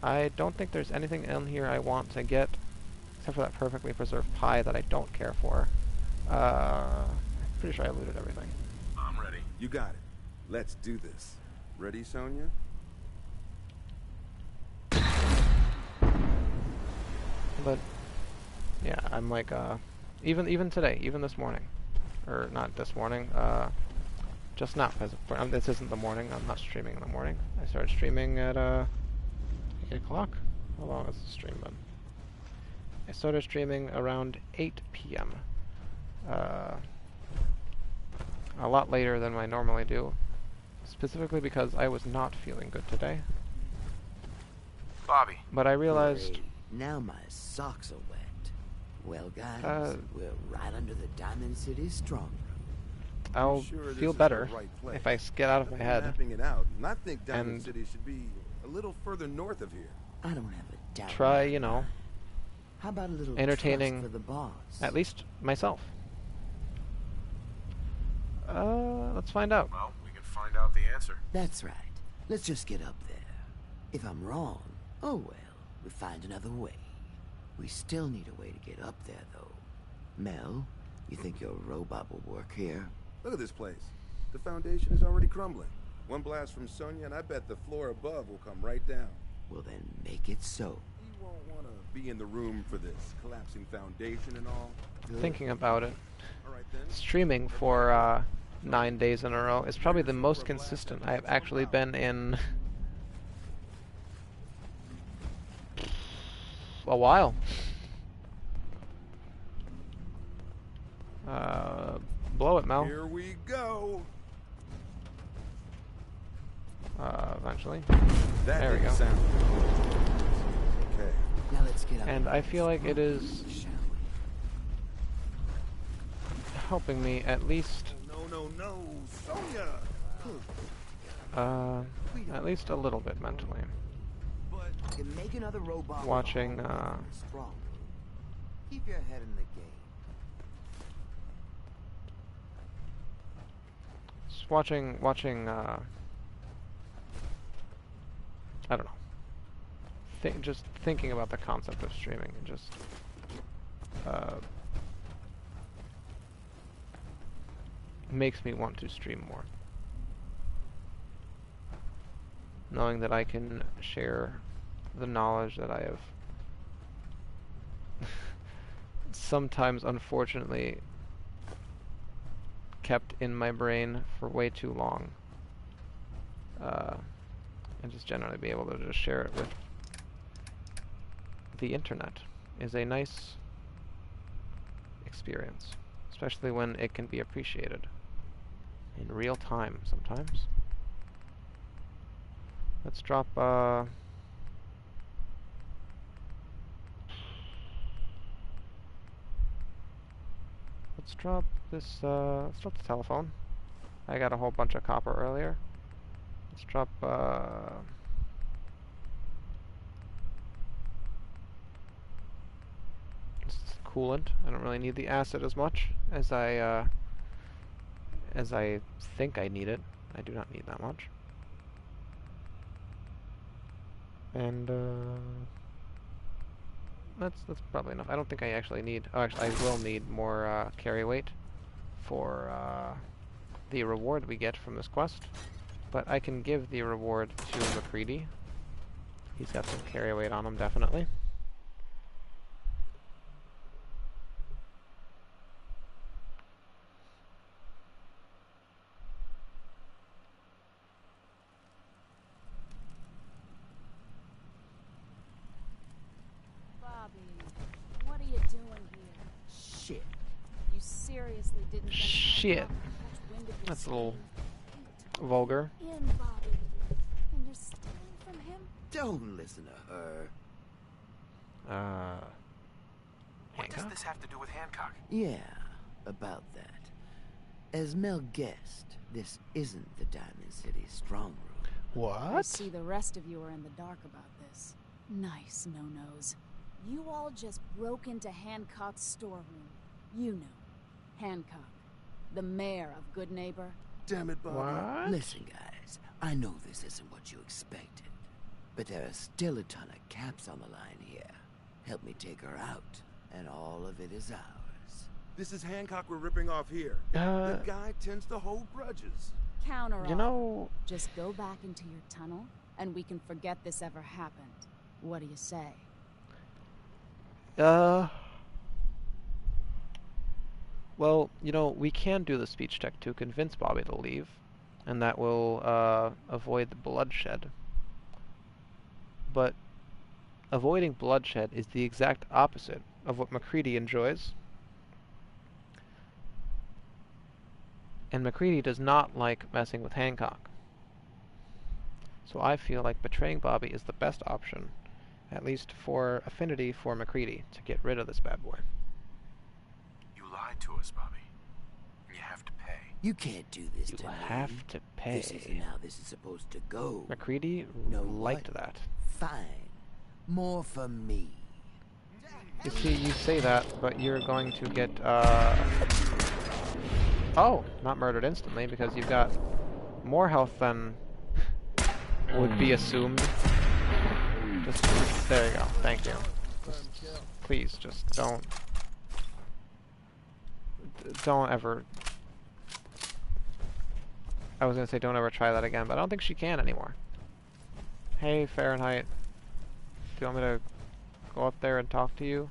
I don't think there's anything in here I want to get, except for that perfectly preserved pie that I don't care for. Pretty sure I looted everything. I'm ready. You got it. Let's do this. Ready, Sonia? But yeah, I'm like even today, even this morning, or not this morning, just now, because this isn't the morning. I'm not streaming in the morning. I started streaming at 8 o'clock. How long has the stream been? I started streaming around 8 p.m. A lot later than I normally do, specifically because I was not feeling good today. Bobby. But I realized... Great. Now my socks are wet. Well, guys, we're right under the Diamond City strong room. I'll feel better if I get out of my head. It out, and I think Diamond City should be a little further north of here. I don't have a doubt. Try, you know, how about a little entertaining for the boss? At least myself. Let's find out. Well, we can find out the answer. That's right. Let's just get up there. If I'm wrong, oh well, we find another way. We still need a way to get up there, though. Mel, you think your robot will work here? Look at this place. The foundation is already crumbling. One blast from Sonia, and I bet the floor above will come right down. Well, then make it so. You won't want to be in the room for this collapsing foundation and all. Good. Thinking about it, All right, then. streaming for 9 days in a row is probably the most consistent I have actually been in a while. Blow it, Mel. Here we go. Eventually. That There we go. sound. Okay. Now let's get up. And I feel like it is helping me at least. No, Sonia. At least a little bit mentally. But you make another robot Watching. strong. Keep your head in the game. Just watching. I don't know. Just thinking about the concept of streaming and just makes me want to stream more. Knowing that I can share the knowledge that I have sometimes, unfortunately, kept in my brain for way too long. And just generally be able to just share it with the internet is a nice experience, especially when it can be appreciated in real time sometimes. Let's drop this let's drop the telephone. I got a whole bunch of copper earlier. Let's drop this is coolant. I don't really need the acid as much as I think I need it. I do not need that much. And that's probably enough. I don't think I actually need. Oh, actually, I will need more carry weight for the reward we get from this quest. But I can give the reward to McCready. He's got some carry weight on him, definitely. What are you doing here? Shit. You seriously didn't think Shit. I'd catch wind of your That's a little scheme? vulgar. In, Bobby. And you're stealing from him? Don't listen to her. What does this have to do with Hancock? Yeah, about that. As Mel guessed, this isn't the Diamond City strong room. What? I see the rest of you are in the dark about this. Nice no-nos. You all just broke into Hancock's storeroom. You know, Hancock, the mayor of Good Neighbor. Damn it, Bobby. What? Listen, guys, I know this isn't what you expected. But there are still a ton of caps on the line here. Help me take her out, and all of it is ours. This is Hancock we're ripping off here. The guy tends to hold grudges. Counter You offer. know... Just go back into your tunnel, and we can forget this ever happened. What do you say? Well, you know, we can do the speech check to convince Bobby to leave, and that will avoid the bloodshed. But avoiding bloodshed is the exact opposite of what MacReady enjoys. And MacReady does not like messing with Hancock. So I feel like betraying Bobby is the best option, at least for affinity for MacReady, to get rid of this bad boy. You lied to us, Bobby. You have to pay. You can't do this to me. You have to pay. This isn't how this is supposed to go. MacReady liked that. Fine. More for me. You see, you say that, but you're going to get, oh, not murdered instantly, because you've got more health than would be assumed. Just, there you go, thank you. Just, please, just don't ever, I was gonna say don't ever try that again, but I don't think she can anymore. Hey, Fahrenheit. Do you want me to go up there and talk to you?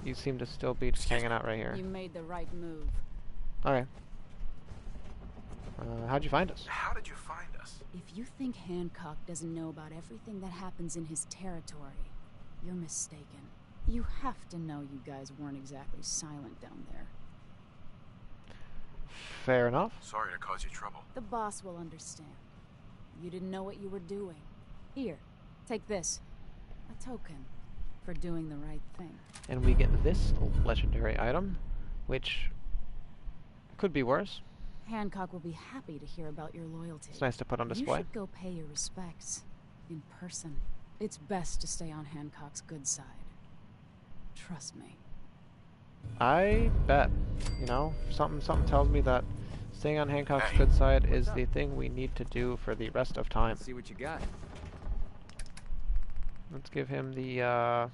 You seem to still be just hanging out right here. You made the right move. Okay. How'd you find us? How did you find us? If you think Hancock doesn't know about everything that happens in his territory, you're mistaken. You have to know you guys weren't exactly silent down there. Fair enough. Sorry to cause you trouble. The boss will understand. You didn't know what you were doing. Here, take this. A token for doing the right thing. And we get this legendary item, which could be worse. Hancock will be happy to hear about your loyalty. It's nice to put on display. You should go pay your respects in person. It's best to stay on Hancock's good side. Trust me. I bet. You know, something tells me that staying on Hancock's good side is the thing we need to do for the rest of time. Let's see what you got. Let's give him the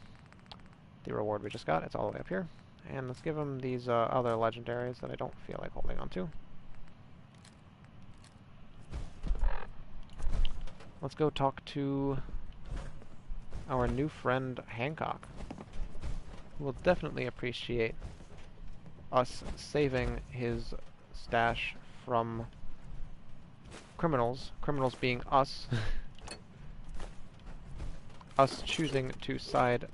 reward we just got. It's all the way up here. And let's give him these other legendaries that I don't feel like holding on to. Let's go talk to our new friend Hancock, who will definitely appreciate us saving his stash from criminals. Criminals being us. Us choosing to side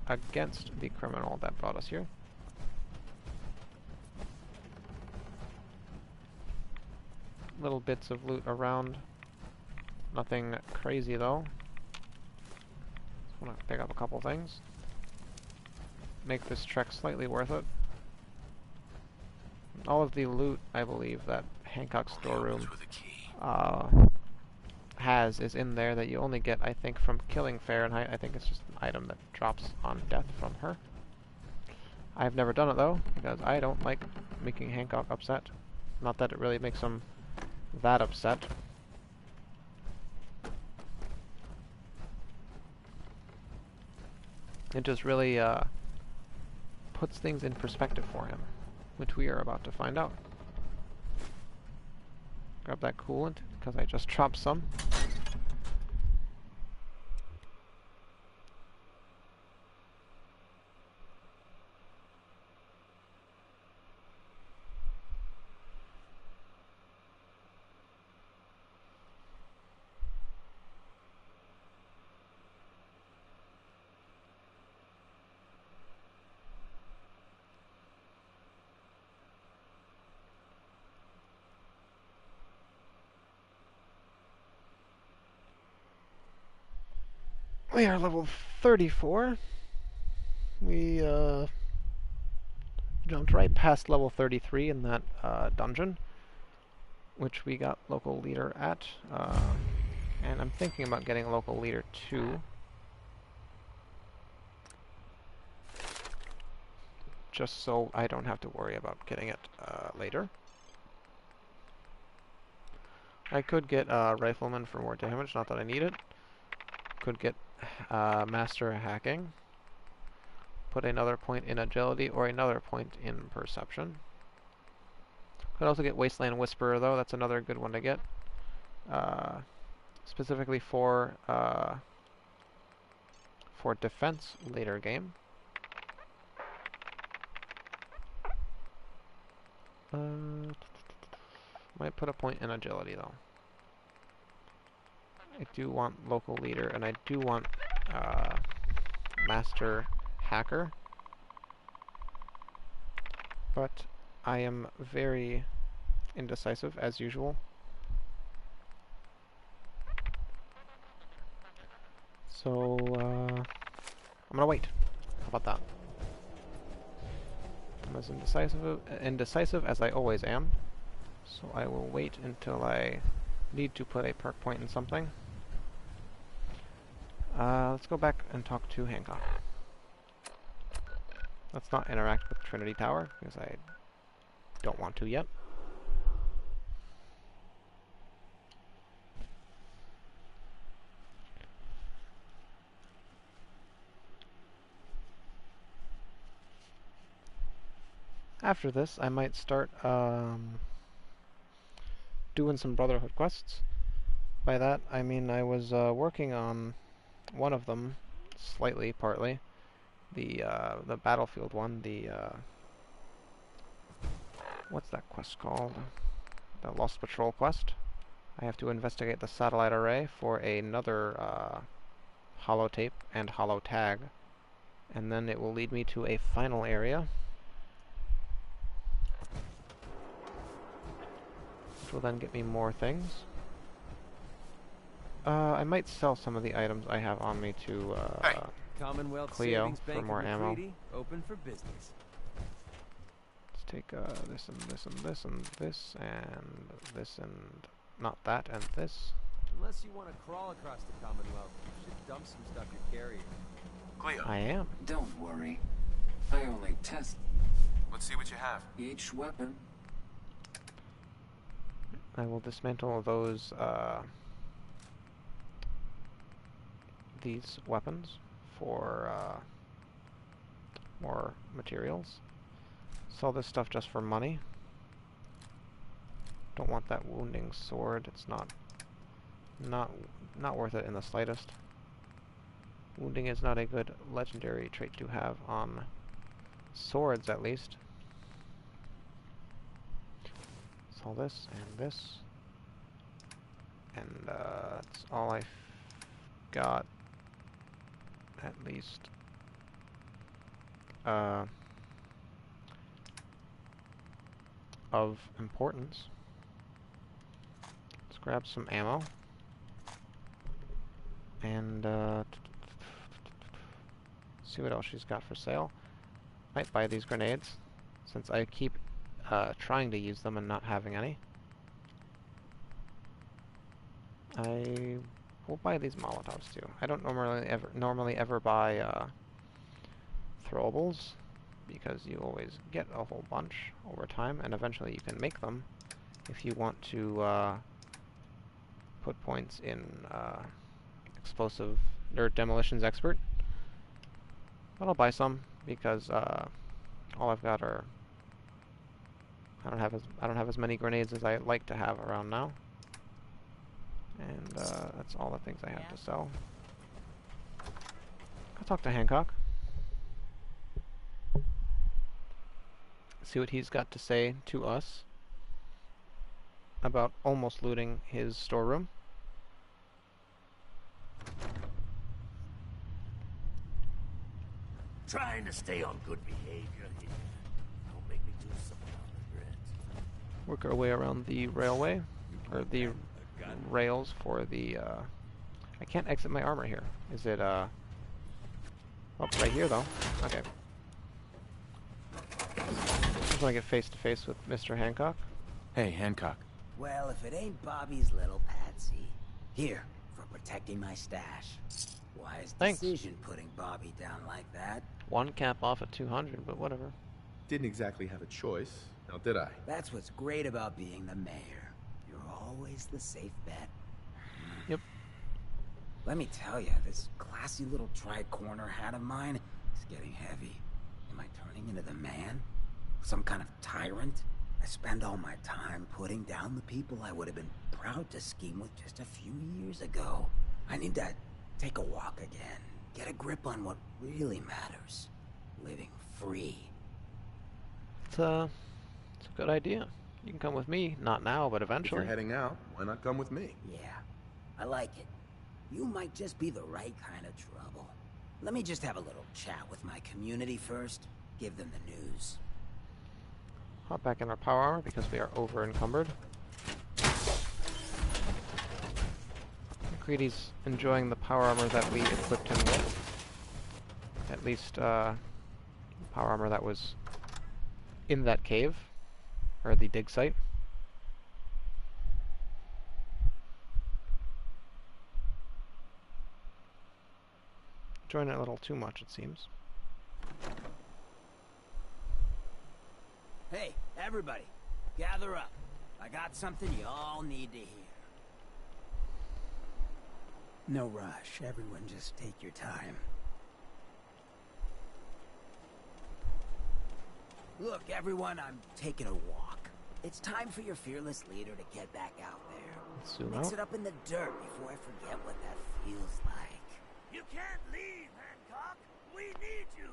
against the criminal that brought us here. Little bits of loot around. Nothing crazy though. Just want to pick up a couple things. Make this trek slightly worth it. All of the loot, I believe, that Hancock's storeroom has is in there that you only get, I think, from killing Fahrenheit. I think it's just an item that drops on death from her. I've never done it though, because I don't like making Hancock upset. Not that it really makes him that upset. It just really puts things in perspective for him, which we are about to find out. Grab that coolant, because I just dropped some. We are level 34. We jumped right past level 33 in that dungeon, which we got local leader at. And I'm thinking about getting local leader 2. Just so I don't have to worry about getting it later. I could get Rifleman for more damage, not that I need it. Could get Master Hacking. Put another point in Agility or another point in Perception. Could also get Wasteland Whisperer, though. That's another good one to get. Specifically for defense later game. Might put a point in Agility, though. I do want Local Leader, and I do want Master Hacker. But I am very indecisive, as usual. So, I'm gonna wait. How about that? I'm as indecisive as I always am. So I will wait until I need to put a perk point in something. Let's go back and talk to Hancock. Let's not interact with Trinity Tower, because I don't want to yet. After this, I might start doing some Brotherhood quests. By that, I mean I was working on one of them, slightly, partly. The Battlefield one, what's that quest called? The Lost Patrol quest. I have to investigate the satellite array for another holotape and holotag. And then it will lead me to a final area, which will then get me more things. I might sell some of the items I have on me to Commonwealth Cleo Savings for Bank more in ammo. McCready, open for business. Let's take this and this and this and this and this and not that and this. Unless you want to crawl across the Commonwealth, you should dump some stuff you're carrying. Cleo. I am. Don't worry. I only test Let's see what you have. each weapon. I will dismantle these weapons for more materials. Sell this stuff just for money. Don't want that wounding sword. It's not worth it in the slightest. Wounding is not a good legendary trait to have on swords, at least. Sell this and this. And that's all I've got, at least. Of importance. Let's grab some ammo. And see what else she's got for sale. Might buy these grenades, since I keep trying to use them and not having any. I will buy these Molotovs too. I don't normally ever buy throwables, because you always get a whole bunch over time, and eventually you can make them if you want to put points in explosive or demolitions expert. But I'll buy some because all I've got are I don't have as many grenades as I'd like to have around now, and that's all the things I have to sell. I'll talk to Hancock. See what he's got to say to us about almost looting his storeroom. Trying to stay on good behavior here. Don't make me do something I'll regret. Work our way around the railway, or the rails for the, I can't exit my armor here. Is it, oh, right here though. Okay. Just want to get face to face with Mr. Hancock. Hey, Hancock. Well, if it ain't Bobby's little patsy. Here, for protecting my stash. Wise decision putting Bobby down like that. One cap off at 200, but whatever. Didn't exactly have a choice, now did I? That's what's great about being the mayor. You're always the safe bet. Yep. Let me tell you, this classy little tri-corner hat of mine is getting heavy. Am I turning into the man? Some kind of tyrant? I spend all my time putting down the people I would have been proud to scheme with just a few years ago. I need to take a walk again. Get a grip on what really matters. Living free. It's a good idea. You can come with me, not now, but If eventually. you're heading out, why not come with me? Yeah, I like it. You might just be the right kind of trouble. Let me just have a little chat with my community first. Give them the news. Hop back in our power armor because we are over encumbered. McCready's enjoying the power armor that we equipped him with. At least, power armor that was in that cave, or the dig site. Enjoying it a little too much, it seems. Hey, everybody, gather up. I got something you all need to hear. No rush, everyone just take your time. Look, everyone, I'm taking a walk. It's time for your fearless leader to get back out there. Mix it up in the dirt before I forget what that feels like. You can't leave, Hancock. We need you.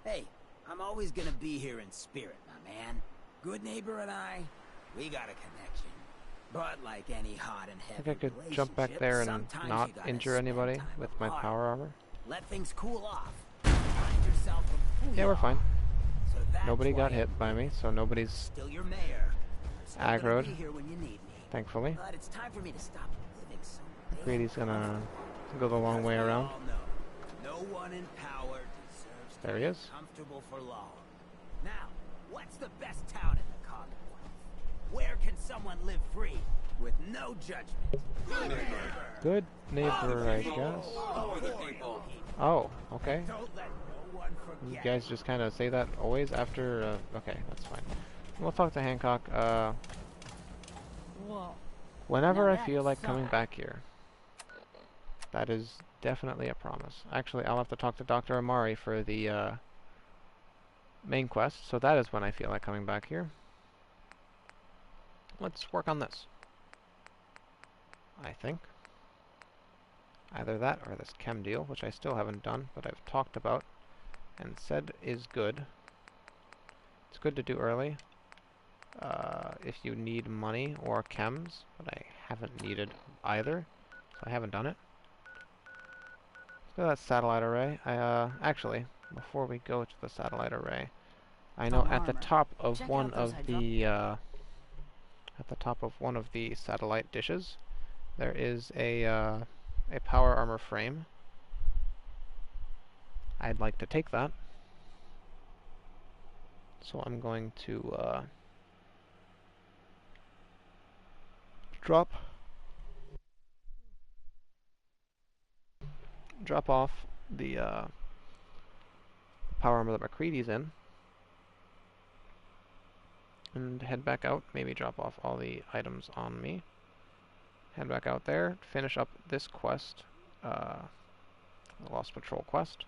Hey, I'm always gonna be here in spirit, my man. Good neighbor and I, we got a connection. But like any hot and I heavy think I could jump back there and not injure anybody with my power armor. Let things cool off. Find yourself a Yeah, we're fine. So that's Nobody got why hit by me, so nobody's still your mayor. Still gonna aggroed, be here when you need me. thankfully. But it's time for me to stop living so McCready's gonna go the long way around. all know. No one in power deserves to There he be is. comfortable for long. Now, what's the best town in the Commonwealth? Where can someone live free with no judgment? Good neighbor. Good neighbor, I guess. Oh, okay. Don't let no one You forget. guys just kind of say that always after, okay, that's fine. We'll talk to Hancock, Whoa. whenever Now I feel like that's coming something. back here. That is definitely a promise. Actually, I'll have to talk to Dr. Amari for the, main quest, so that is when I feel like coming back here. Let's work on this. I think. Either that or this chem deal, which I still haven't done, but I've talked about and said is good. It's good to do early if you need money or chems, but I haven't needed either, so I haven't done it. Let's go to that satellite array. Actually, before we go to the satellite array, I know at the top of one of the satellite dishes, there is a power armor frame. I'd like to take that. So I'm going to drop off the power armor that McCready's in, and head back out. Maybe drop off all the items on me. Head back out there, finish up this quest, the Lost Patrol quest,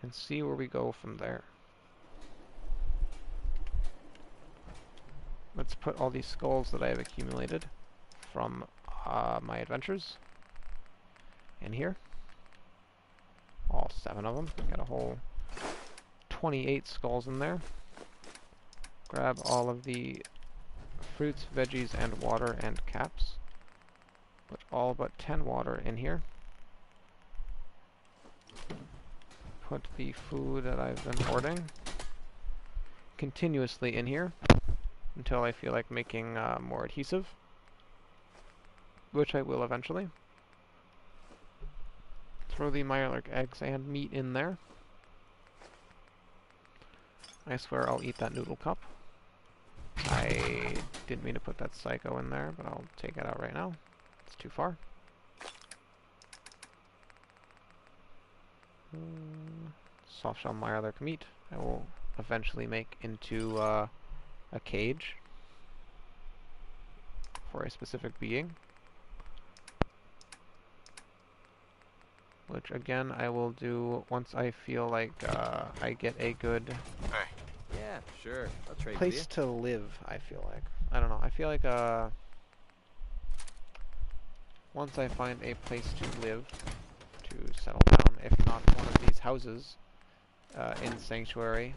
and see where we go from there. Let's put all these skulls that I have accumulated from my adventures in here. All 7 of them. Got a whole 28 skulls in there. Grab all of the fruits, veggies, and water and caps. Put all but 10 water in here. Put the food that I've been hoarding continuously in here until I feel like making more adhesive, which I will eventually. Throw the Mirelurk eggs and meat in there. I swear I'll eat that noodle cup. I didn't mean to put that psycho in there, but I'll take it out right now. It's too far. Softshell Mirelurk meat I will eventually make into a cage for a specific being. Which again I will do once I feel like I get a good Yeah, sure. I'll trade with place you. to live, I feel like. I don't know, I feel like once I find a place to live, to settle down, if not one of these houses in Sanctuary,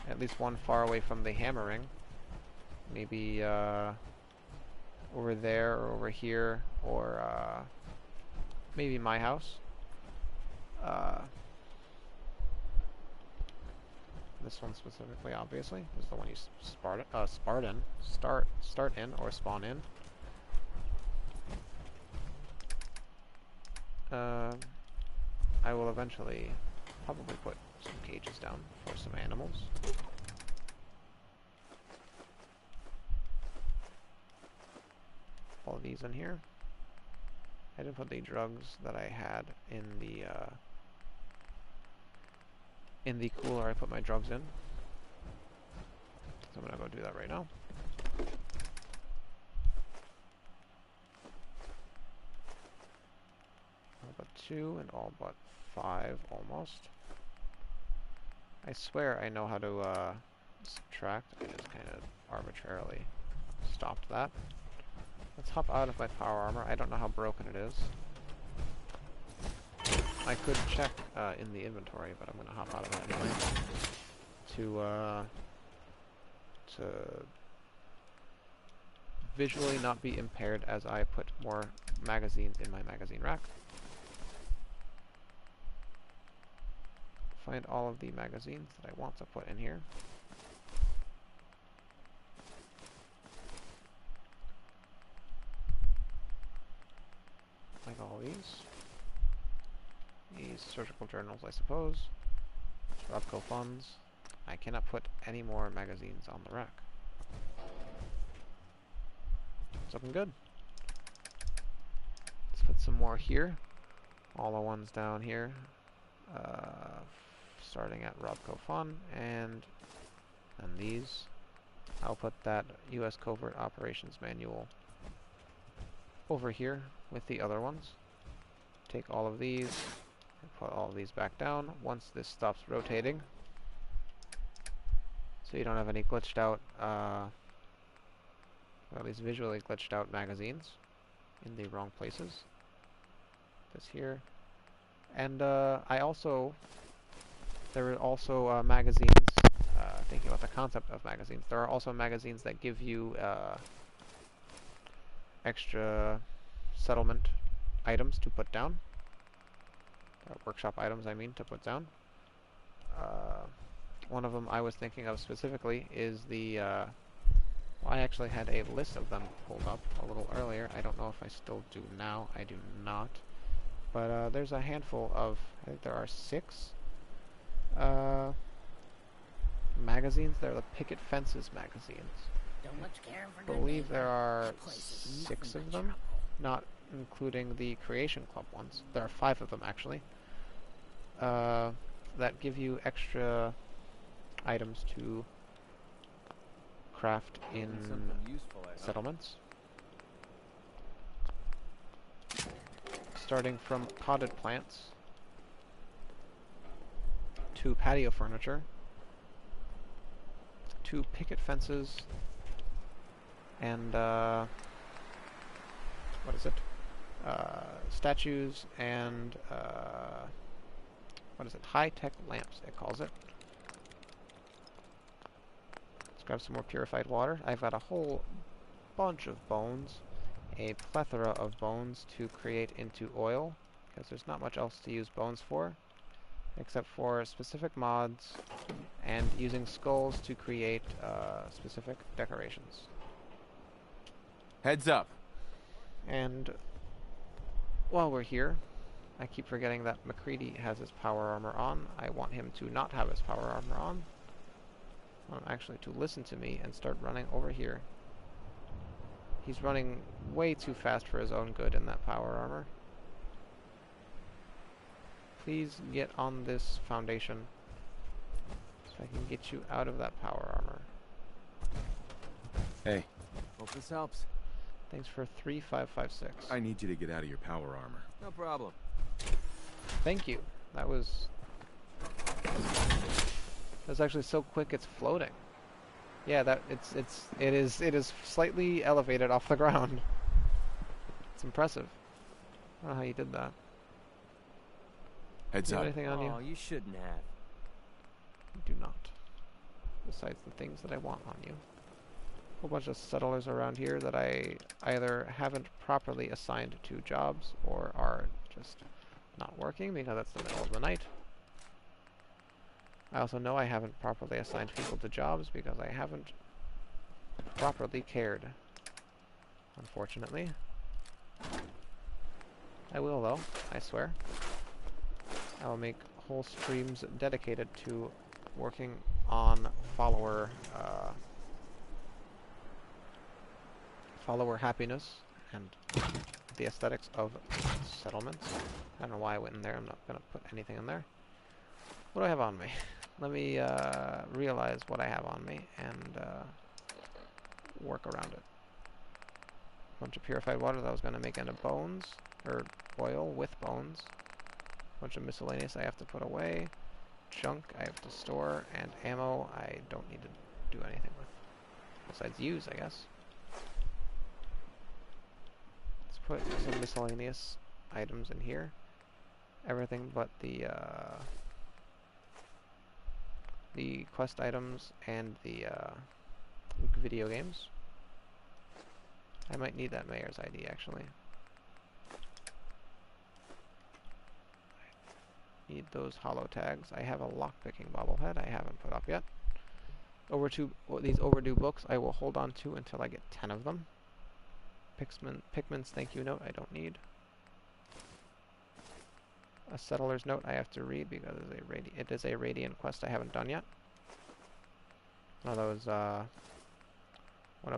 at least one far away from the hammering, maybe over there or over here, or maybe my house. This one specifically, obviously, is the one you start in or spawn in. I will eventually probably put some cages down for some animals. All of these in here. I didn't put the drugs that I had in the cooler I put my drugs in. So I'm gonna go do that right now. All but 2 and all but 5 almost. I swear I know how to subtract. I just kind of arbitrarily stopped that. Let's hop out of my power armor. I don't know how broken it is. I could check in the inventory, but I'm gonna hop out of it anyway to visually not be impaired as I put more magazines in my magazine rack. Find all of the magazines that I want to put in here. Like all these. These surgical journals, I suppose. Robco funds. I cannot put any more magazines on the rack. It's looking good. Let's put some more here. All the ones down here. Starting at Robco Fun, and these. I'll put that U.S. Covert Operations Manual over here with the other ones. Take all of these and put all of these back down once this stops rotating, so you don't have any glitched out, or at least visually glitched out magazines in the wrong places. This here. And there are also magazines, thinking about the concept of magazines, there are also magazines that give you extra settlement items to put down. Workshop items, I mean, to put down. One of them I was thinking of specifically is the... well, I actually had a list of them pulled up a little earlier. I don't know if I still do now. I do not. But there's a handful of... I think there are 6 magazines. They're the Picket Fences magazines. I believe there are 6 of them, not including the Creation Club ones. There are 5 of them, actually, that give you extra items to craft in settlements. Starting from potted plants to patio furniture to picket fences and what is it? Statues and what is it? High-tech lamps, it calls it. Let's grab some more purified water. I've got a whole bunch of bones, a plethora of bones to create into oil, because there's not much else to use bones for, except for specific mods and using skulls to create specific decorations. Heads up. And while we're here, I keep forgetting that MacCready has his power armor on. I want him to not have his power armor on. I want him actually to listen to me and start running over here. He's running way too fast for his own good in that power armor. Please get on this foundation so I can get you out of that power armor. Hey. Hope this helps. Thanks for 3556. I need you to get out of your power armor. No problem. Thank you. That's actually so quick it's floating. Yeah, it is slightly elevated off the ground. It's impressive. I don't know how you did that. Heads Do you up. have anything on you? Oh, you shouldn't have. You do not. Besides the things that I want on you. A whole bunch of settlers around here that I either haven't properly assigned to jobs or are just not working because it's the middle of the night. I also know I haven't properly assigned people to jobs because I haven't properly cared. Unfortunately. I will though, I swear. I will make whole streams dedicated to working on follower happiness and the aesthetics of settlements. I don't know why I went in there. I'm not going to put anything in there. What do I have on me? Let me realize what I have on me and work around it. A bunch of purified water that I was going to make into bones, or oil with bones. A bunch of miscellaneous I have to put away. Junk I have to store, and ammo I don't need to do anything with. Besides use, I guess. Let's put some miscellaneous items in here. Everything but the quest items and the video games. I might need that mayor's ID actually. Need those hollow tags. I have a lockpicking bobblehead I haven't put up yet. These overdue books I will hold on to until I get 10 of them. Pikmin's thank you note I don't need. A settler's note I have to read because it is a radiant quest I haven't done yet. One of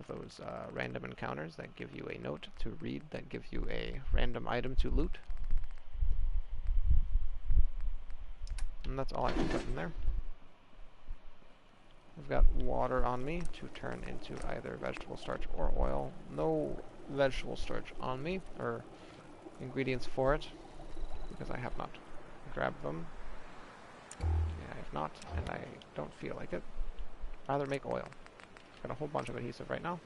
those random encounters that give you a note to read that gives you a random item to loot. And that's all I can put in there. I've got water on me to turn into either vegetable starch or oil. No vegetable starch on me, or ingredients for it, because I have not grabbed them. Yeah, I have not, and I don't feel like it. Rather make oil. Got a whole bunch of adhesive right now.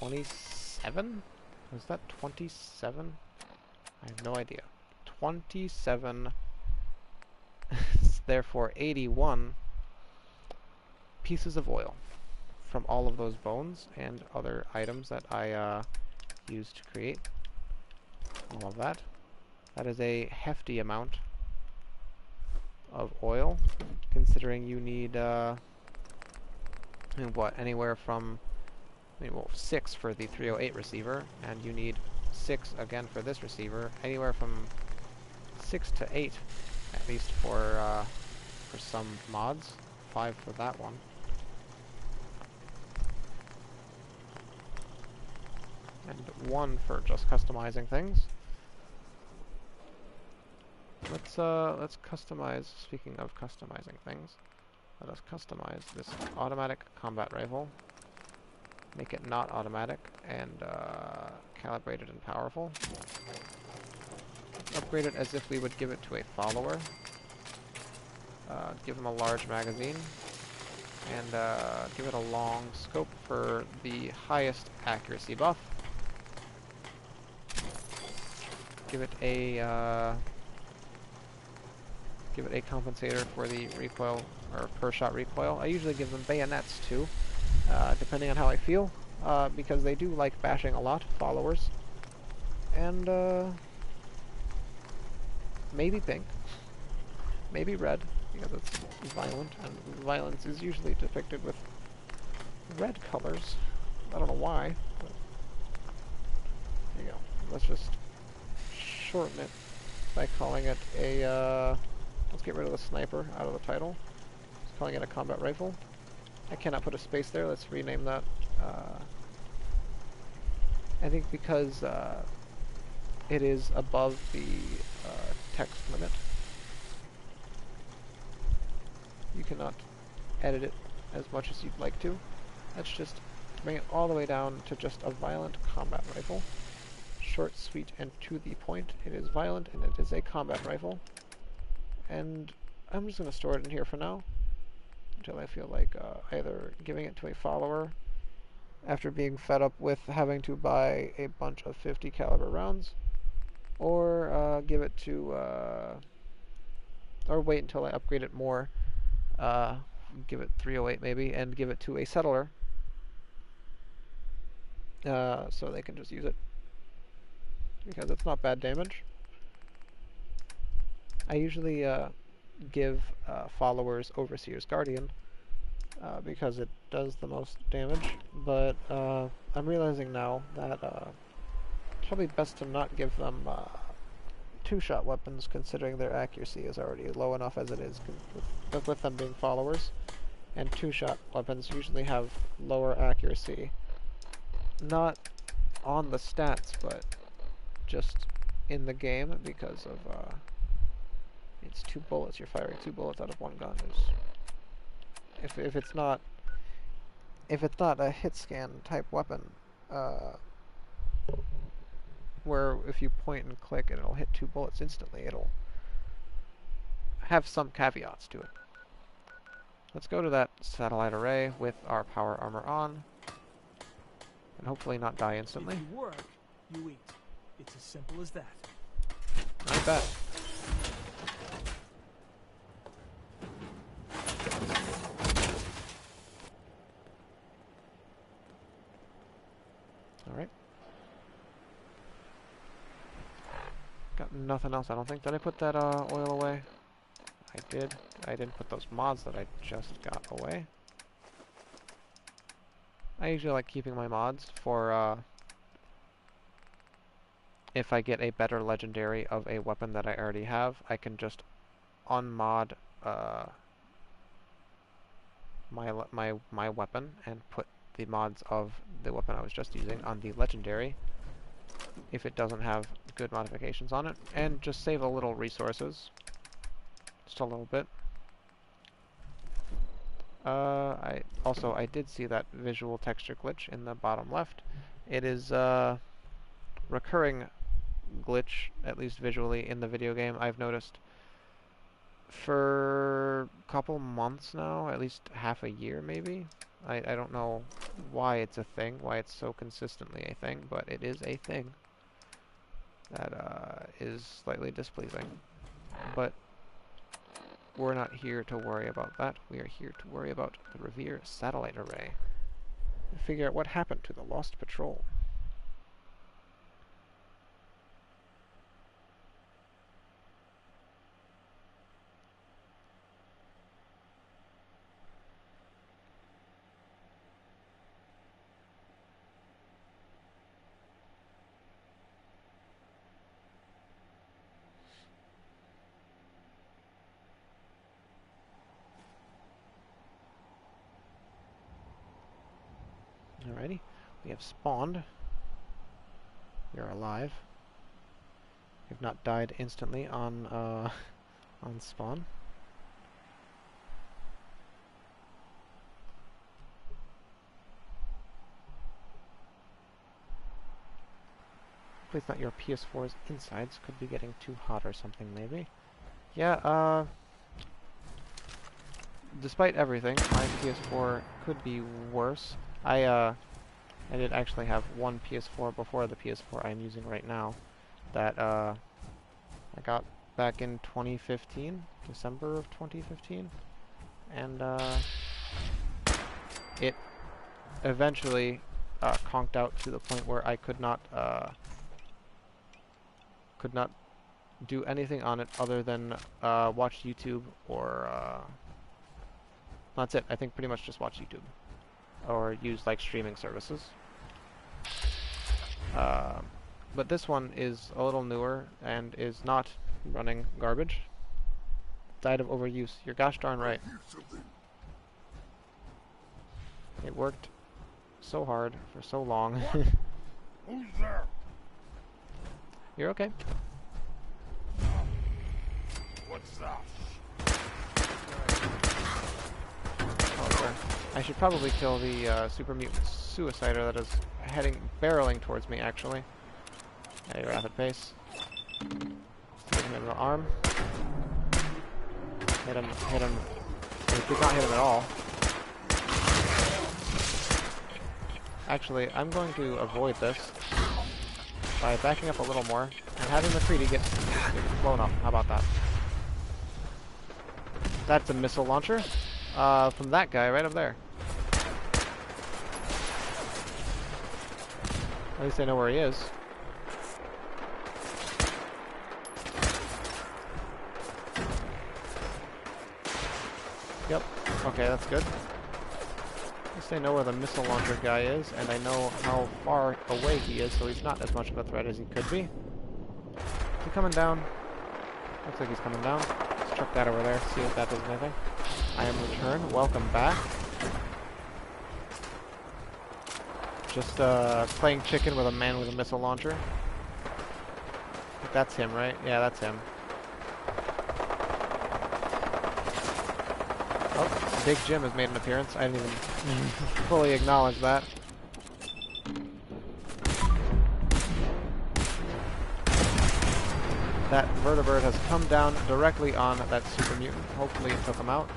$27? Was that 27? I have no idea. 27. Therefore 81 pieces of oil from all of those bones and other items that I used to create all of that. That is a hefty amount of oil, considering you need what, anywhere from 6 for the 308 receiver, and you need 6 again for this receiver. Anywhere from 6 to 8, at least for some mods. 5 for that one. And 1 for just customizing things. Let's customize. Speaking of customizing things, let us customize this automatic combat rifle. Make it not automatic and calibrated and powerful. Upgrade it as if we would give it to a follower. Give him a large magazine and give it a long scope for the highest accuracy buff. Give it a compensator for the recoil, or per shot recoil. I usually give them bayonets too, depending on how I feel, because they do like bashing a lot, followers. And maybe pink, maybe red, because it's violent, and violence is usually depicted with red colors. I don't know why, but there you go. Let's just shorten it by calling it a, let's get rid of the sniper out of the title. Just calling it a combat rifle. I cannot put a space there, let's rename that. I think because it is above the text limit, You cannot edit it as much as you'd like to. Let's just bring it all the way down to just a violent combat rifle. Short, sweet, and to the point. It is violent, and it is a combat rifle. And I'm just going to store it in here for now, until I feel like either giving it to a follower after being fed up with having to buy a bunch of 50 caliber rounds, or give it to, or wait until I upgrade it more, give it 308 maybe, and give it to a settler, so they can just use it, because it's not bad damage. I usually give followers Overseer's Guardian, because it does the most damage, but I'm realizing now that it's probably best to not give them two-shot weapons, considering their accuracy is already low enough as it is with them being followers, and two-shot weapons usually have lower accuracy, not on the stats, but just in the game, because of it's 2 bullets. You're firing 2 bullets out of 1 gun. If it's not a hit scan type weapon, where if you point and click and it'll hit 2 bullets instantly, it'll have some caveats to it. Let's go to that satellite array with our power armor on, and hopefully not die instantly. If you work, you eat. It's as simple as that. I bet. Alright. Got nothing else, I don't think. Did I put that oil away? I did. I didn't put those mods that I just got away. I usually like keeping my mods for if I get a better legendary of a weapon that I already have, I can just unmod my weapon and put the mods of the weapon I was just using on the legendary if it doesn't have good modifications on it, and just save a little resources, just a little bit. I did see that visual texture glitch in the bottom left. It is a recurring glitch, at least visually, in the video game. I've noticed for a couple months now, at least half a year maybe. I don't know why it's a thing, why it's so consistently a thing, but it is a thing that is slightly displeasing. But we're not here to worry about that. We are here to worry about the Revere satellite array and figure out what happened to the Lost Patrol. Alrighty, we have spawned. We are alive. We've not died instantly on spawn. Hopefully it's not your PS4's insides. Could be getting too hot or something, maybe. Yeah, despite everything, my PS4 could be worse. I did actually have one PS4 before the PS4 I'm using right now that I got back in 2015, December of 2015, and it eventually conked out to the point where I could not do anything on it other than watch YouTube or that's it. I think pretty much just watch YouTube or use like streaming services. But this one is a little newer and is not running garbage. Died of overuse. You're gosh darn right. It worked so hard for so long. Who's there? You're okay. What's that? over. I should probably kill the super mutant suicider that is barreling towards me, actually. At a rapid pace. Hit him in the arm. Hit him. We did not hit him at all. Actually, I'm going to avoid this by backing up a little more and having McCready get blown up. How about that? That's a missile launcher from that guy right up there. At least I know where he is. Yep. Okay, that's good. At least I know where the missile launcher guy is, and I know how far away he is, so he's not as much of a threat as he could be. Is he coming down? Looks like he's coming down. Let's chuck that over there, see if that does anything. I am returned. Welcome back. Just playing chicken with a man with a missile launcher. I think that's him, right? Yeah, that's him. Oh, Big Jim has made an appearance. I didn't even fully acknowledge that. That vertibird has come down directly on that super mutant. Hopefully it took him out.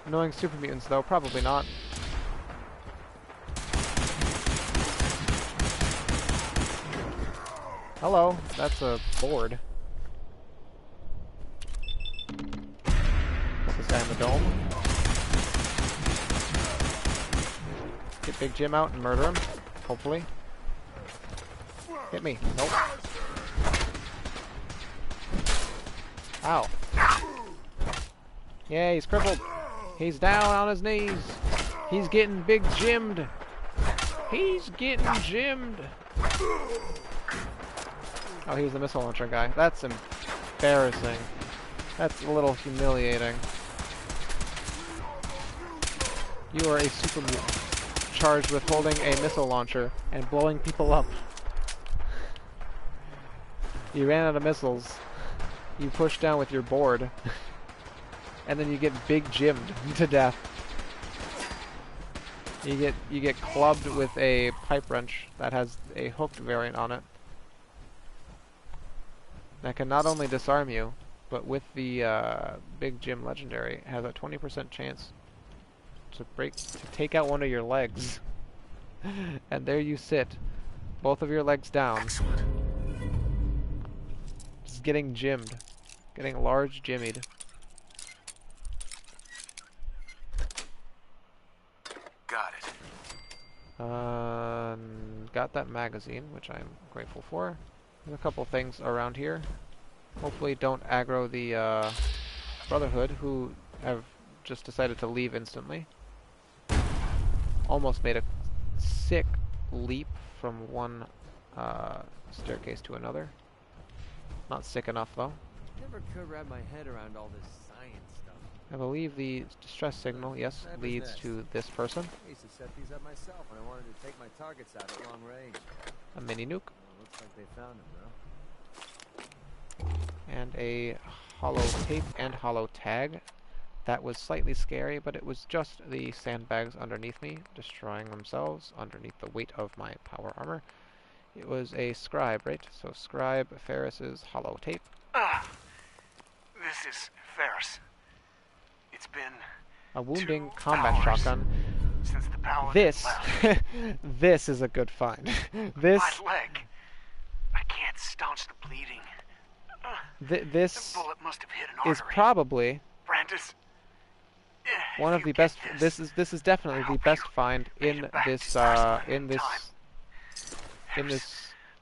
Knowing super mutants though, probably not. Hello, that's a board. This guy in the dome. Get Big Jim out and murder him, hopefully. Hit me. Nope. Ow. Yeah, he's crippled. He's down on his knees. He's getting Big Jimmed. He's getting Jimmed. Oh, he was the missile launcher guy. That's embarrassing. That's a little humiliating. You are a super mutant, charged with holding a missile launcher and blowing people up. You ran out of missiles. You pushed down with your board. And then you get Big Jimmed to death. You get clubbed with a pipe wrench that has a hooked variant on it. That can not only disarm you, but with the Big Jim Legendary, has a 20% chance to take out one of your legs. And there you sit, both of your legs down. Excellent. Just getting jimmed. Getting large jimmied. Got it. Got that magazine, which I'm grateful for. There's a couple things around here. Hopefully don't aggro the Brotherhood, who have just decided to leave instantly. Almost made a sick leap from one staircase to another. Not sick enough, though. Never could wrap my head around all this science stuff. I believe the distress signal, yes, leads to this person. I used to set these up myself when I wanted to take my targets out at long range. A mini nuke. Looks like they found him, though. And a hollow tape and hollow tag. That was slightly scary, but it was just the sandbags underneath me, destroying themselves underneath the weight of my power armor. It was a scribe, right? So scribe Ferris's hollow tape. This is Ferris. It's been a wounding combat shotgun. Since the paladin This, left. this is a good find. This. My leg. I can't staunch the bleeding. This the bullet must have hit an artery. is probably Brandis, one of the best. This is definitely the best find in this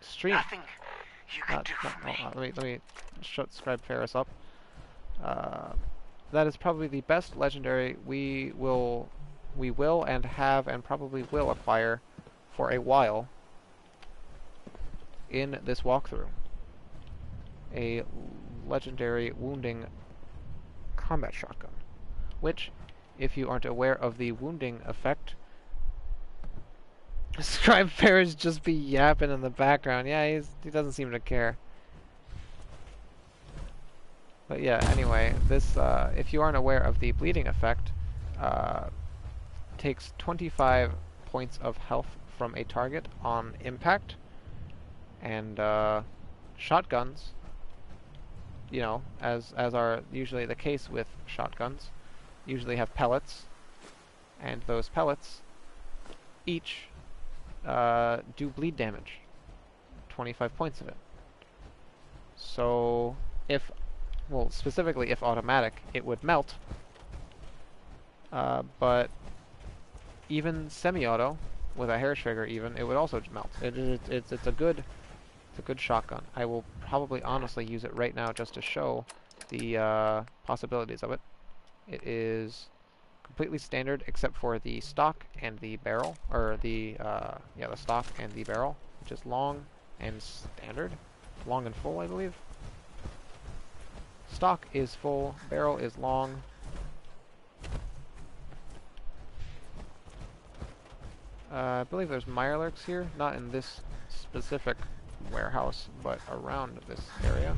stream. Nothing you can do for me. Let me shut Scribe Ferris up. That is probably the best legendary we will and have and probably will acquire for a while in this walkthrough. A legendary wounding combat shotgun, which, if you aren't aware of the wounding effect, Scribe Ferris just be yapping in the background. Yeah, he doesn't seem to care. But yeah, anyway, this, if you aren't aware of the bleeding effect, takes 25 points of health from a target on impact, and shotguns, you know, as are usually the case with shotguns, usually have pellets, and those pellets each do bleed damage, 25 points of it. So if, well, specifically if automatic, it would melt, but even semi-auto, with a hair trigger even, it would also melt. It's a good shotgun. I will probably honestly use it right now just to show the possibilities of it. It is completely standard except for the stock and the barrel, or the the stock and the barrel, which is long and standard, long and full, I believe. Stock is full, barrel is long. I believe there's Mirelurks here, not in this specific warehouse, but around this area.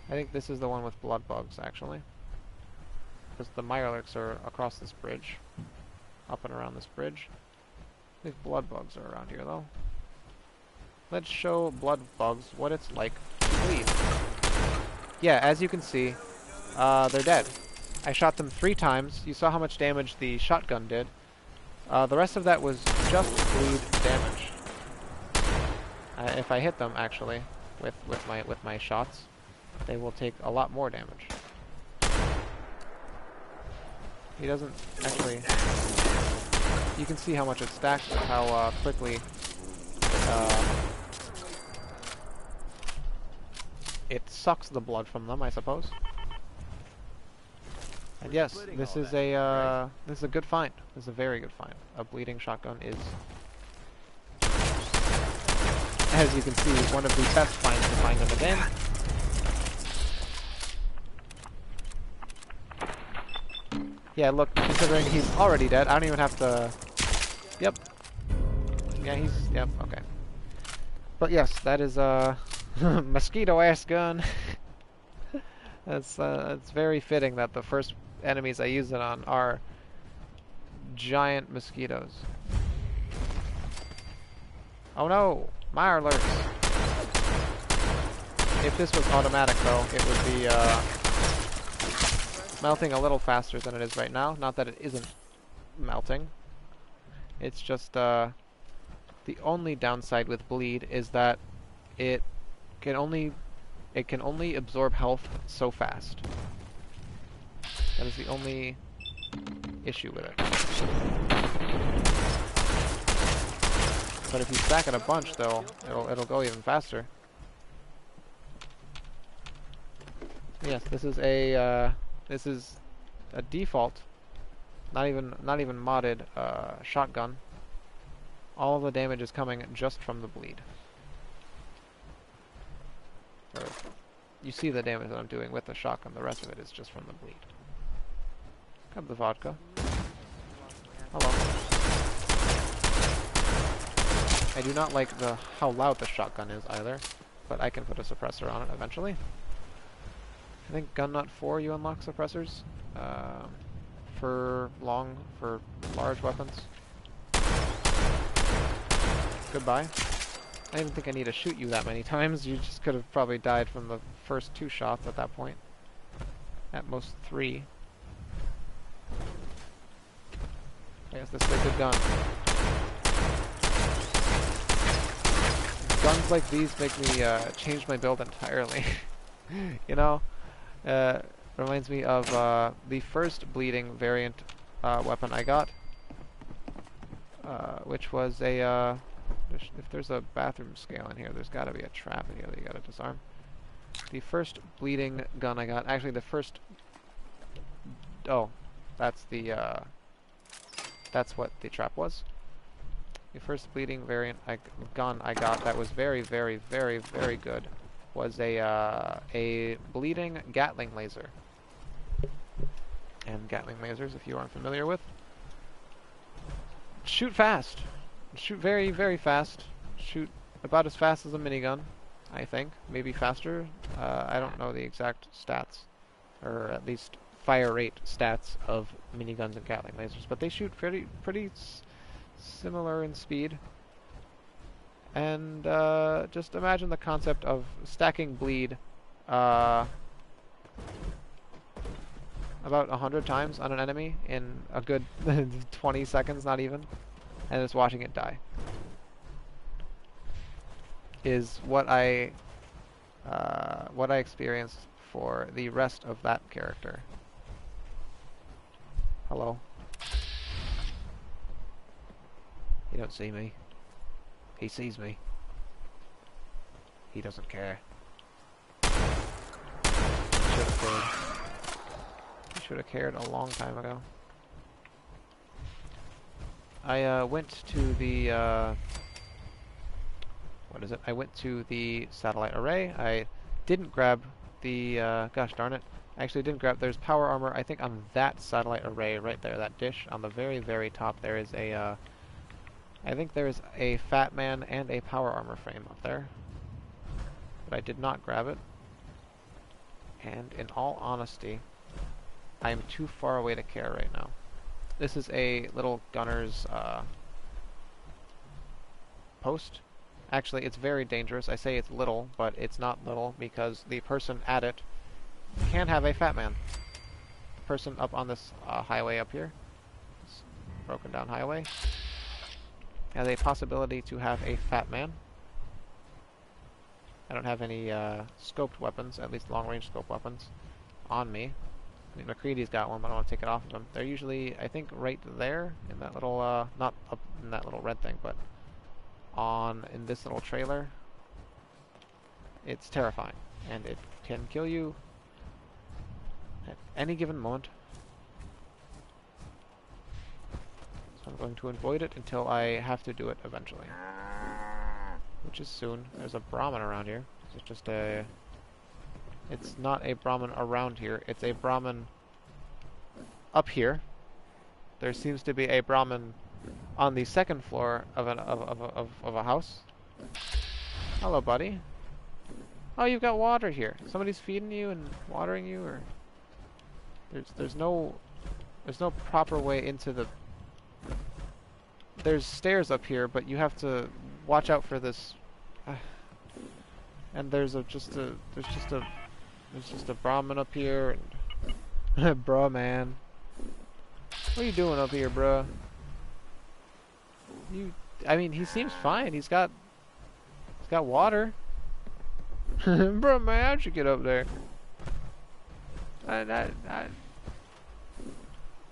I think this is the one with blood bugs, actually. Because the Mirelurks are across this bridge. Up and around this bridge. I think blood bugs are around here, though. Let's show blood bugs what it's like to bleed. Yeah, as you can see, they're dead. I shot them 3 times. You saw how much damage the shotgun did. The rest of that was just bleed damage. If I hit them, actually, with my shots, they will take a lot more damage. He doesn't actually. You can see how much it stacks, how quickly it sucks the blood from them, I suppose. And yes, this is a good find. This is a very good find. A bleeding shotgun is, as you can see, one of the best finds to find in the game. Yeah, look, considering he's already dead, I don't even have to. Yep. Yeah, yep. Okay. But yes, that is a mosquito-ass gun. It's very fitting that the first enemies I use it on are giant mosquitoes. Oh no! Mirelurks! If this was automatic though, it would be melting a little faster than it is right now. Not that it isn't melting. It's just the only downside with bleed is that it can only absorb health so fast. That is the only issue with it. But if you stack it a bunch, though, it'll go even faster. Yes, this is a default, not even modded shotgun. All of the damage is coming just from the bleed. Or, you see the damage that I'm doing with the shotgun. The rest of it is just from the bleed. Grab the vodka. Hello. I do not like how loud the shotgun is either, but I can put a suppressor on it eventually. I think gun nut 4 you unlock suppressors for large weapons. Goodbye. I didn't think I need to shoot you that many times. You just could have probably died from the first 2 shots at that point. At most 3. I guess this is a good gun. Guns like these make me change my build entirely. You know? Reminds me of the first bleeding variant weapon I got. Which was a... if there's a bathroom scale in here, there's got to be a trap in here that you got to disarm. The first bleeding gun I got, actually the first... Oh, that's the... that's what the trap was. The first bleeding variant gun I got that was very, very, very, very good was a bleeding Gatling laser. And Gatling lasers, if you aren't familiar with, shoot fast. Shoot very, very fast. Shoot about as fast as a minigun. I think. Maybe faster. I don't know the exact stats, or at least fire rate stats of miniguns and Gatling lasers, but they shoot pretty similar in speed. And just imagine the concept of stacking bleed about 100 times on an enemy in a good 20 seconds, not even, and just watching it die. Is what I experienced for the rest of that character. Hello. You don't see me. He sees me. He doesn't care. Should have cared. He should have cared a long time ago. I went to the what is it? I went to the satellite array. I didn't grab the gosh darn it. I actually didn't grab. There's power armor. I think on that satellite array right there, that dish on the very top, there is a. I think there's a Fat Man and a power armor frame up there, but I did not grab it. And in all honesty, I am too far away to care right now. This is a little gunner's post. Actually, it's very dangerous. I say it's little, but it's not little because the person at it can have a Fat Man. The person up on this highway up here, this broken down highway, has a possibility to have a Fat Man. I don't have any scoped weapons, at least long-range scope weapons, on me. I mean, McCready's got one, but I don't want to take it off of him. They're usually, I think, right there in that little, not up in that little red thing, but in this little trailer. It's terrifying, and it can kill you at any given moment. So I'm going to avoid it until I have to do it eventually. Which is soon. There's a Brahmin around here. It's just a... It's not a Brahmin around here. It's a Brahmin up here. There seems to be a Brahmin on the second floor of a house. Hello, buddy. Oh, you've got water here. Somebody's feeding you and watering you, or there's no proper way into the. There's stairs up here, but you have to watch out for this. And there's just a Brahmin up here, and bruh, man. What are you doing up here, bruh? I mean, he seems fine. He's got water. Bruh, man, how'd you get up there?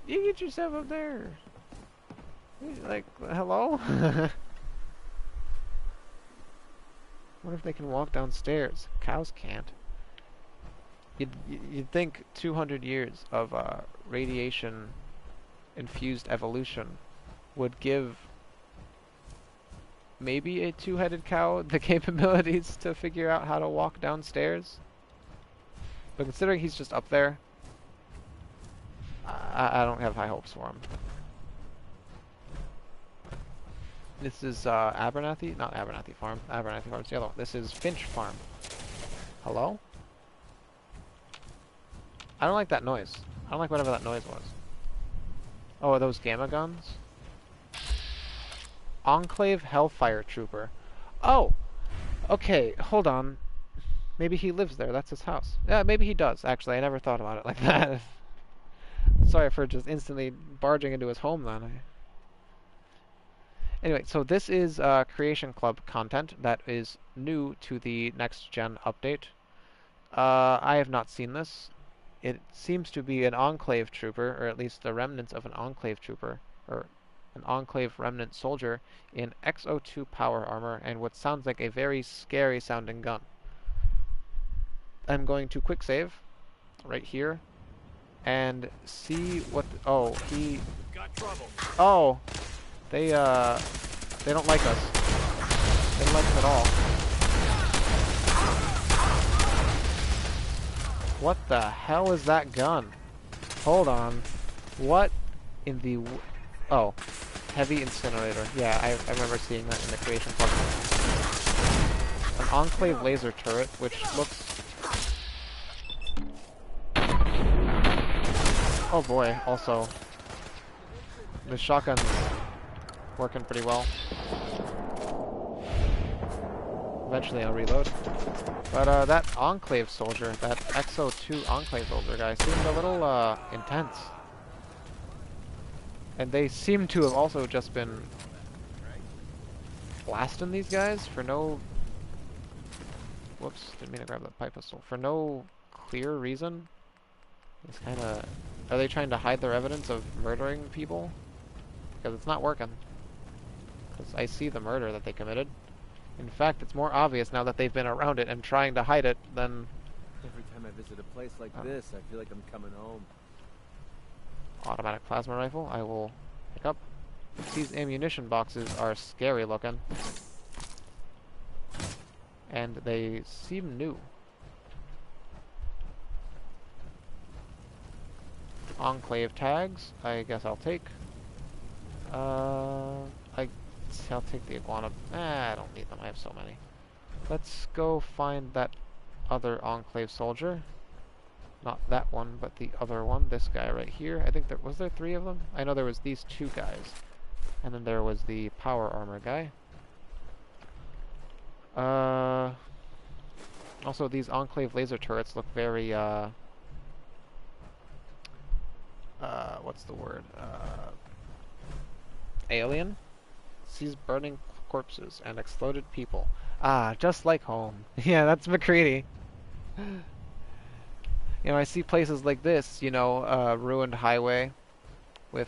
You get yourself up there. Like, hello? What if they can walk downstairs? Cows can't. You'd think 200 years of radiation-infused evolution would give maybe a two-headed cow the capabilities to figure out how to walk downstairs. But considering he's just up there, I don't have high hopes for him. This is Abernathy? Not Abernathy Farm. Abernathy Farm's the other one. This is Finch Farm. Hello? I don't like that noise. I don't like whatever that noise was. Oh, are those gamma guns? Enclave Hellfire Trooper. Oh! Okay, hold on. Maybe he lives there. That's his house. Yeah, maybe he does, actually. I never thought about it like that. Sorry for just instantly barging into his home, then. Anyway, so this is Creation Club content that is new to the Next Gen update. I have not seen this. It seems to be an Enclave Trooper, or at least the remnants of an Enclave Trooper, or an Enclave Remnant Soldier in XO2 power armor and what sounds like a very scary sounding gun. I'm going to quick save right here and see what oh, he got trouble. Oh, they don't like us. They don't like us at all. What the hell is that gun? Hold on. What in the oh, heavy incinerator. Yeah, I remember seeing that in the Creation Club. an Enclave laser turret, which looks... Oh boy, also, the shotgun's working pretty well. Eventually I'll reload. But that Enclave soldier, that XO2 Enclave soldier guy, seemed a little intense. And they seem to have also just been blasting these guys for no... Whoops, didn't mean to grab that pipe pistol. For no clear reason. It's kinda... Are they trying to hide their evidence of murdering people? Because it's not working. Because I see the murder that they committed. In fact, it's more obvious now that they've been around it and trying to hide it than... Every time I visit a place like this, I feel like I'm coming home. Automatic plasma rifle, I will pick up. These ammunition boxes are scary looking. And they seem new. Enclave tags, I guess I'll take. I'll take the iguana. I don't need them, I have so many. Let's go find that other Enclave soldier. Not that one, but the other one, this guy right here. I think there was there 3 of them? I know there was these 2 guys. And then there was the power armor guy. Also these Enclave laser turrets look very what's the word? Alien? Sees burning corpses and exploded people. Ah, just like home. Yeah, that's McCready. You know, I see places like this, you know, ruined highway with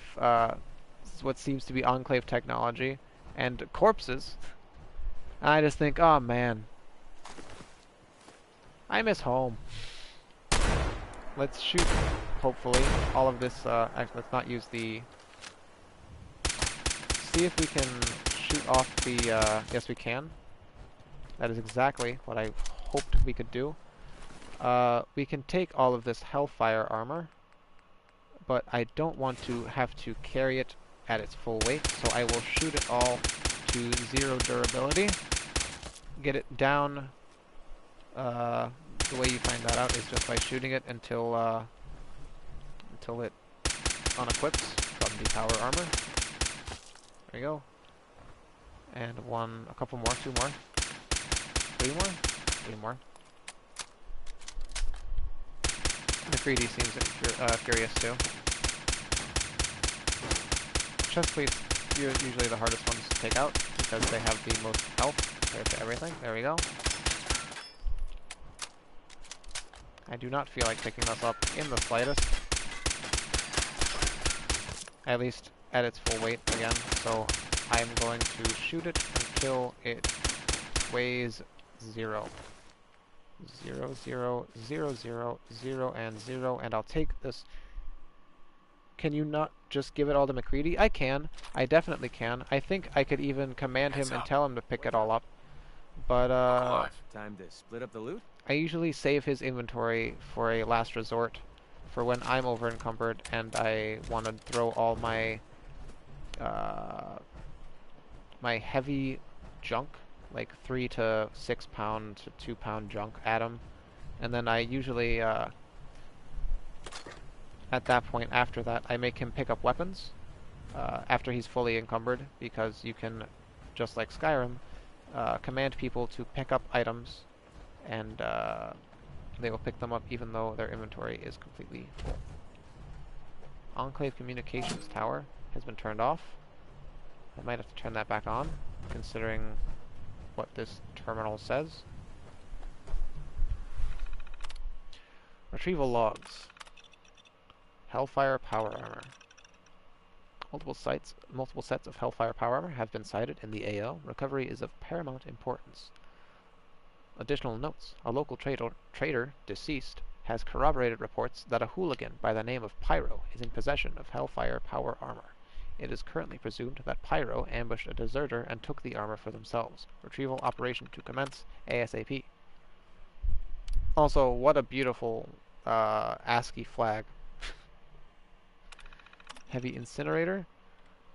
what seems to be Enclave technology and corpses. I just think, oh man, I miss home. Let's shoot, hopefully, all of this, actually, let's not use the... See if we can shoot off the, yes we can. That is exactly what I hoped we could do. We can take all of this Hellfire armor, but I don't want to have to carry it at its full weight, so I will shoot it all to 0 durability. Get it down. The way you find that out is just by shooting it until it unequips from the power armor. There you go. And a couple more, 2 more, 3 more, 3 more. McCready seems curious too. Chest plates are usually the hardest ones to take out because they have the most health compared to everything. There we go. I do not feel like picking this up in the slightest. At least at its full weight again, so I'm going to shoot it until it weighs 0. 0, 0, 0, 0, 0, and 0, and I'll take this. Can you not just give it all to McCready? I can. I definitely can. I think I could even command him and tell him to pick it all up. But, Time to split up the loot? I usually save his inventory for a last resort, for when I'm over encumbered and I want to throw all my, my heavy junk, like 3 to 6 pound to 2 pound junk at him. And then I usually, at that point after that, I make him pick up weapons, after he's fully encumbered, because you can, just like Skyrim, command people to pick up items, and they will pick them up even though their inventory is completely full. Enclave Communications Tower has been turned off. I might have to turn that back on, considering what this terminal says. Retrieval logs. Hellfire power armor. Multiple sets of Hellfire power armor have been sighted in the AO. Recovery is of paramount importance. Additional notes. A local trader, deceased, has corroborated reports that a hooligan by the name of Pyro is in possession of Hellfire power armor. It is currently presumed that Pyro ambushed a deserter and took the armor for themselves. Retrieval operation to commence ASAP. Also, what a beautiful ASCII flag. Heavy incinerator.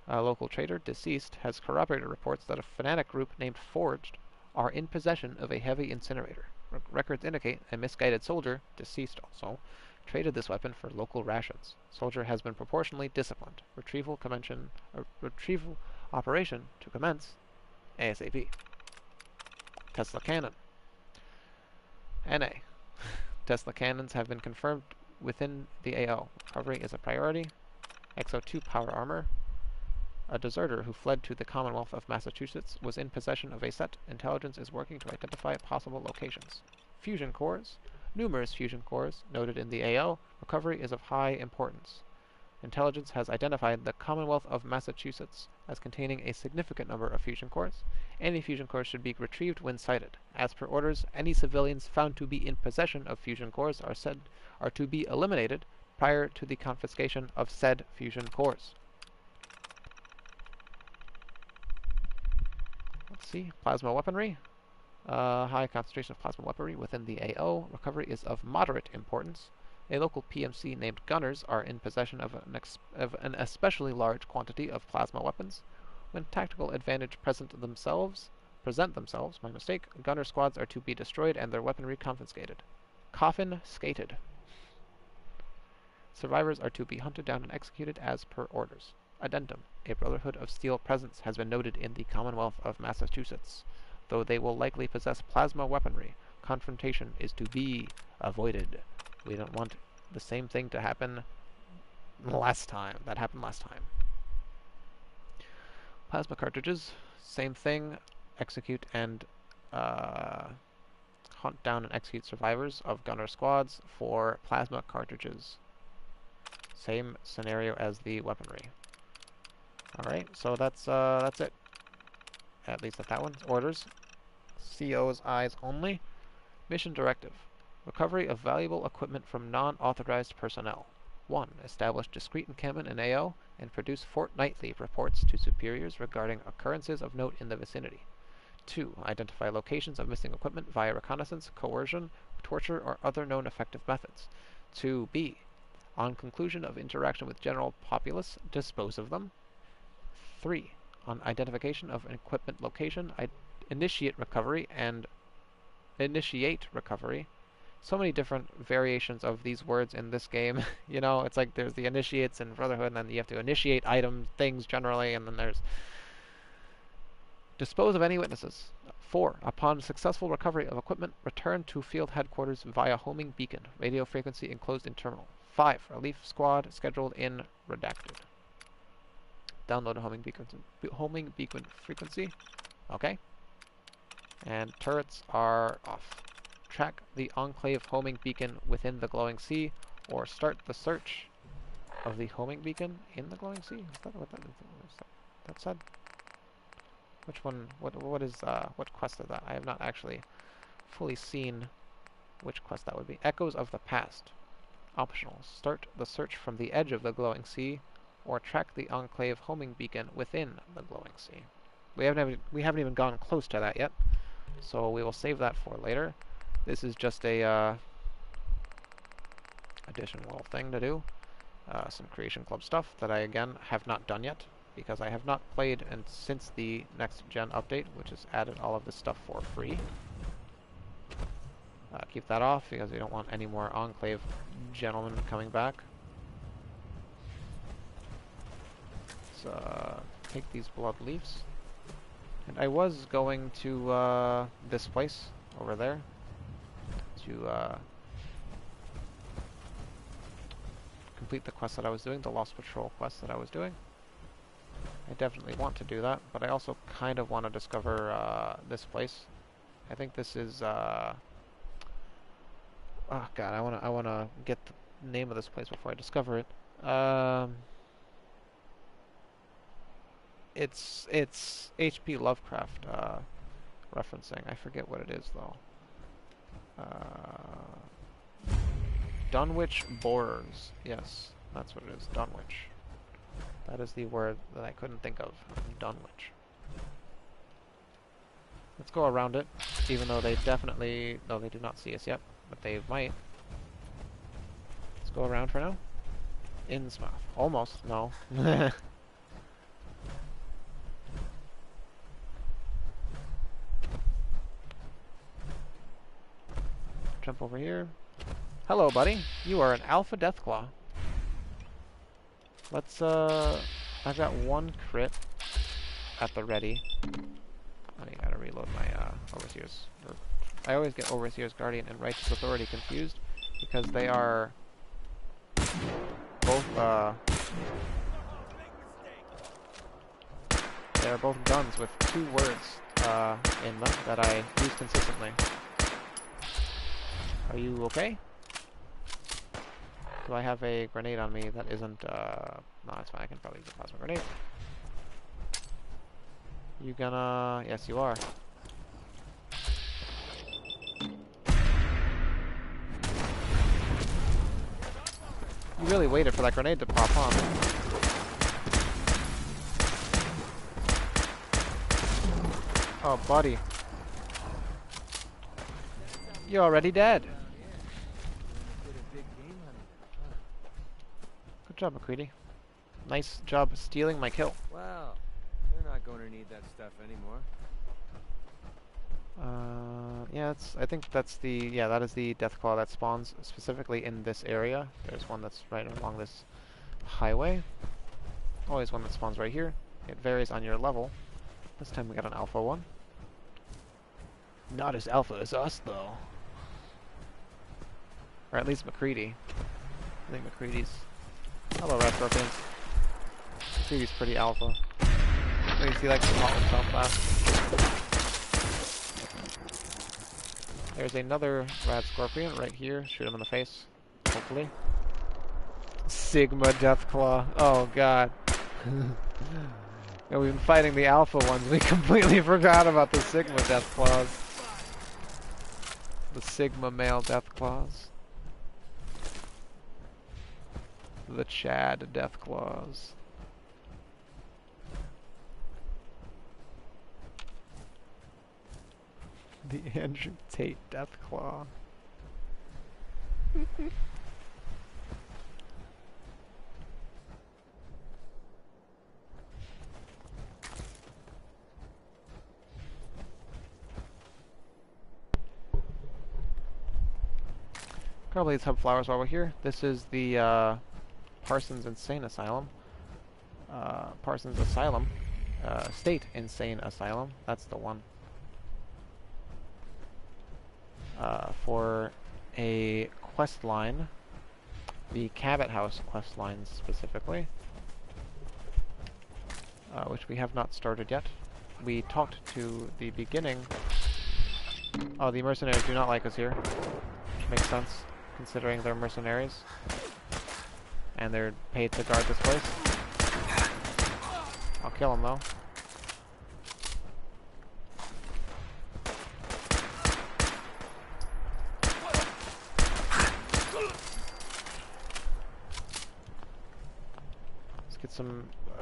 A local trader, deceased, has corroborated reports that a fanatic group named Forged are in possession of a heavy incinerator. Records indicate a misguided soldier, deceased also, traded this weapon for local rations. Soldier has been proportionally disciplined. Retrieval operation to commence ASAP. Tesla cannon. NA. Tesla cannons have been confirmed within the AO. Recovery is a priority. XO2 power armor. A deserter who fled to the Commonwealth of Massachusetts was in possession of a set. Intelligence is working to identify possible locations. Fusion cores. Numerous fusion cores noted in the AO. Recovery is of high importance. Intelligence has identified the Commonwealth of Massachusetts as containing a significant number of fusion cores. Any fusion cores should be retrieved when sighted. As per orders, any civilians found to be in possession of fusion cores are to be eliminated prior to the confiscation of said fusion cores. Let's see, plasma weaponry. High concentration of plasma weaponry within the AO. Recovery is of moderate importance. A local PMC named Gunners are in possession of an especially large quantity of plasma weapons. When tactical advantage present themselves, Gunner squads are to be destroyed and their weaponry confiscated. Coffin skated. Survivors are to be hunted down and executed as per orders. Addendum. A Brotherhood of Steel presence has been noted in the Commonwealth of Massachusetts. Though they will likely possess plasma weaponry, confrontation is to be avoided. We don't want the same thing to happen that happened last time. Plasma cartridges, same thing. Execute and hunt down and execute survivors of gunner squads for plasma cartridges. Same scenario as the weaponry. Alright, so that's it. At least at that one. Orders. CO's eyes only. Mission directive. Recovery of valuable equipment from non-authorized personnel. 1. Establish discrete encampment in AO and produce fortnightly reports to superiors regarding occurrences of note in the vicinity. 2. Identify locations of missing equipment via reconnaissance, coercion, torture, or other known effective methods. 2B. On conclusion of interaction with general populace, dispose of them. 3. On identification of an equipment location, initiate recovery. So many different variations of these words in this game. You know, it's like there's the initiates in Brotherhood, and then you have to initiate things generally, and then there's dispose of any witnesses. 4. Upon successful recovery of equipment, return to field headquarters via homing beacon, radio frequency enclosed in terminal. 5. Relief squad scheduled in redacted. Download a homing beacon frequency. Okay. And turrets are off. Track the Enclave homing beacon within the glowing sea, or start the search of the homing beacon in the glowing sea. Is that what that said? Which one? What quest is that? I have not actually fully seen which quest that would be. Echoes of the Past. Optional. Start the search from the edge of the glowing sea, or track the Enclave homing beacon within the glowing sea. We haven't even gone close to that yet, so we will save that for later. This is just a additional thing to do. Some Creation Club stuff that I, again, have not done yet, because I have not played since the next gen update, which has added all of this stuff for free. Keep that off, because we don't want any more Enclave gentlemen coming back. Let's take these blood leaves. And I was going to this place over there to complete the quest that I was doing, the Lost Patrol quest that I was doing. I definitely want to do that, but I also kind of want to discover this place. I think this is oh god, I wanna get the name of this place before I discover it. It's H.P. Lovecraft referencing. I forget what it is though. Dunwich Borers. Yes, that's what it is. Dunwich. That is the word that I couldn't think of. Dunwich. Let's go around it, even though they definitely... No, they do not see us yet, but they might. Let's go around for now. Innsmouth. Almost. No. jump over here. Hello, buddy. You are an Alpha Deathclaw. Let's, I've got one crit at the ready. I gotta reload my, Overseer's. I always get Overseer's Guardian and Righteous Authority confused because they are both, they are both guns with 2 words, in them that I use consistently. Are you okay? Do I have a grenade on me that isn't, no, it's fine, I can probably use a plasma grenade. You gonna... Yes, you are. You really waited for that grenade to pop on. Oh, buddy. You're already dead. Good job, McCready. Nice job stealing my kill. Wow. They're not going to need that stuff anymore. Yeah, I think that's the, yeah, that is the Deathclaw that spawns specifically in this area. There's one that's right along this highway. Always one that spawns right here. It varies on your level. This time we got an alpha one. Not as alpha as us, though. Or at least McCready. I think McCready's... Hello, Red Scorpions. McCready's pretty alpha. At least he likes to call himself that. There's another Rad Scorpion right here. Shoot him in the face, hopefully. Sigma Deathclaw. Oh god. Yeah, we've been fighting the alpha ones. We completely forgot about the Sigma Deathclaws. The Sigma male Deathclaws. The Chad Deathclaws. The Andrew Tate Deathclaw. Probably let's have flowers while we're here. This is the Parsons Insane Asylum. Parsons Asylum. State Insane Asylum. That's the one. For a quest line, the Cabot House quest line specifically, which we have not started yet. We talked to the beginning. Oh, the mercenaries do not like us here, which makes sense considering they're mercenaries and they're paid to guard this place. I'll kill them though.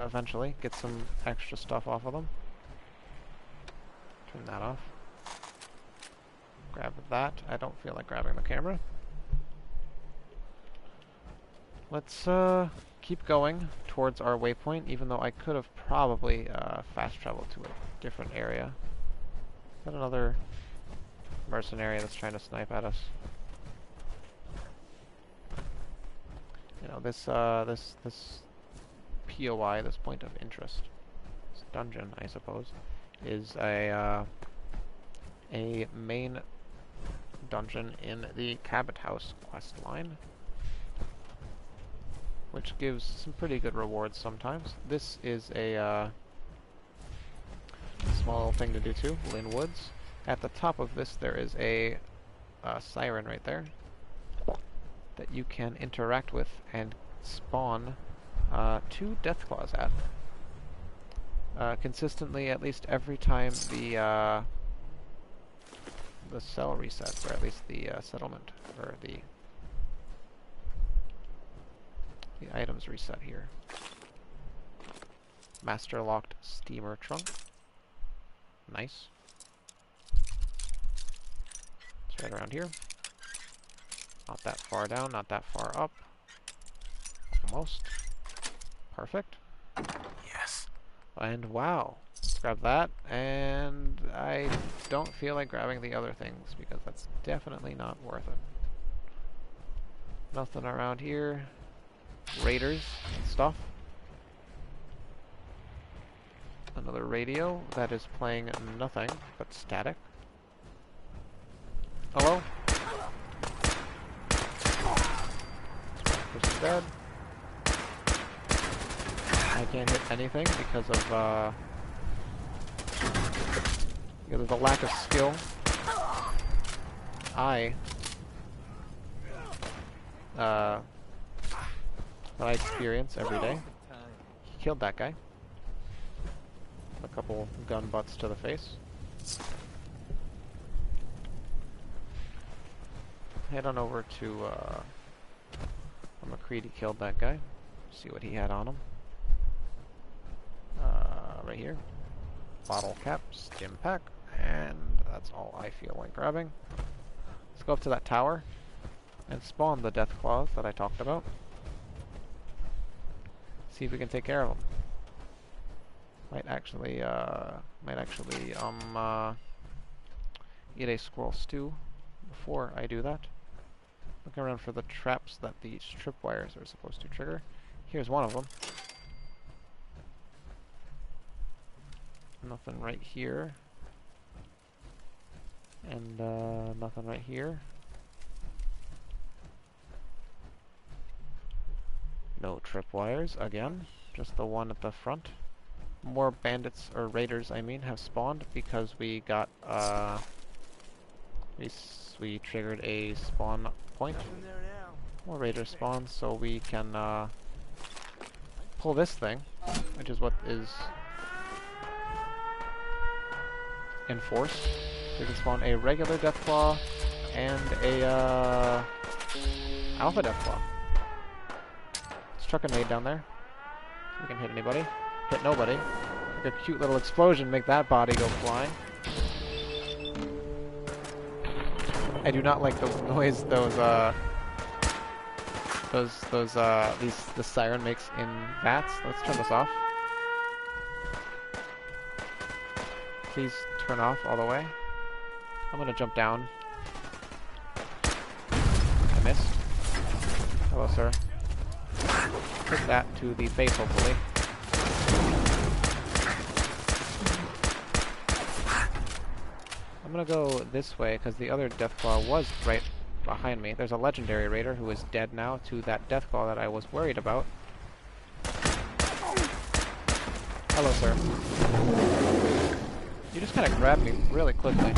Eventually get some extra stuff off of them. Turn that off. Grab that. I don't feel like grabbing the camera. Let's keep going towards our waypoint, even though I could have probably fast traveled to a different area. Is that another mercenary that's trying to snipe at us? You know, this POI, this point of interest, this dungeon, I suppose, is a main dungeon in the Cabot House quest line, which gives some pretty good rewards sometimes. This is a small thing to do too, Lynn Woods. At the top of this there is a siren right there that you can interact with and spawn 2 Deathclaws at. Consistently, at least every time the cell resets, or at least the settlement, or the items reset here. Master locked steamer trunk. Nice. It's right around here. Not that far down, not that far up. Almost. Perfect. Yes. And wow. Let's grab that, and I don't feel like grabbing the other things because that's definitely not worth it. Nothing around here. Raiders stuff. Another radio that is playing nothing but static. Hello? Person's dead. I can't hit anything because of the lack of skill that I experience every day. He killed that guy. A couple gun butts to the face. Head on over to McCready killed that guy. See what he had on him. Right here. Bottle cap, stim pack, and that's all I feel like grabbing. Let's go up to that tower and spawn the death claws that I talked about. See if we can take care of them. Might actually eat a squirrel stew before I do that. Looking around for the traps that these tripwires are supposed to trigger. Here's one of them. Nothing right here. And nothing right here. No tripwires again. Just the one at the front. More bandits, or raiders I mean, have spawned because we got we triggered a spawn point. More raiders spawn, so we can pull this thing, which is what is enforced. We can spawn a regular Deathclaw and a Alpha Deathclaw. Let's chuck a nade down there. We can hit anybody. Hit nobody. Like a cute little explosion, make that body go flying. I do not like the noise the siren makes in VATS. Let's turn this off. Please turn off all the way. I'm gonna jump down. I missed. Hello, sir. Take that to the face, hopefully. I'm gonna go this way because the other Deathclaw was right behind me. There's a legendary raider who is dead now to that Deathclaw that I was worried about. Hello, sir. You just kind of grabbed me really quickly.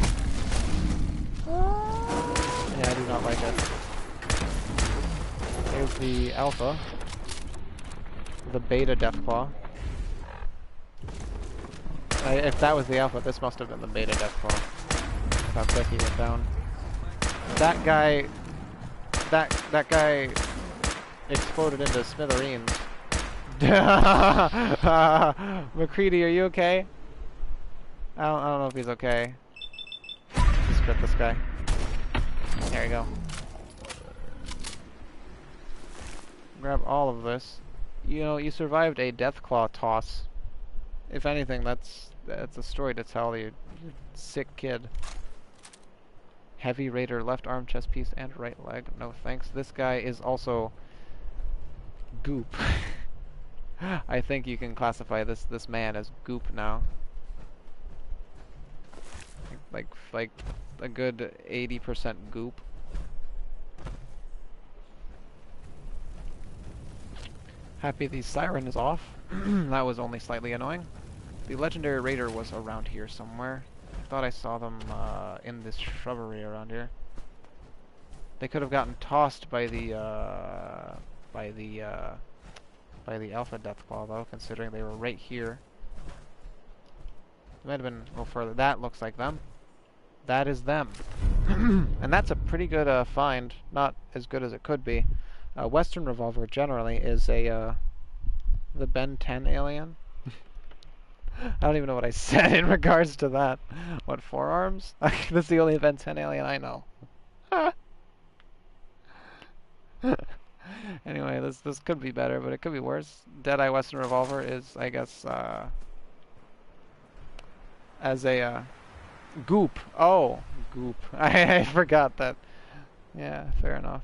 Yeah, I do not like it. Here's the Alpha. The Beta Deathclaw. If that was the Alpha, this must have been the Beta Deathclaw. How quick he went down. That guy exploded into smithereens. McCready, are you okay? I don't know if he's okay. Let's crit this guy. There you go. Grab all of this. You know, you survived a Deathclaw toss. If anything, that's a story to tell. You sick kid. Heavy Raider, left arm, chest piece, and right leg. No thanks. This guy is also goop. I think you can classify this man as goop now. Like a good 80% goop. Happy the siren is off. That was only slightly annoying. The legendary raider was around here somewhere. I thought I saw them in this shrubbery around here. They could have gotten tossed by the Alpha Deathclaw though, considering they were right here. It might have been a little further. That looks like them. That is them. And that's a pretty good find. Not as good as it could be. Western Revolver generally is the Ben 10 alien. I don't even know what I said in regards to that. What, forearms? That's the only Ben 10 alien I know. Anyway, this could be better, but it could be worse. Deadeye Western Revolver is, I guess, as a goop. Oh, goop. I forgot that. Yeah, fair enough.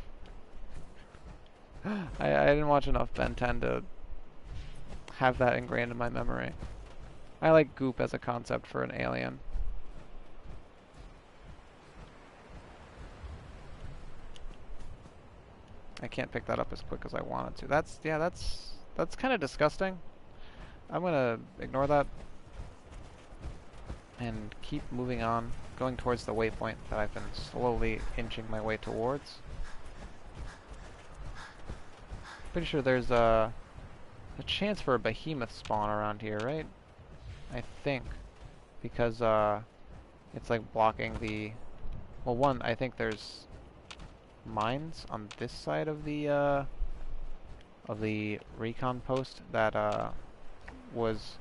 I didn't watch enough Ben 10 to have that ingrained in my memory. I like goop as a concept for an alien. I can't pick that up as quick as I wanted to. That's kind of disgusting. I'm gonna ignore that and keep moving on, going towards the waypoint that I've been slowly inching my way towards. Pretty sure there's a chance for a behemoth spawn around here, right? I think, because it's like blocking the. Well, one, I think there's mines on this side of the recon post that was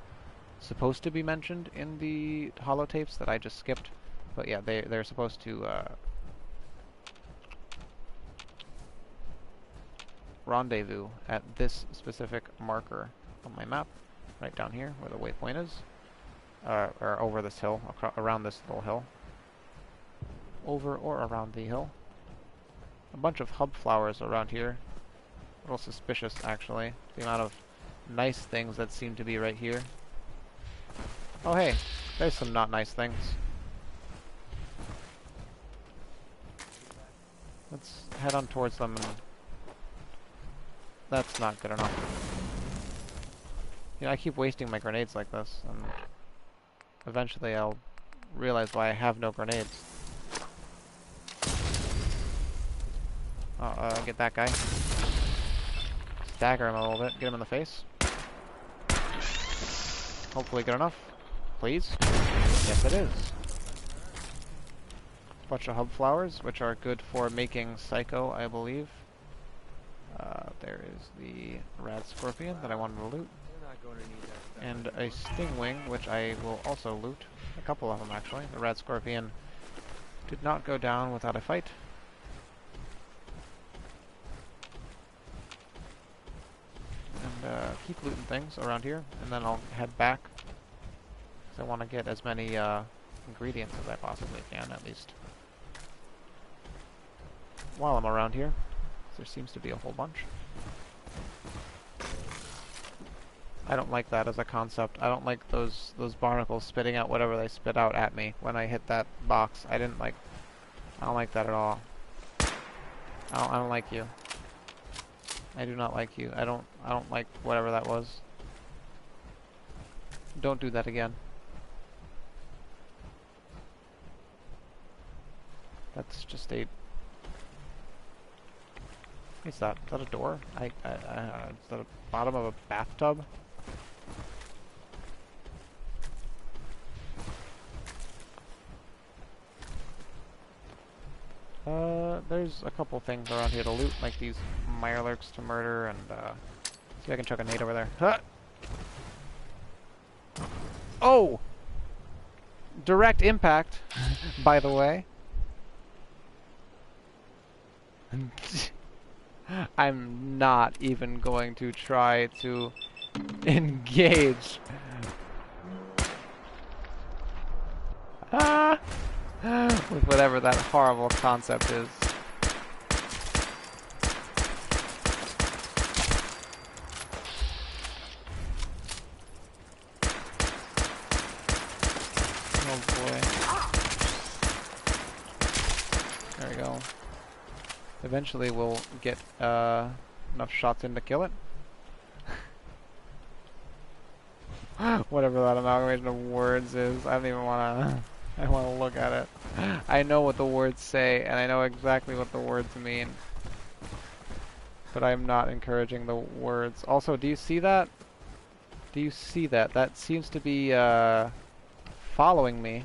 supposed to be mentioned in the holotapes that I just skipped. But yeah, they're supposed to rendezvous at this specific marker on my map, right down here where the waypoint is, or over this hill, around this little hill, over or around the hill. A bunch of hub flowers around here. A little suspicious, actually, the amount of nice things that seem to be right here. Oh hey, there's some not nice things. Let's head on towards them, and that's not good enough. You know, I keep wasting my grenades like this, and eventually I'll realize why I have no grenades. Get that guy. Stagger him a little bit, get him in the face. Hopefully good enough. Please? Yes, it is. Bunch of hub flowers, which are good for making Psycho, I believe. There is the rad scorpion that I wanted to loot. And a stingwing, which I will also loot. A couple of them, actually. The rad scorpion did not go down without a fight. And keep looting things around here, and then I'll head back. Because I want to get as many ingredients as I possibly can, at least. While I'm around here. There seems to be a whole bunch. I don't like that as a concept. I don't like those barnacles spitting out whatever they spit out at me when I hit that box. I don't like that at all. I don't like you. I do not like you. I don't like whatever that was. Don't do that again. That's just a. What's that? Is that a door? Is that a bottom of a bathtub? There's a couple things around here to loot, like these mirelurks to murder, and see if I can chuck a nade over there. Huh! Oh! Direct impact, by the way. I'm not even going to try to engage. With whatever that horrible concept is. Oh boy. There we go. Eventually we'll get enough shots in to kill it. Whatever that amalgamation of words is, I don't even wanna I wanna look at it. I know what the words say, and I know exactly what the words mean. But I'm not encouraging the words. Also, do you see that? Do you see that? That seems to be following me.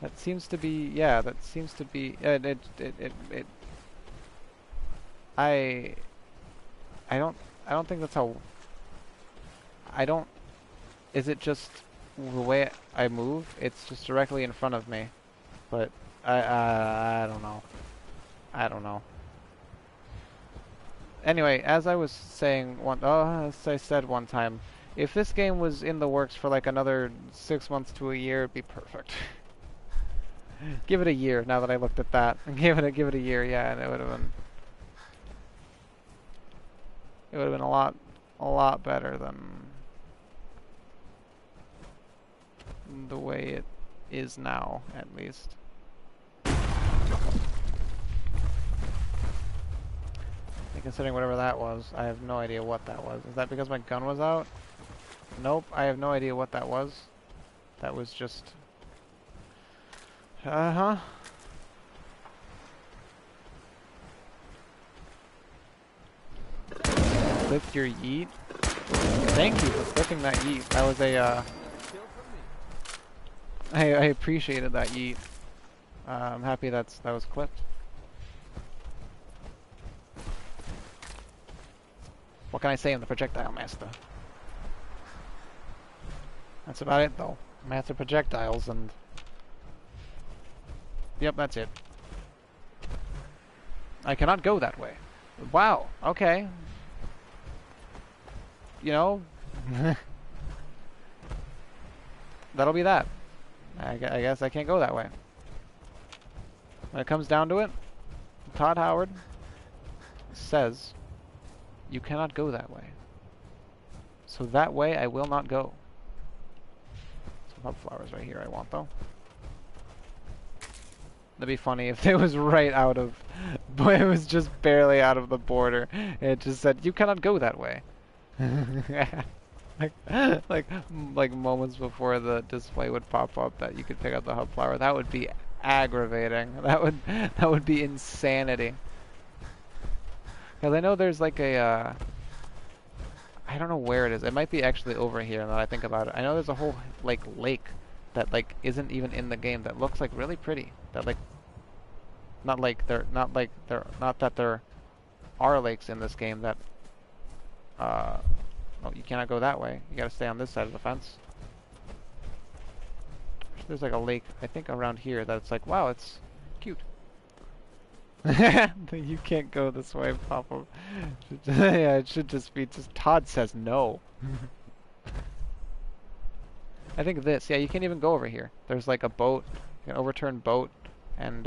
That seems to be, yeah, that seems to be, I don't think that's how, is it just the way I move? It's just directly in front of me, but I don't know. I don't know. Anyway, as I was saying as I said one time, If this game was in the works for like another 6 months to a year, it'd be perfect. Give it a year. Now that I looked at that, give it a year, yeah, and it would have been. It would have been a lot better than the way it is now, at least. And considering whatever that was, I have no idea what that was. Is that because my gun was out? Nope, I have no idea what that was. That was just... Uh-huh. Clipped your yeet? Thank you for clipping that yeet. That was a, I appreciated that yeet. I'm happy that was clipped. What can I say? I'm the projectile master. That's about it, though. Master projectiles and... Yep, that's it. I cannot go that way. Wow, okay. You know... That'll be that. I guess I can't go that way. When it comes down to it, Todd Howard says, you cannot go that way. So that way I will not go. Some hub flowers right here I want, though. That'd be funny if it was right out of... But it was just barely out of the border. It just said, you cannot go that way. like moments before the display would pop up that you could pick up the hub flower. That would be aggravating. That would be insanity. Because I know there's like a I don't know where it is. It might be actually over here now that I think about it. I know there's a whole like lake that like isn't even in the game that looks like really pretty. That like not that there are lakes in this game that oh, you cannot go that way. You gotta stay on this side of the fence. There's like a lake, I think around here, that's like, wow, it's cute. You can't go this way, Papa. Yeah, it should just be, Todd says no. I think this, yeah, you can't even go over here. There's like a boat, an overturned boat, and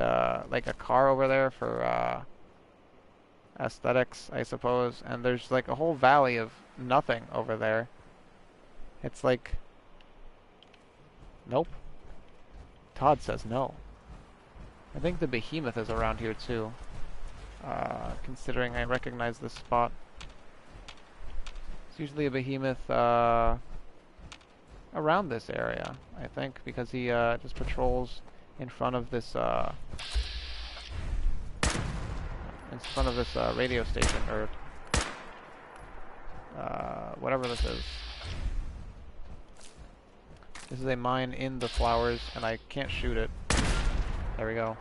like a car over there for aesthetics, I suppose. And there's like a whole valley of nothing over there. It's like, nope. Todd says no. I think the behemoth is around here too, considering I recognize this spot. It's usually a behemoth around this area, I think, because he just patrols in front of this radio station, or whatever this is. This is a mine in the flowers, and I can't shoot it. There we go.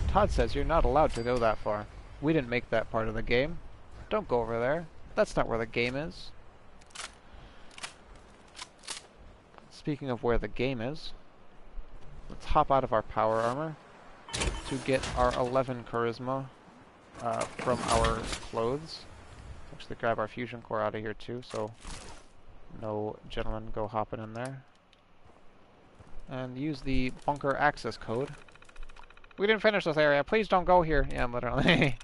Todd says you're not allowed to go that far. We didn't make that part of the game. Don't go over there. That's not where the game is. Speaking of where the game is, let's hop out of our power armor to get our 11 charisma from our clothes. Actually grab our fusion core out of here too, so no gentlemen go hopping in there. And use the bunker access code. We didn't finish this area. Please don't go here. Yeah, literally.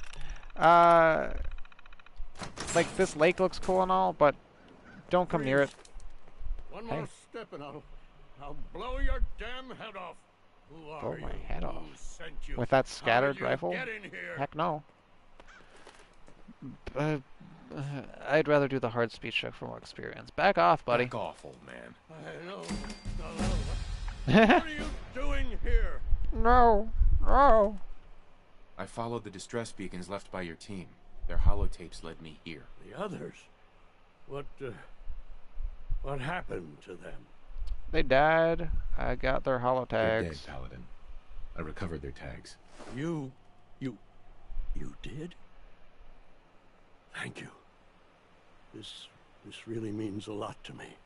Like, this lake looks cool and all, but don't come near it. One more step and I'll blow your damn head off. Who are Blow you? my head Who off. sent you? With that How scattered did you rifle? get in here? Heck no. I'd rather do the hard speech check for more experience. Back off, buddy. Back off, old man. I know. What are you doing here? No. No. I followed the distress beacons left by your team. Their holotapes led me here. The others? What happened to them? They died. I got their holo They're tags. dead, Paladin. I recovered their tags. You did? Thank you. This really means a lot to me.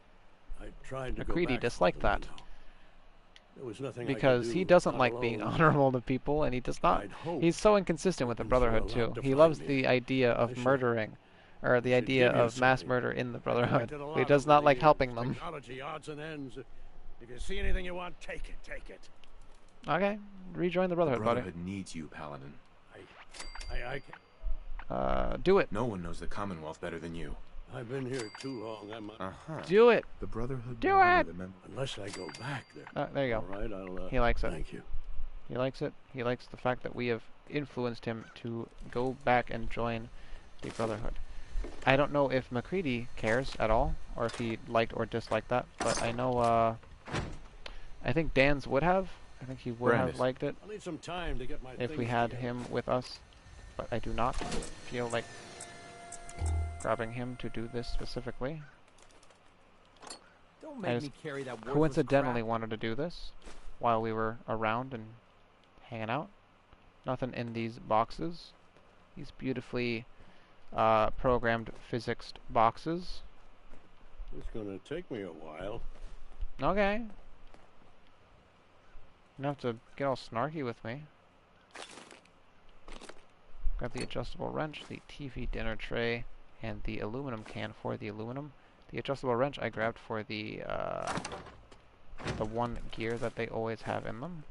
I tried to go McCready back disliked for them, that. you know. There was nothing Because I could he do, doesn't not like being alone. honorable to people, and he does not. I'd hoped He's so inconsistent with the things were Brotherhood allowed too. to He find loves me. the idea I of should murdering or the Should idea give you of mass something. murder in the I Brotherhood. collected a lot He does over not the like years. helping them. Technology odds and ends. If you see anything you want, take it. Take it. Okay, rejoin the The Brotherhood, Brotherhood needs you, Paladin. I can't. Do it. No one knows the Commonwealth better than you. I've been here too long. I'm. Do it. The Brotherhood. Do it. Unless I go back there. There you go. All right, I'll. He likes it. Thank you. He likes it. He likes the fact that we have influenced him to go back and join the Brotherhood. I don't know if MacReady cares at all, or if he liked or disliked that, but I know, I think Dan's would have. I think he would have liked it I'll need some time to get my if we things had together. him with us, but I do not feel like grabbing him to do this specifically. Don't I make just me carry that worthless coincidentally crap. wanted to do this while we were around and hanging out. Nothing in these boxes. These beautifully programmed physics boxes. It's gonna take me a while. Okay. You don't have to get all snarky with me. Grab the adjustable wrench, the TV dinner tray, and the aluminum can for the aluminum. The adjustable wrench I grabbed for the one gear that they always have in them.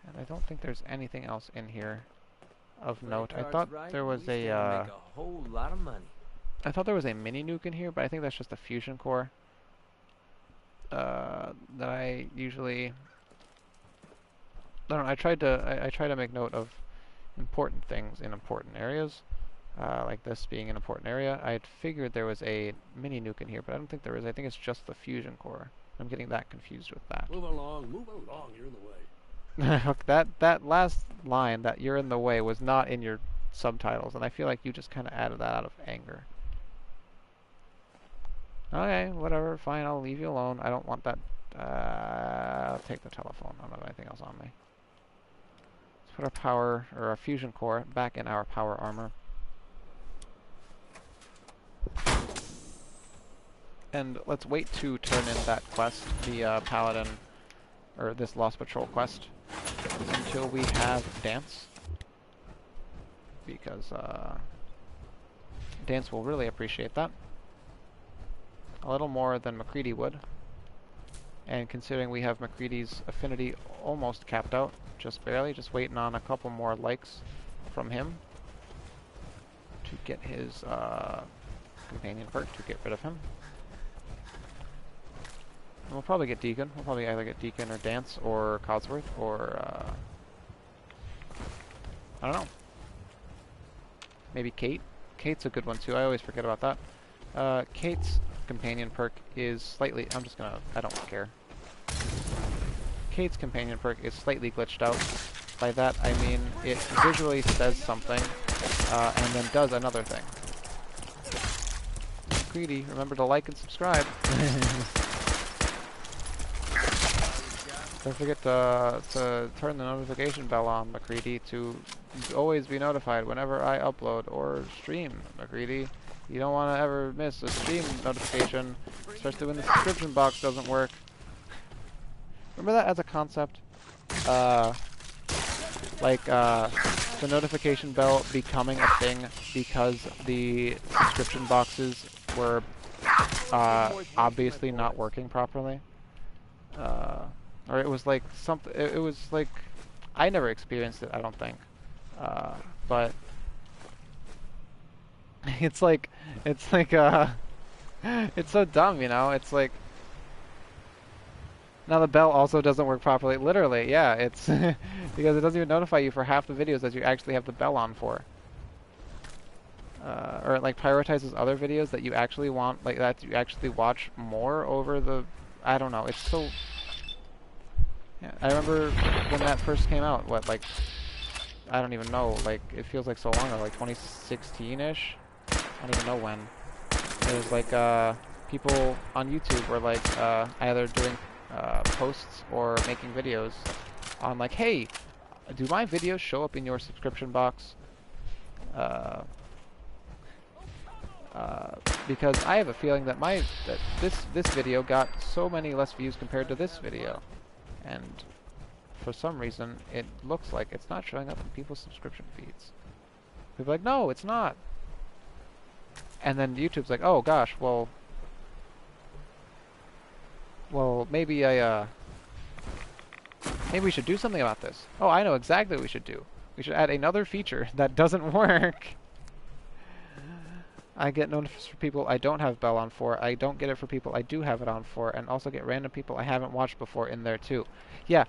And I don't think there's anything else in here of note. I thought there was make a whole lot of money. I thought there was a mini nuke in here, but I think that's just a fusion core. That I usually, I don't know. I try to make note of important things in important areas, like this being an important area. I had figured there was a mini nuke in here, but I don't think there is. I think it's just the fusion core. I'm getting that confused with that. Move along, you're in the way. that last line, that you're in the way, was not in your subtitles, and I feel like you just kind of added that out of anger. Okay, whatever, fine, I'll leave you alone. I don't want that. I'll take the telephone. I don't have anything else on me. Let's put our power, or our fusion core, back in our power armor. And let's wait to turn in that quest, the Paladin, or this Lost Patrol quest, until we have Dance. Because Dance will really appreciate that. A little more than MacReady would. And considering we have MacReady's affinity almost capped out, just barely, just waiting on a couple more likes from him to get his companion perk, to get rid of him. And we'll probably get Deacon. We'll probably either get Deacon or Dance or Codsworth or I don't know. Maybe Kate. Kate's a good one too. I always forget about that. Kate's companion perk is slightly... I don't care. Kate's companion perk is slightly glitched out. By that I mean it visually says something and then does another thing. Greedy, remember to like and subscribe. Don't forget to turn the notification bell on, MacReady, to always be notified whenever I upload or stream, MacReady. You don't want to ever miss a stream notification, especially when the subscription box doesn't work. Remember that as a concept? The notification bell becoming a thing because the subscription boxes were obviously not working properly. Or it was like something, it was like, I never experienced it, I don't think. But it's like, it's so dumb, you know? It's like, now the bell also doesn't work properly. Literally, yeah, it's because it doesn't even notify you for half the videos that you actually have the bell on for. Or it like prioritizes other videos that you actually want, like that you actually watch more over the, I don't know, it's so... Yeah, I remember when that first came out, what, like, I don't even know, like, it feels like so long ago, like 2016-ish? I don't even know when. It was like, people on YouTube were like, either doing posts or making videos on like, hey, do my videos show up in your subscription box? Because I have a feeling that this video got so many less views compared to this video. And for some reason, it looks like it's not showing up in people's subscription feeds. People are like, no, it's not. And then YouTube's like, oh gosh, well, maybe maybe we should do something about this. Oh, I know exactly what we should do. We should add another feature that doesn't work. I get notifications for people I don't have Bell on for. I don't get it for people I do have it on for, and also get random people I haven't watched before in there too. Yeah,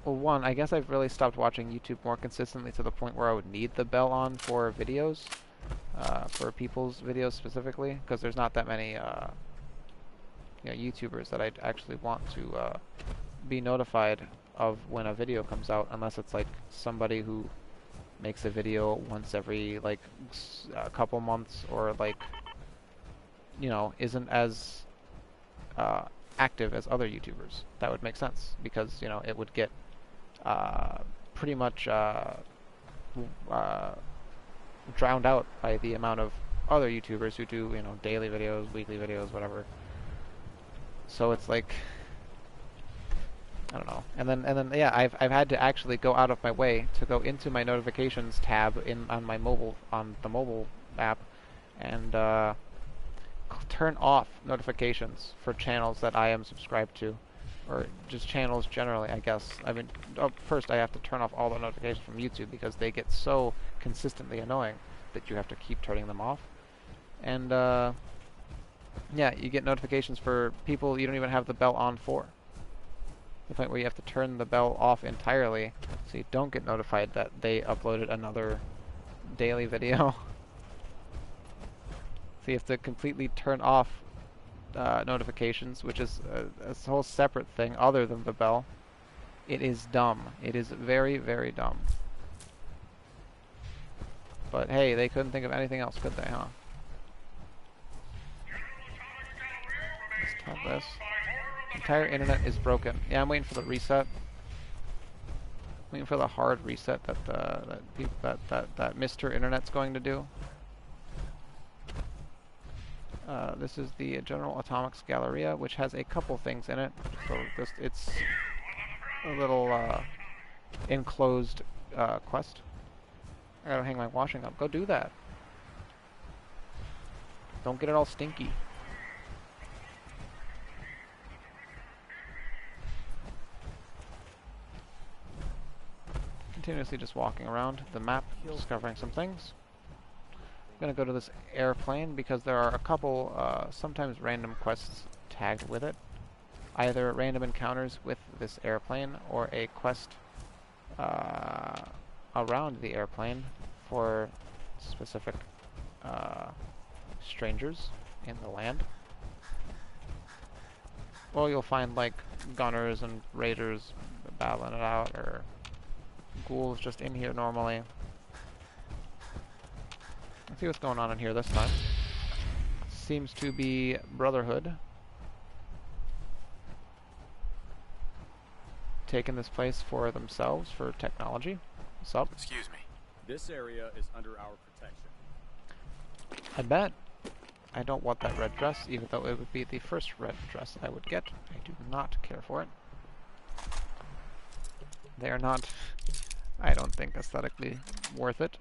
well, one, I guess I've really stopped watching YouTube more consistently to the point where I would need the bell on for videos, for people's videos specifically, because there's not that many, YouTubers that I'd actually want to be notified of when a video comes out, unless it's like somebody who makes a video once every like a couple months, or like, isn't as active as other YouTubers. That would make sense, because it would get pretty much drowned out by the amount of other YouTubers who do daily videos, weekly videos, whatever. So it's like, I don't know. And then yeah, I've had to actually go out of my way to go into my notifications tab on the mobile app, and turn off notifications for channels that I am subscribed to, or just channels generally, I guess. I mean, first I have to turn off all the notifications from YouTube, because they get so consistently annoying that you have to keep turning them off. And yeah, you get notifications for people you don't even have the bell on for. The point where you have to turn the bell off entirely so you don't get notified that they uploaded another daily video. So you have to completely turn off notifications, which is a whole separate thing other than the bell. It is dumb. It is very, very dumb. But hey, they couldn't think of anything else, could they, huh? Let's tap this. The entire internet is broken. Yeah, I'm waiting for the reset. Waiting for the hard reset that Mr. Internet's going to do. This is the General Atomics Galleria, which has a couple things in it. So it's a little enclosed quest. I gotta hang my washing up. Go do that. Don't get it all stinky. Continuously just walking around the map, discovering some things. I'm gonna go to this airplane because there are a couple sometimes random quests tagged with it. Either random encounters with this airplane, or a quest around the airplane for specific strangers in the land. Well, you'll find like gunners and raiders battling it out, or ghouls just in here normally. Let's see what's going on in here this time. Seems to be Brotherhood taking this place for themselves for technology. What's up? Excuse me. This area is under our protection. I bet. I don't want that red dress, even though it would be the first red dress I would get. I do not care for it. They are not, I don't think, aesthetically worth it.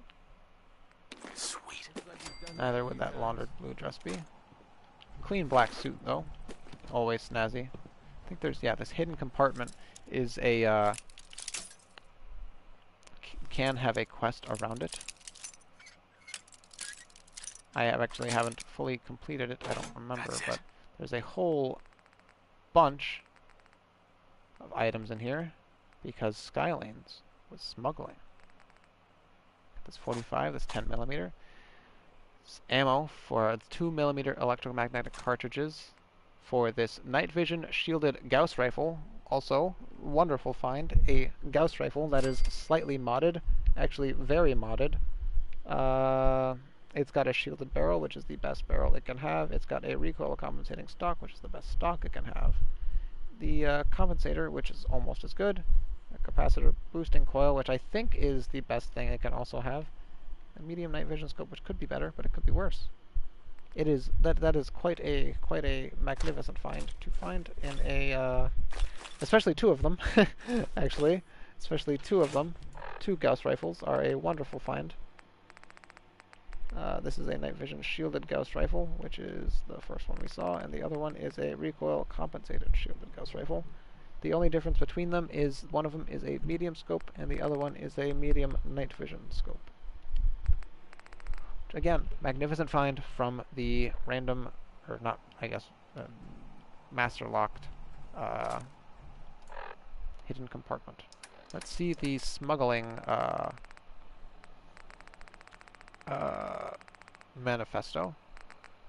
Sweet. Neither would that laundered blue dress be. Clean black suit, though. Always snazzy. I think there's, yeah, this hidden compartment is a, can have a quest around it. I actually haven't fully completed it, I don't remember, but there's a whole bunch of items in here because Skylanes was smuggling. This 45, this 10mm. This ammo for 2mm electromagnetic cartridges for this night vision shielded Gauss rifle. Also, wonderful find, a Gauss rifle that is slightly modded, actually very modded. It's got a shielded barrel, which is the best barrel it can have. It's got a recoil compensating stock, which is the best stock it can have. The compensator, which is almost as good. A capacitor boosting coil, which I think is the best thing it can also have. A medium night vision scope, which could be better, but it could be worse. It is that is quite a magnificent find to find in a especially two of them, actually, especially two of them two Gauss rifles are a wonderful find. This is a night vision shielded Gauss rifle, which is the first one we saw, and the other one is a recoil compensated shielded Gauss rifle. The only difference between them is one of them is a medium scope and the other one is a medium night vision scope. Again, magnificent find from the random, or not, I guess, master locked hidden compartment. Let's see the smuggling manifesto,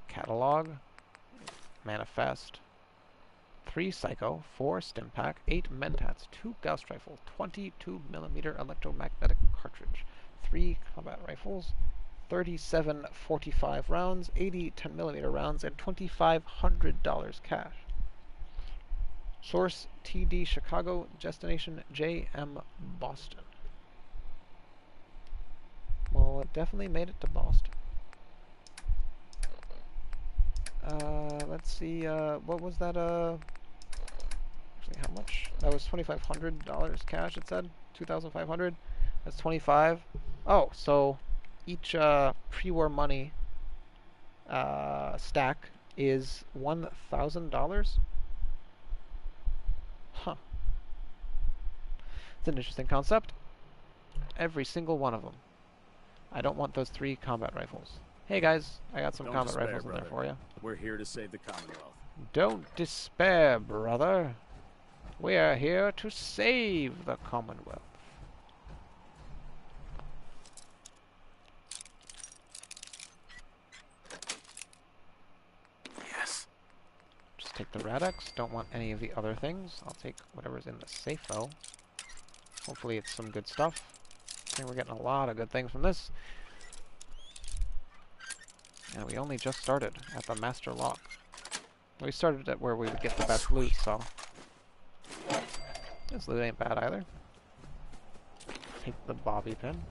catalog, manifest, 3 Psycho, 4 Stimpak, 8 Mentats, 2 Gauss rifle, 22mm electromagnetic cartridge, 3 combat rifles, 37 45 rounds, 80 10mm rounds, and $2,500 cash. Source TD Chicago, destination JM Boston. Well, it definitely made it to Boston. Let's see, what was that, actually, how much? That was $2,500 cash, it said? $2,500? That's 25. Oh, so each, pre-war money, stack is $1,000? Huh. It's an interesting concept. Every single one of them. I don't want those 3 combat rifles. Hey guys, I got some combat rifles in there for you. We're here to save the Commonwealth. Don't despair, brother. We are here to save the Commonwealth. Yes. Just take the Radix. Don't want any of the other things. I'll take whatever's in the safe, though. Hopefully it's some good stuff. I think we're getting a lot of good things from this. And we only just started at the Master Lock. We started at where we would get the best loot, so... This loot ain't bad either. Take the bobby pin.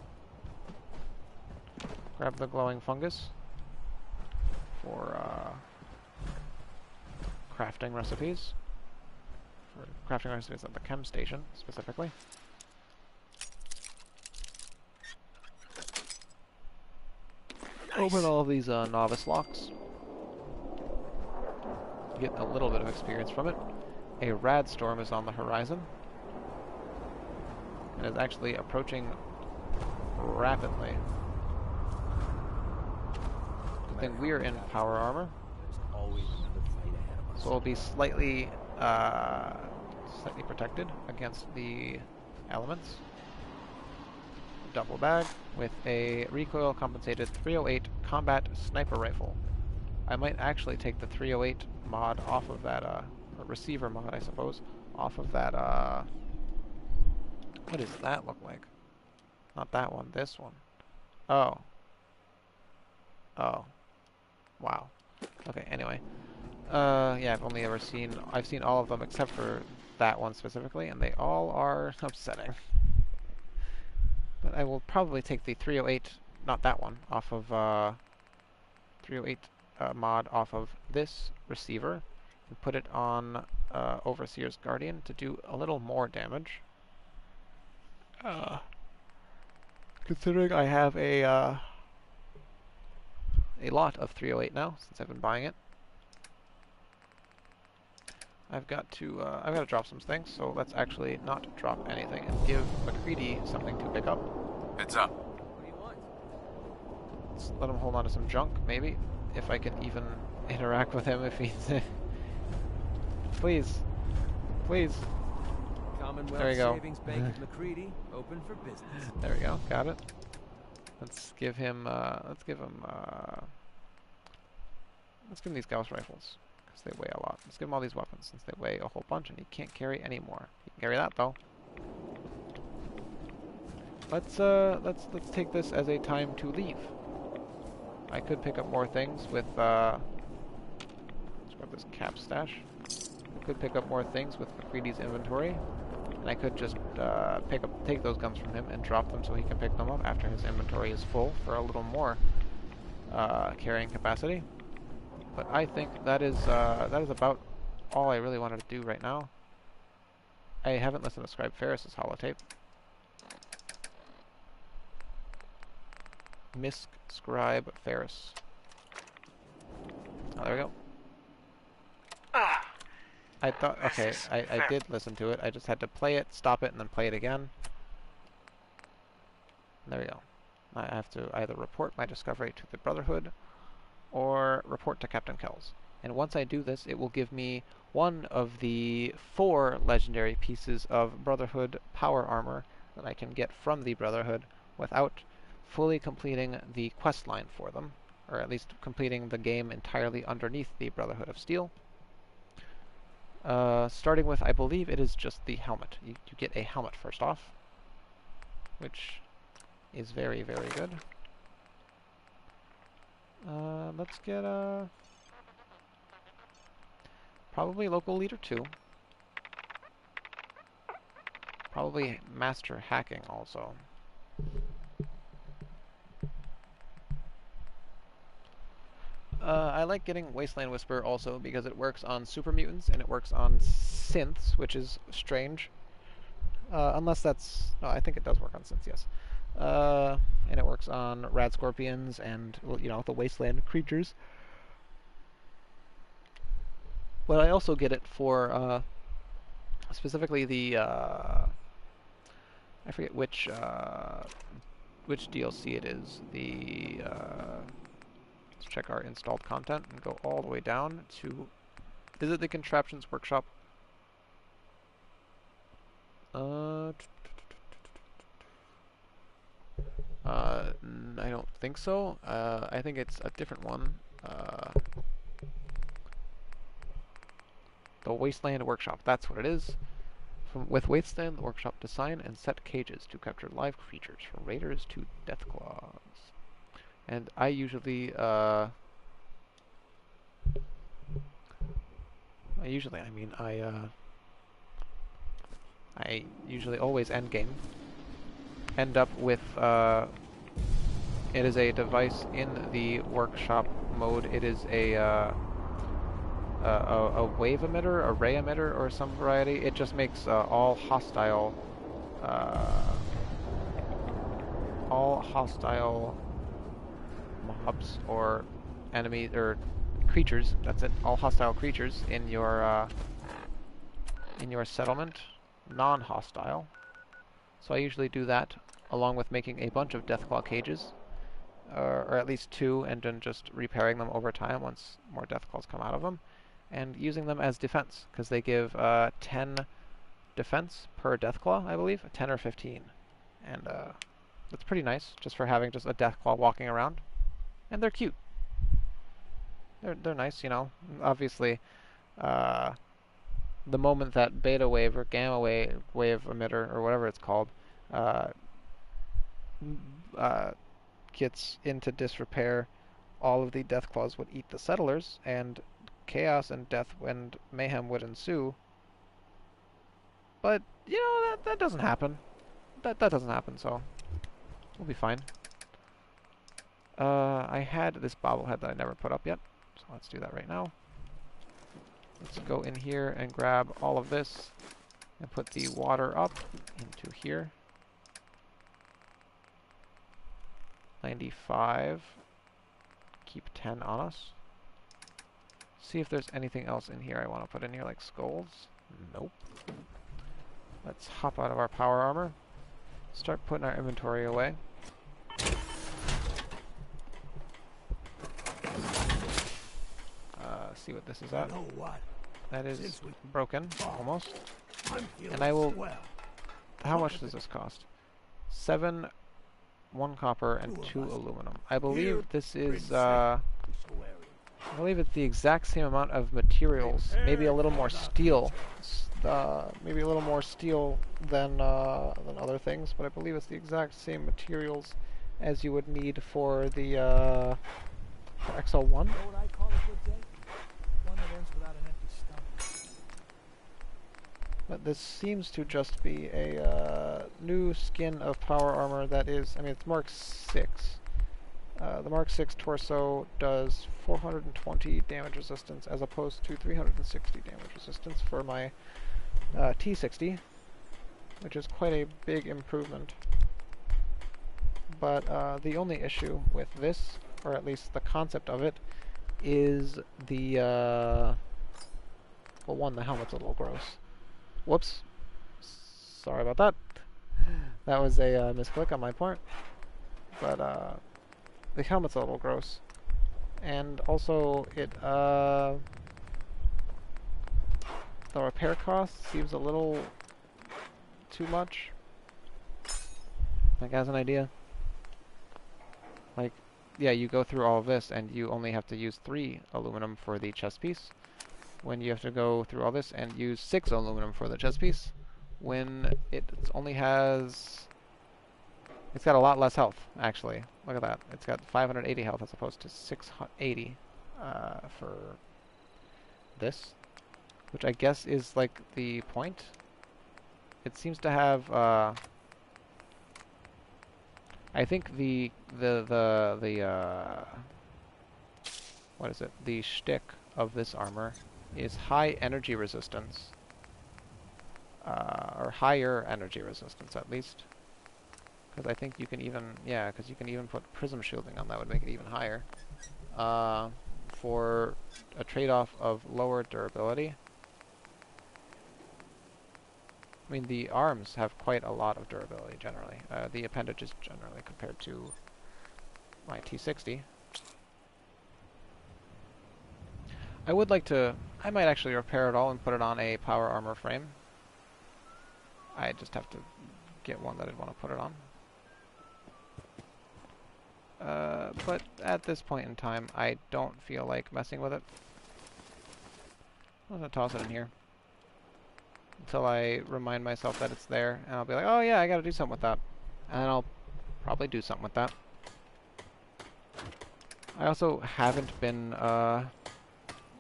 Grab the glowing fungus for crafting recipes. For crafting recipes at the chem station, specifically. Open all of these novice locks. Get a little bit of experience from it. A rad storm is on the horizon. And is actually approaching rapidly. Good thing we're in power armor. So we'll be slightly protected against the elements. Double bag with a recoil compensated 308 combat sniper rifle. I might actually take the 308 mod off of that, or receiver mod, I suppose, off of that, what does that look like? Not that one, this one. Oh. Oh. Wow. Okay, anyway. Yeah, I've seen all of them except for that one specifically, and they all are upsetting. But I will probably take the 308, not that one, off of, 308 mod off of this receiver, and put it on Overseer's Guardian to do a little more damage. Considering I have a lot of 308 now, since I've been buying it. I've got to drop some things, so let's actually not drop anything and give McCready something to pick up. Heads up. What do you want? Let's let him hold on to some junk, maybe, if I can even interact with him if he's... Please. Please. Commonwealth There we go. Savings Bank of McCready, open for business. There we go, got it. Let's give him these Gauss rifles, because they weigh a lot. Let's give him all these weapons, since they weigh a whole bunch, and he can't carry any more. He can carry that, though. Let's take this as a time to leave. I could pick up more things with, let's grab this cap stash. I could pick up more things with McCready's inventory, and I could just take those guns from him and drop them so he can pick them up after his inventory is full for a little more carrying capacity. But I think that is about all I really wanted to do right now. I haven't listened to Scribe Ferris's holotape. Misk Scribe Ferris. Oh, there we go. I thought, okay, I did listen to it. I just had to play it, stop it, and then play it again. There we go. I have to either report my discovery to the Brotherhood or report to Captain Kells. And once I do this, it will give me one of the 4 legendary pieces of Brotherhood power armor that I can get from the Brotherhood without fully completing the quest line for them, or at least completing the game entirely underneath the Brotherhood of Steel. Starting with, I believe it is just the helmet. You get a helmet first off, which is very, very good. Let's get probably local leader 2. Probably master hacking also. I like getting Wasteland Whisper also because it works on super mutants and it works on synths, which is strange. Unless that's... no, I think it does work on synths, yes. And it works on rad scorpions and, you know, the wasteland creatures. But I also get it for, specifically the, I forget which DLC it is. The, let's check our installed content and go all the way down to, is it the Contraptions Workshop? I don't think so. I think it's a different one. The Wasteland Workshop, that's what it is. With Wasteland, the Workshop design and set cages to capture live creatures, from raiders to deathclaws. And I usually, I usually always end up with, it is a device in the workshop mode. It is a wave emitter, a ray emitter, or some variety. It just makes all hostile mobs or enemies or creatures. That's it. All hostile creatures in your settlement non-hostile. So I usually do that along with making a bunch of Deathclaw cages, or at least 2, and then just repairing them over time once more Deathclaws come out of them, and using them as defense, because they give 10 defense per Deathclaw, I believe, 10 or 15, and that's pretty nice, just for having just a Deathclaw walking around, and they're cute. They're nice, you know. Obviously, the moment that beta wave or gamma wave emitter or whatever it's called gets into disrepair, all of the Deathclaws would eat the settlers, and chaos and death and mayhem would ensue. But you know, that doesn't happen. That doesn't happen, so we'll be fine. I had this bobblehead that I never put up yet, so let's do that right now. Let's go in here and grab all of this and put the water up into here. 95. Keep 10 on us. See if there's anything else in here I want to put in here, like skulls. Nope. Let's hop out of our power armor. Start putting our inventory away. See what this is at. That is broken, almost. And I will... How much does this cost? 7, 1 copper, and 2 aluminum. I believe this is... I believe it's the exact same amount of materials. Maybe a little more steel. Maybe a little more steel than other things, but I believe it's the exact same materials as you would need for the for XL1. But this seems to just be a new skin of power armor that is, I mean, it's Mark 6. The Mark 6 torso does 420 damage resistance as opposed to 360 damage resistance for my T60, which is quite a big improvement. but the only issue with this, or at least the concept of it, is the, well, one, the helmet's a little gross. Whoops. Sorry about that. That was a misclick on my part. But, the helmet's a little gross. And also, the repair cost seems a little too much. Like, as an idea. Like, yeah, you go through all of this and you only have to use 3 aluminum for the chest piece, when you have to go through all this and use 6 aluminum for the chest piece, when it only has... It's got a lot less health, actually. Look at that. It's got 580 health as opposed to 680 for this, which I guess is like the point. It seems to have... I think the what is it? The shtick of this armor is high energy resistance, or higher energy resistance at least. Because I think you can even, yeah, because you can even put prism shielding on that would make it even higher. For a trade-off of lower durability. I mean, the arms have quite a lot of durability generally. The appendages generally compared to my T60. I would like to... I might actually repair it all and put it on a power armor frame. I just have to get one that I'd want to put it on. But at this point in time, I don't feel like messing with it. I'm gonna toss it in here until I remind myself that it's there, and I'll be like, oh yeah, I gotta do something with that. And then I'll probably do something with that. I also haven't been,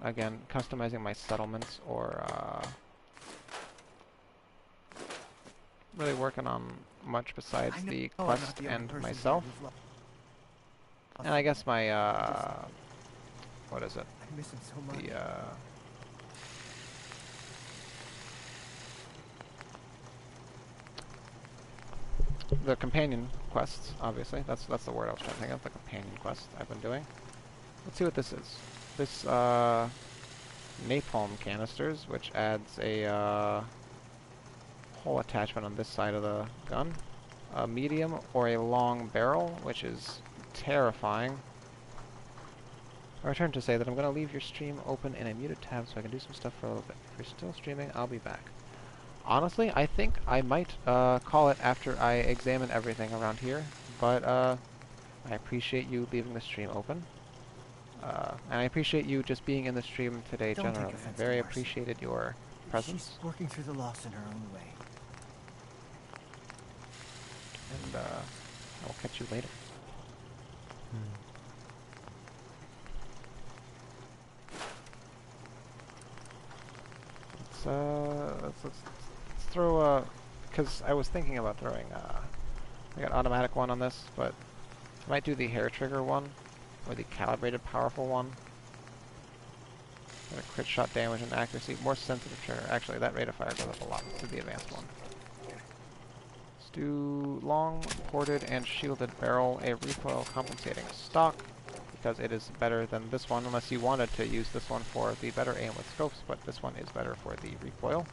again, customizing my settlements or really working on much besides the quest and myself. And I guess my, what is it? I miss him so much. The companion quests, obviously. That's the word I was trying to think of. The companion quest I've been doing. Let's see what this is. This napalm canisters, which adds a whole attachment on this side of the gun. A medium or a long barrel, which is terrifying. I return to say that I'm going to leave your stream open in a muted tab so I can do some stuff for a little bit. If you're still streaming, I'll be back. Honestly, I think I might call it after I examine everything around here, but I appreciate you leaving the stream open. And I appreciate you just being in the stream today generally. I very appreciated your presence. She's working through the loss in her own way. And I will catch you later. Let's throw because I was thinking about throwing I got automatic one on this, but I might do the hair trigger one or the calibrated powerful one. Got a crit shot damage and accuracy, more sensitive trigger. Actually, that rate of fire goes up a lot to the advanced one. Let's do long, ported, and shielded barrel, a recoil compensating stock, because it is better than this one, unless you wanted to use this one for the better aim with scopes, but this one is better for the recoil.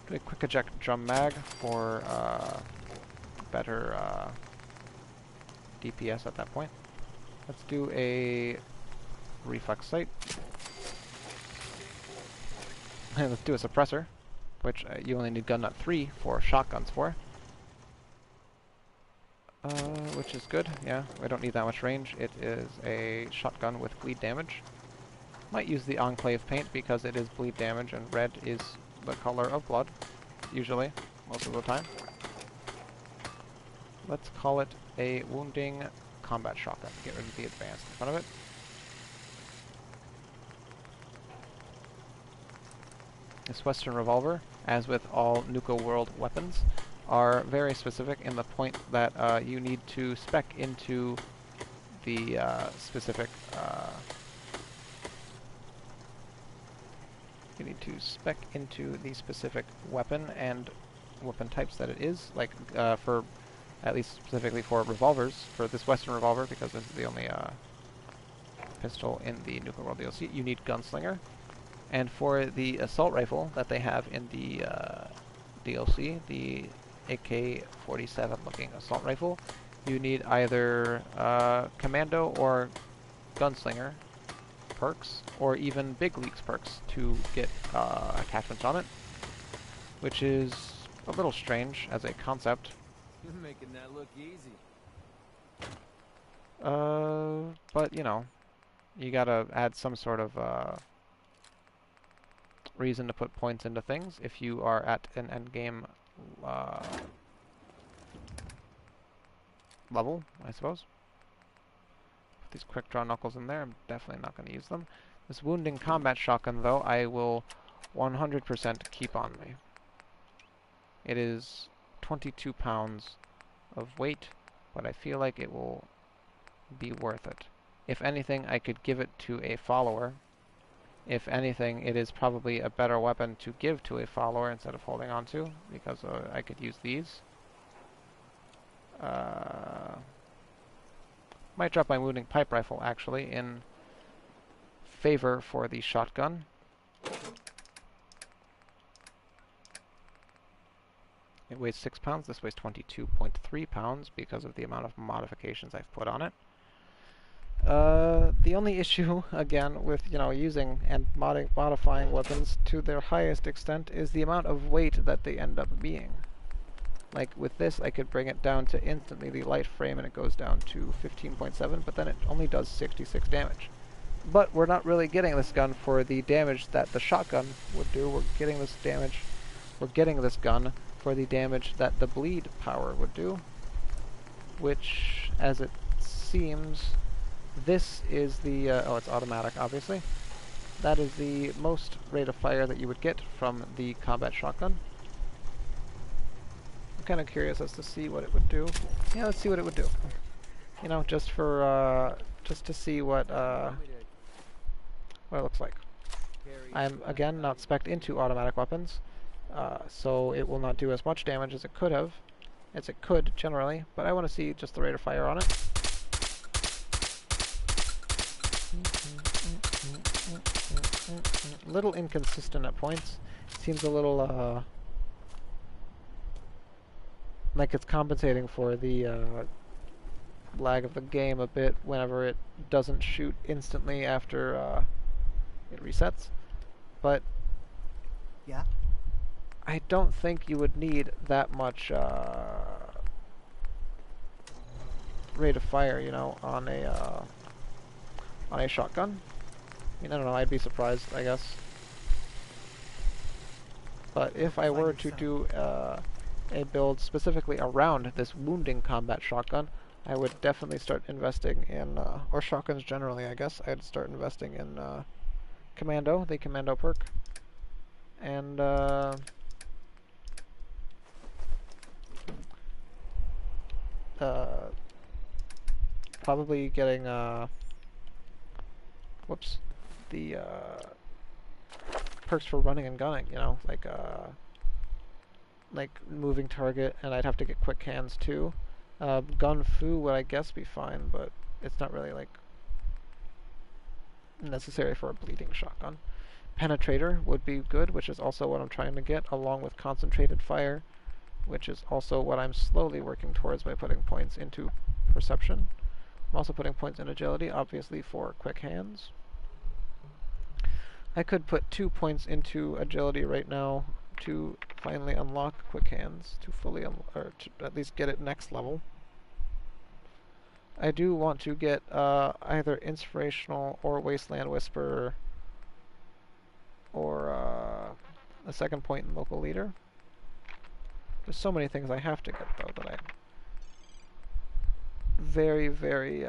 Do a quick eject drum mag for better DPS at that point. Let's do a reflex sight. And let's do a suppressor, which you only need gun nut 3 for shotguns for. Which is good, yeah. We don't need that much range. It is a shotgun with bleed damage. Might use the Enclave paint because it is bleed damage and red is the color of blood, usually, most of the time. Let's call it a wounding combat shotgun. Get rid of the advanced in front of it. This Western revolver, as with all Nuka World weapons, are very specific in the point that you need to spec into the specific weapon and weapon types that it is. Like for at least specifically for revolvers, for this Western revolver, because this is the only pistol in the Nuclear World DLC. You need Gunslinger. And for the assault rifle that they have in the DLC, the AK-47 looking assault rifle, you need either Commando or Gunslinger perks, or even Big Leagues perks to get attachments on it, which is a little strange as a concept. You're making that look easy. But you know, you gotta add some sort of reason to put points into things if you are at an endgame level, I suppose. Put these quick draw knuckles in there. I'm definitely not going to use them. This wounding combat shotgun, though, I will 100% keep on me. It is 22 pounds of weight, but I feel like it will be worth it. If anything, I could give it to a follower. If anything, it is probably a better weapon to give to a follower instead of holding on to, because I could use these. Might drop my wounding pipe rifle, actually, in favor for the shotgun. It weighs 6 pounds. This weighs 22.3 pounds because of the amount of modifications I've put on it. The only issue, again, with, you know, using and modifying weapons to their highest extent is the amount of weight that they end up being. Like, with this, I could bring it down to instantly the light frame, and it goes down to 15.7, but then it only does 66 damage. But we're not really getting this gun for the damage that the shotgun would do. We're getting this gun for the damage that the bleed power would do, which, as it seems, this is the, oh, it's automatic, obviously. That is the most rate of fire that you would get from the combat shotgun. I'm kind of curious as to see what it would do. Yeah, let's see what it would do. You know, just for, just to see what it looks like. I'm, again, not spec'd into automatic weapons, so it will not do as much damage as it could have, as it could, generally, but I want to see just the rate of fire on it. A little inconsistent at points. Seems a little, like it's compensating for the lag of the game a bit whenever it doesn't shoot instantly after it resets. But yeah, I don't think you would need that much rate of fire, you know, on a shotgun. I mean, I don't know, I'd be surprised, I guess. But if I were to do a build specifically around this wounding combat shotgun, I would definitely start investing in, or shotguns generally, I guess. I'd start investing in Commando, the Commando perk. And, probably getting, whoops, the, perks for running and gunning, you know, like moving target, and I'd have to get quick hands too. Gun Fu would, I guess, be fine, but it's not really, like, necessary for a bleeding shotgun. Penetrator would be good, which is also what I'm trying to get, along with Concentrated Fire, which is also what I'm slowly working towards by putting points into Perception. I'm also putting points in Agility, obviously, for quick hands. I could put 2 points into Agility right now to finally unlock quick hands, to fully, or to at least get it next level. I do want to get either Inspirational or Wasteland Whisperer, or a second point in Local Leader. There's so many things I have to get, though, that I'm very, very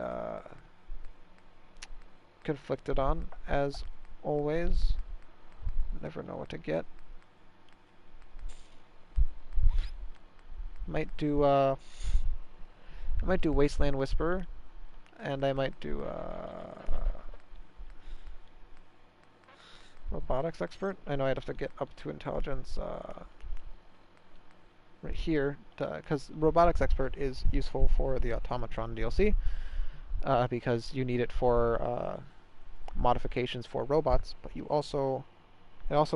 conflicted on, as always. Never know what to get. I might do Wasteland Whisperer, and I might do Robotics Expert. I know I'd have to get up to Intelligence right here, because Robotics Expert is useful for the Automatron DLC, because you need it for modifications for robots, but it also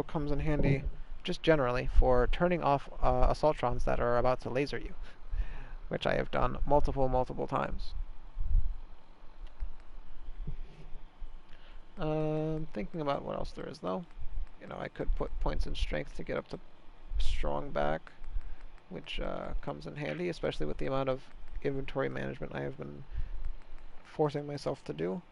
comes in handy just generally for turning off Assaultrons that are about to laser you, which I have done multiple times. Thinking about what else there is, though. You know, I could put points in strength to get up to strong back, which comes in handy, especially with the amount of inventory management I have been forcing myself to do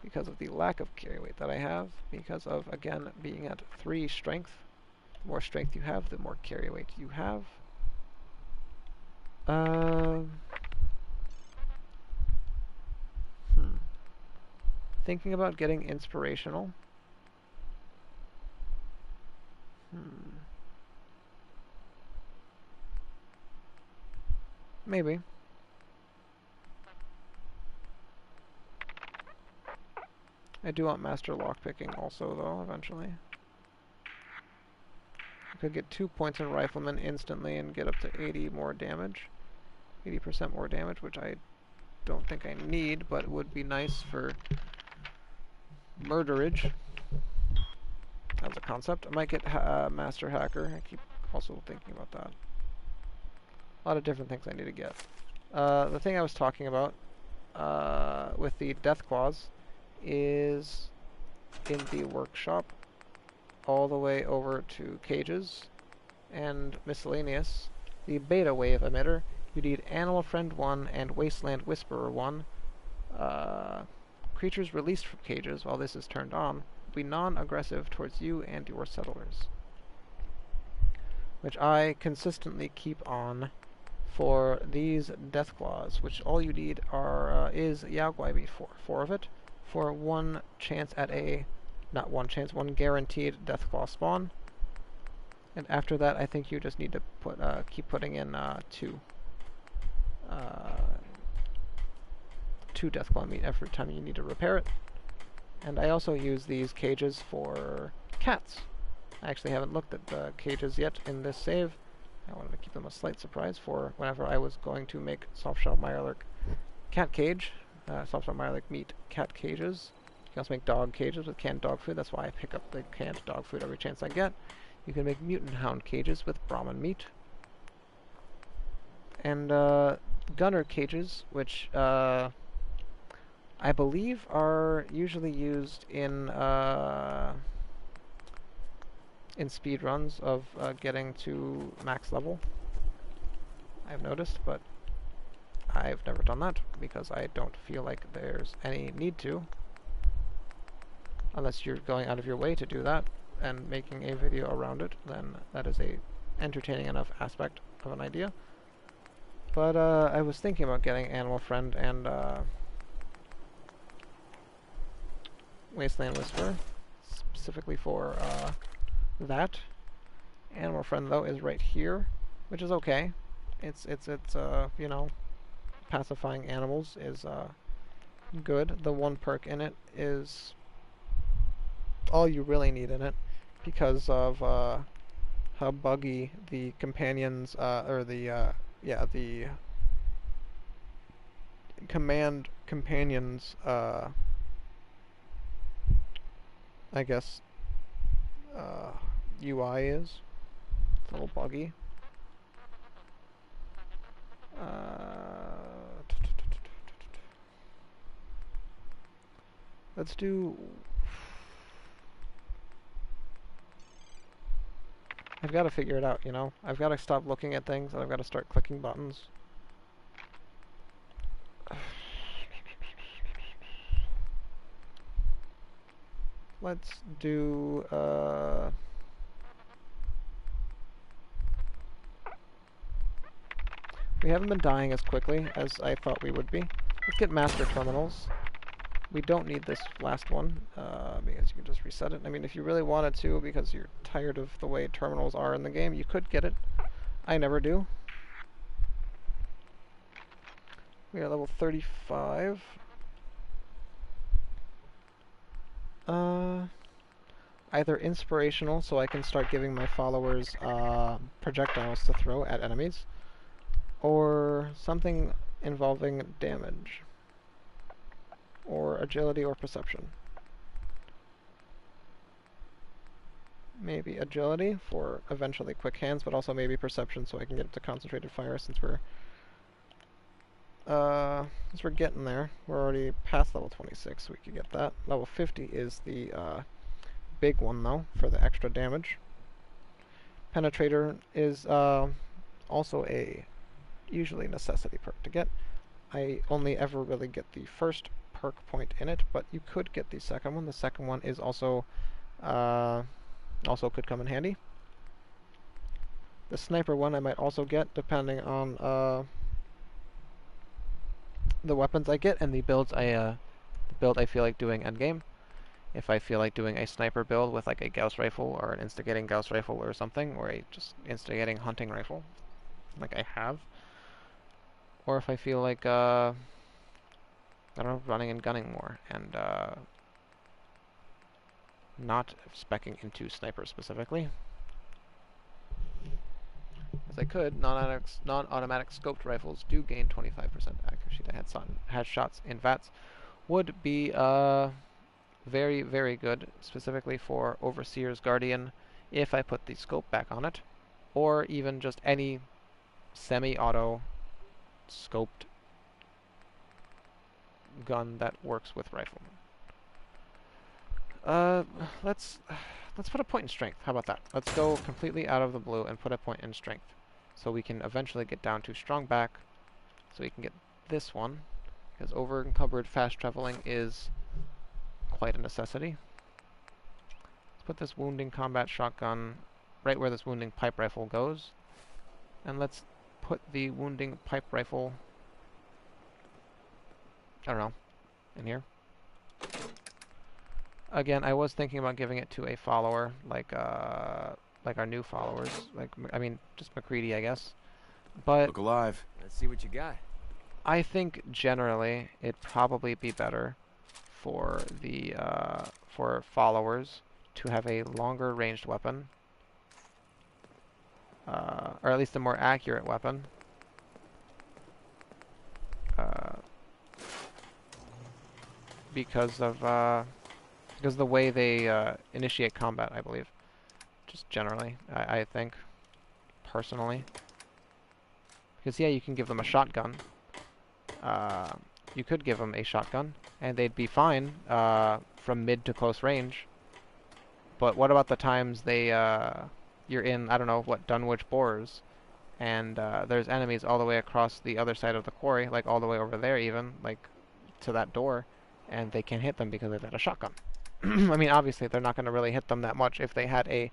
because of the lack of carry weight that I have, because of, again, being at 3 strength. The more strength you have, the more carry weight you have. Thinking about getting inspirational. Maybe. I do want master lockpicking also, though, eventually. I could get 2 points in rifleman instantly and get up to 80 more damage. 80% more damage, which I don't think I need, but would be nice for murderage as a concept. I might get master hacker. I keep also thinking about that. A lot of different things I need to get. The thing I was talking about with the death claws is in the workshop all the way over to cages and miscellaneous. The beta wave emitter, you need Animal Friend 1 and Wasteland Whisperer 1. Creatures released from cages while this is turned on will be non-aggressive towards you and your settlers, which I consistently keep on for these death claws, which all you need are is Yaogwai for 4 of it, for 1 chance at a, not 1 chance, 1 guaranteed death claw spawn. And after that, I think you just need to put keep putting in 2 Deathclaw meat every time you need to repair it. And I also use these cages for cats. I actually haven't looked at the cages yet in this save. I wanted to keep them a slight surprise for whenever I was going to make softshell Mirelurk cat cage. Softshell Mirelurk meat cat cages. You can also make dog cages with canned dog food. That's why I pick up the canned dog food every chance I get. You can make mutant hound cages with Brahmin meat. And gunner cages, which I believe are usually used in speed runs of getting to max level. I've noticed, but I've never done that because I don't feel like there's any need to, unless you're going out of your way to do that and making a video around it. Then that is a entertaining enough aspect of an idea. But I was thinking about getting Animal Friend and Wasteland Whisperer specifically for that. Animal Friend though is right here, which is okay. It's you know, pacifying animals is good. The 1 perk in it is all you really need in it because of how buggy the companions or the the command companions I guess UI is. It's a little buggy. Let's do... I've got to figure it out, you know? I've got to stop looking at things and I've got to start clicking buttons. Let's do, we haven't been dying as quickly as I thought we would be. Let's get master terminals. We don't need this last one, because you can just reset it. I mean, if you really wanted to, because you're tired of the way terminals are in the game, you could get it. I never do. We are level 35. either inspirational, so I can start giving my followers projectiles to throw at enemies, or something involving damage, or agility or perception. Maybe agility for eventually quick hands, but also maybe perception so I can get it to concentrated fire since we're getting there. We're already past level 26, so we could get that. Level 50 is the big one though for the extra damage. Penetrator is also a usually necessity perk to get. I only ever really get the first perk point in it, but you could get the second one. The second one is also could come in handy. The sniper one I might also get depending on the weapons I get and the build I feel like doing endgame. If I feel like doing a sniper build with like a Gauss rifle or an instigating Gauss rifle or something, or a just instigating hunting rifle, like I have, or if I feel like I don't know, running and gunning more and not specking into sniper specifically. As I could, non-automatic scoped rifles do gain 25% accuracy to headshots in VATS. Would be very, very good, specifically for Overseer's Guardian, if I put the scope back on it, or even just any semi-auto scoped gun that works with rifle. Let's put a point in strength. How about that? Let's go completely out of the blue and put a point in strength, so we can eventually get down to strong back, so we can get this one, because over encumbered fast traveling is quite a necessity. Let's put this wounding combat shotgun right where this wounding pipe rifle goes, and let's put the wounding pipe rifle, I don't know, in here. Again, I was thinking about giving it to a follower, like our new followers, I mean, just McCready, I guess. But look alive. Let's see what you got. I think generally it'd probably be better for the for followers to have a longer ranged weapon, or at least a more accurate weapon. Because of the way they initiate combat, I believe. Just generally, I think, personally. Because yeah, you can give them a shotgun. You could give them a shotgun, and they'd be fine from mid to close range. But what about the times you're in, I don't know, what, Dunwich Borers, and there's enemies all the way across the other side of the quarry, like all the way over there even, like to that door, and they can't hit them because they've got a shotgun. I mean, obviously, they're not going to really hit them that much if they had a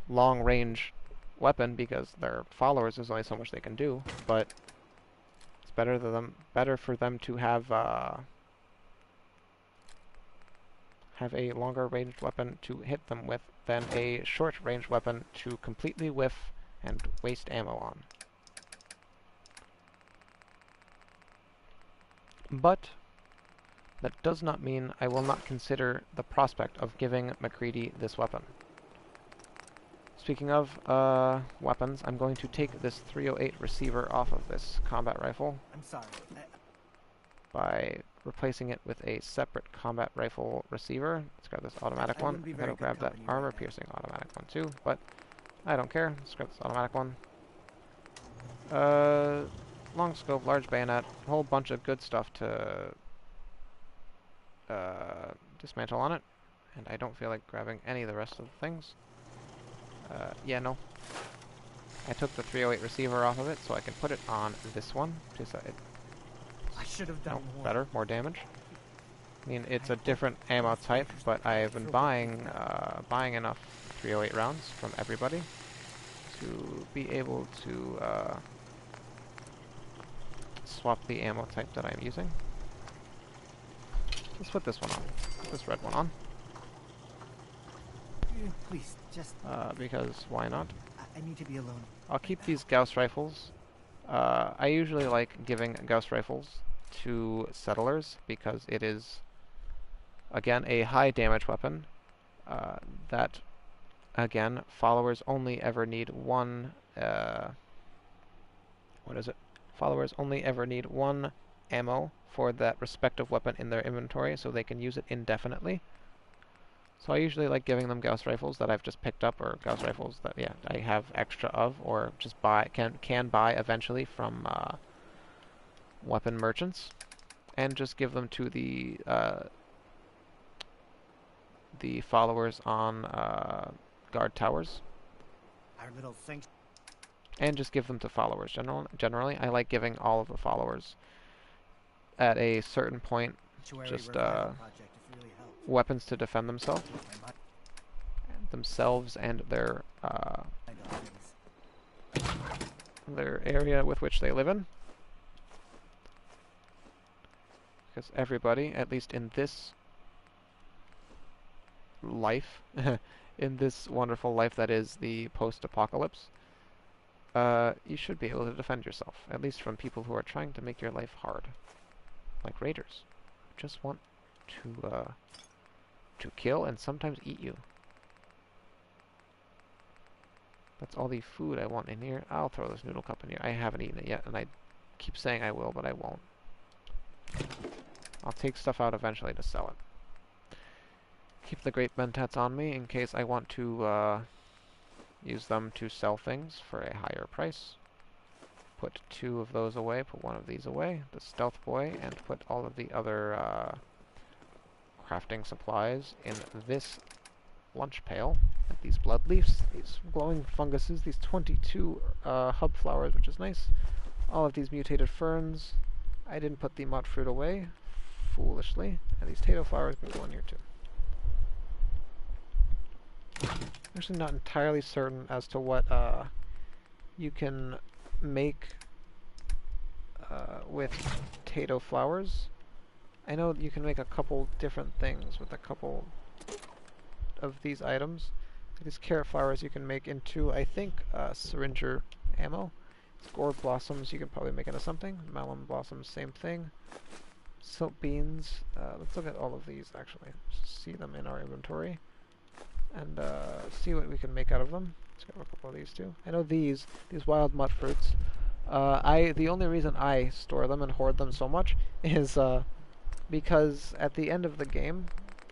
long-range weapon, because their followers, there's only so much they can do, but it's better for them to have a longer-ranged weapon to hit them with than a short-range weapon to completely whiff and waste ammo on. But that does not mean I will not consider the prospect of giving McCready this weapon. Speaking of weapons, I'm going to take this 308 receiver off of this combat rifle. I'm sorry. By replacing it with a separate combat rifle receiver. Let's grab this automatic one. I'm going to grab that armor-piercing automatic one too, but I don't care. Let's grab this automatic one. Long scope, large bayonet, a whole bunch of good stuff to dismantle on it, and I don't feel like grabbing any of the rest of the things. Yeah, no. I took the 308 receiver off of it so I can put it on this one. I should have done more. Better, more damage. I mean, it's a different ammo type, but I've been buying enough 308 rounds from everybody to be able to swap the ammo type that I'm using. Let's put this one on. Put this red one on. Please, just... because why not? I need to be alone. I'll keep these Gauss rifles. I usually like giving Gauss rifles to settlers because it is, again, a high damage weapon. that, again, followers only ever need one, what is it? Followers only ever need one ammo for that respective weapon in their inventory, so they can use it indefinitely. So I usually like giving them Gauss rifles that I've just picked up, or Gauss rifles that, yeah, I have extra of, or just can buy eventually from weapon merchants, and just give them to the followers on guard towers. Our little thing. And just give them to followers. Generally, I like giving all of the followers at a certain point just weapons to defend themselves and their area with which they live in. Because everybody, at least in this life, in this wonderful life that is the post-apocalypse, you should be able to defend yourself, at least from people who are trying to make your life hard, like raiders, who just want to kill and sometimes eat you. That's all the food I want in here. I'll throw this noodle cup in here. I haven't eaten it yet, and I keep saying I will, but I won't. I'll take stuff out eventually to sell it. Keep the great mentats on me in case I want to use them to sell things for a higher price. Put 2 of those away, put 1 of these away, the stealth boy, and put all of the other crafting supplies in this lunch pail. And these blood leaves, these glowing funguses, these 22 hub flowers, which is nice. All of these mutated ferns. I didn't put the mud fruit away, foolishly. And these tato flowers can go in here too. Actually not entirely certain as to what you can make with tato flowers. I know you can make a couple different things with a couple of these items. These carrot flowers you can make into, I think, syringer ammo. Gourd blossoms you can probably make into something. Melon blossoms, same thing. Silk beans. Let's look at all of these actually. See them in our inventory. And see what we can make out of them. Let's grab a couple of these too. I know these wild mud fruits. The only reason I store them and hoard them so much is because at the end of the game,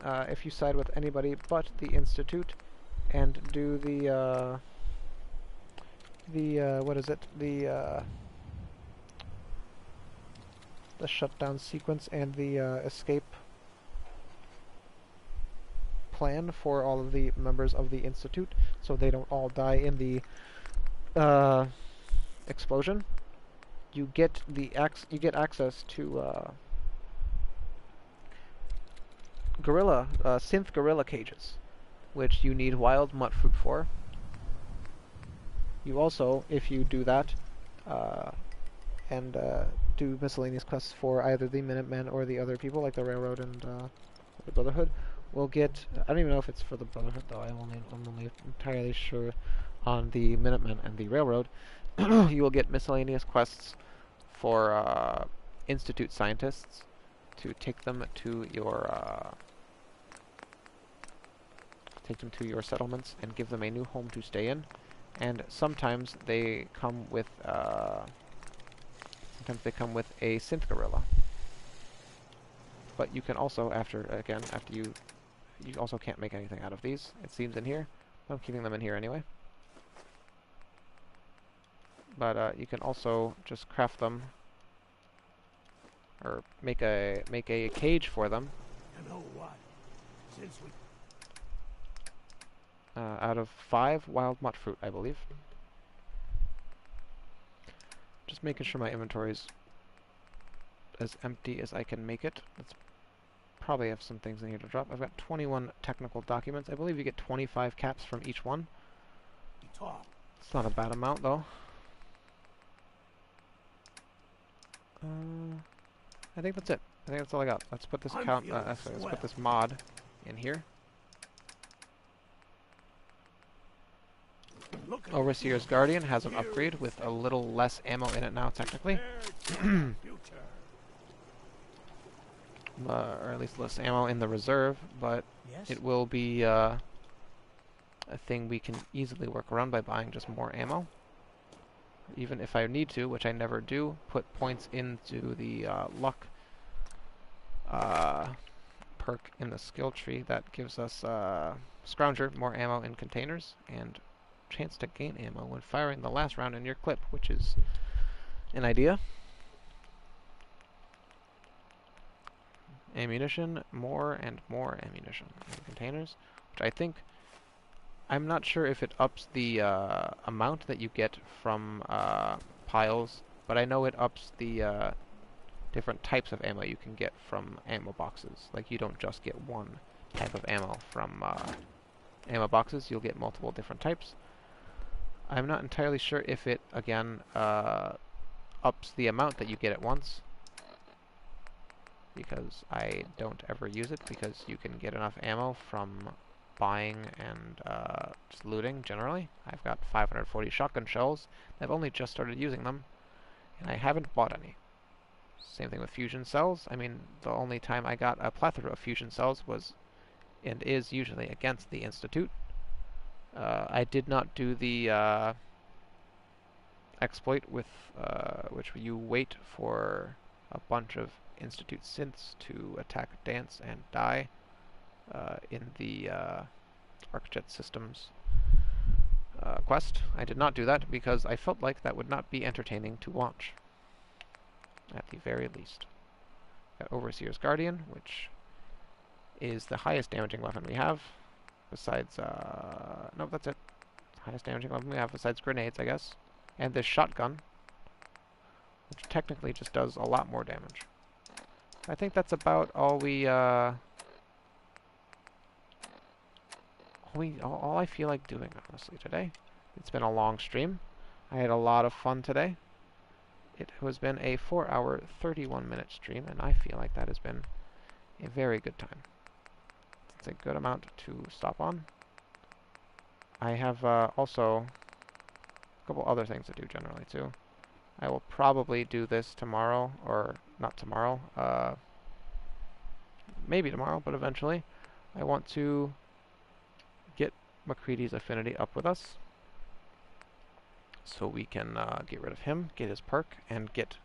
if you side with anybody but the Institute and do the what is it? The shutdown sequence and the escape plan for all of the members of the Institute, so they don't all die in the explosion. You get access to synth gorilla cages, which you need wild mutt fruit for. You also, if you do that, and do miscellaneous quests for either the Minutemen or the other people, like the Railroad and the Brotherhood, will get. I don't even know if it's for the Brotherhood though. I'm only entirely sure on the Minutemen and the Railroad. You will get miscellaneous quests for Institute scientists to take them to your settlements and give them a new home to stay in. And sometimes they come with a synth gorilla. But you can also, after you also can't make anything out of these, it seems, in here. I'm keeping them in here anyway. But you can also just craft them, or make a cage for them. You know what? Since we out of 5 wild mutt fruit, I believe. Just making sure my inventory's as empty as I can make it. Let's probably have some things in here to drop. I've got 21 technical documents. I believe you get 25 caps from each one. It's not a bad amount, though. I think that's it. I think that's all I got. Let's put this let's put this mod in here. Overseer's Guardian has an upgrade with a little less ammo in it now, technically. or at least less ammo in the reserve, but Yes? it will be a thing we can easily work around by buying just more ammo. Even if I need to, which I never do, put points into the luck perk in the skill tree that gives us Scrounger more ammo in containers and chance to gain ammo when firing the last round in your clip, which is an idea. Ammunition, more and more ammunition in containers, which I think, I'm not sure if it ups the amount that you get from piles, but I know it ups the different types of ammo you can get from ammo boxes. Like, you don't just get one type of ammo from ammo boxes, you'll get multiple different types. I'm not entirely sure if it, again, ups the amount that you get at once, because I don't ever use it, because you can get enough ammo from buying and just looting generally. I've got 540 shotgun shells. I've only just started using them, and I haven't bought any. Same thing with fusion cells. I mean, the only time I got a plethora of fusion cells was, and is usually, against the Institute. I did not do the exploit with which you wait for a bunch of Institute synths to attack, dance, and die in the ArcJet Systems quest. I did not do that because I felt like that would not be entertaining to watch, at the very least. Got Overseer's Guardian, which is the highest damaging weapon we have, besides, no, that's it. Highest damaging weapon we have besides grenades, I guess. And this shotgun, which technically just does a lot more damage. I think that's about all all I feel like doing, honestly, today. It's been a long stream. I had a lot of fun today. It has been a 4-hour, 31-minute stream, and I feel like that has been a very good time. It's a good amount to stop on. I have also a couple other things to do generally, too. I will probably do this tomorrow, or not tomorrow, maybe tomorrow, but eventually. I want to get McCready's affinity up with us, so we can get rid of him, get his perk, and get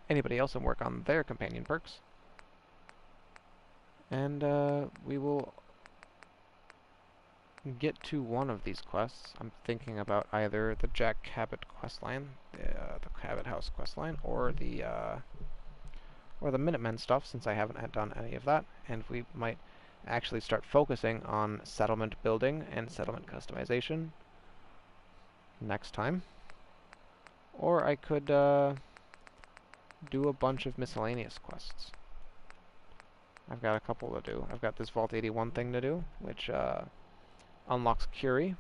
anybody else and work on their companion perks. And we will get to one of these quests. I'm thinking about either the Jack Cabot questline, the Cabot House questline, or the Minutemen stuff, since I haven't done any of that, and we might actually start focusing on settlement building and settlement customization next time. Or I could do a bunch of miscellaneous quests. I've got a couple to do. I've got this Vault 81 thing to do, which unlocks Curie,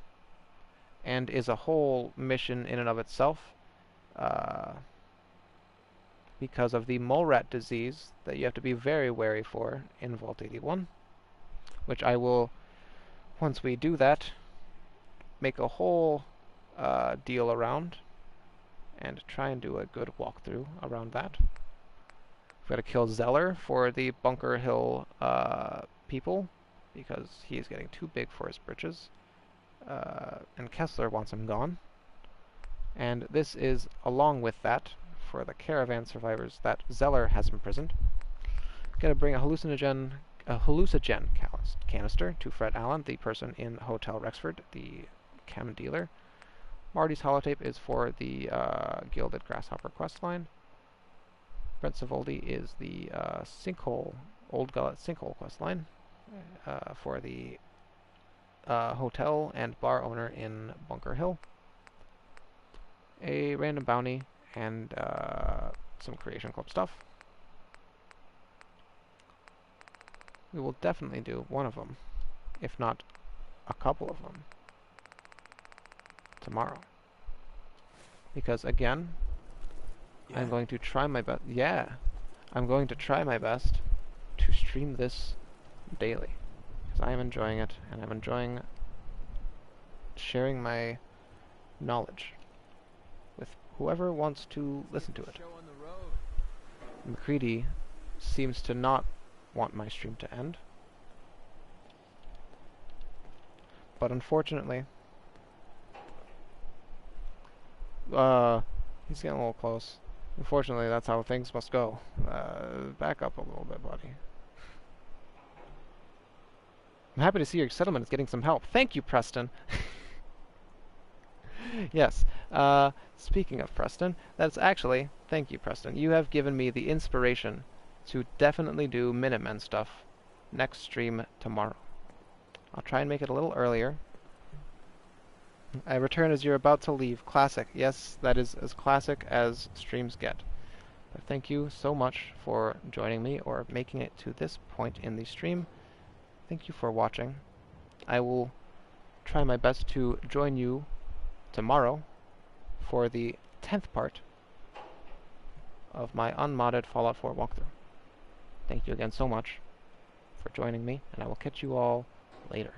and is a whole mission in and of itself, because of the mole rat disease that you have to be very wary for in Vault 81, which I will, once we do that, make a whole deal around, and try and do a good walkthrough around that. We've got to kill Zeller for the Bunker Hill people, because he is getting too big for his britches, and Kessler wants him gone. And this is, along with that, for the caravan survivors that Zeller has imprisoned. Gotta bring a hallucinogen canister to Fred Allen, the person in Hotel Rexford, the chem dealer. Marty's holotape is for the Gilded Grasshopper questline. Brent Savoldi is the Old Gullet Sinkhole questline for the hotel and bar owner in Bunker Hill. A random bounty and some Creation Club stuff. We will definitely do one of them, if not a couple of them, tomorrow. Because again, Yeah. I'm going to try my best. Yeah, I'm going to try my best to stream this daily, because I am enjoying it, and I'm enjoying sharing my knowledge with whoever wants to listen to it. McCready seems to not want my stream to end. But unfortunately, he's getting a little close. Unfortunately, that's how things must go. Back up a little bit, buddy. I'm happy to see your settlement is getting some help. Thank you, Preston. Yes. Speaking of Preston, that's actually... Thank you, Preston. You have given me the inspiration to definitely do Minutemen stuff next stream tomorrow. I'll try and make it a little earlier. I return as you're about to leave. Classic. Yes, that is as classic as streams get. But thank you so much for joining me or making it to this point in the stream. Thank you for watching. I will try my best to join you tomorrow for the 10th part of my unmodded Fallout 4 walkthrough. Thank you again so much for joining me, and I will catch you all later.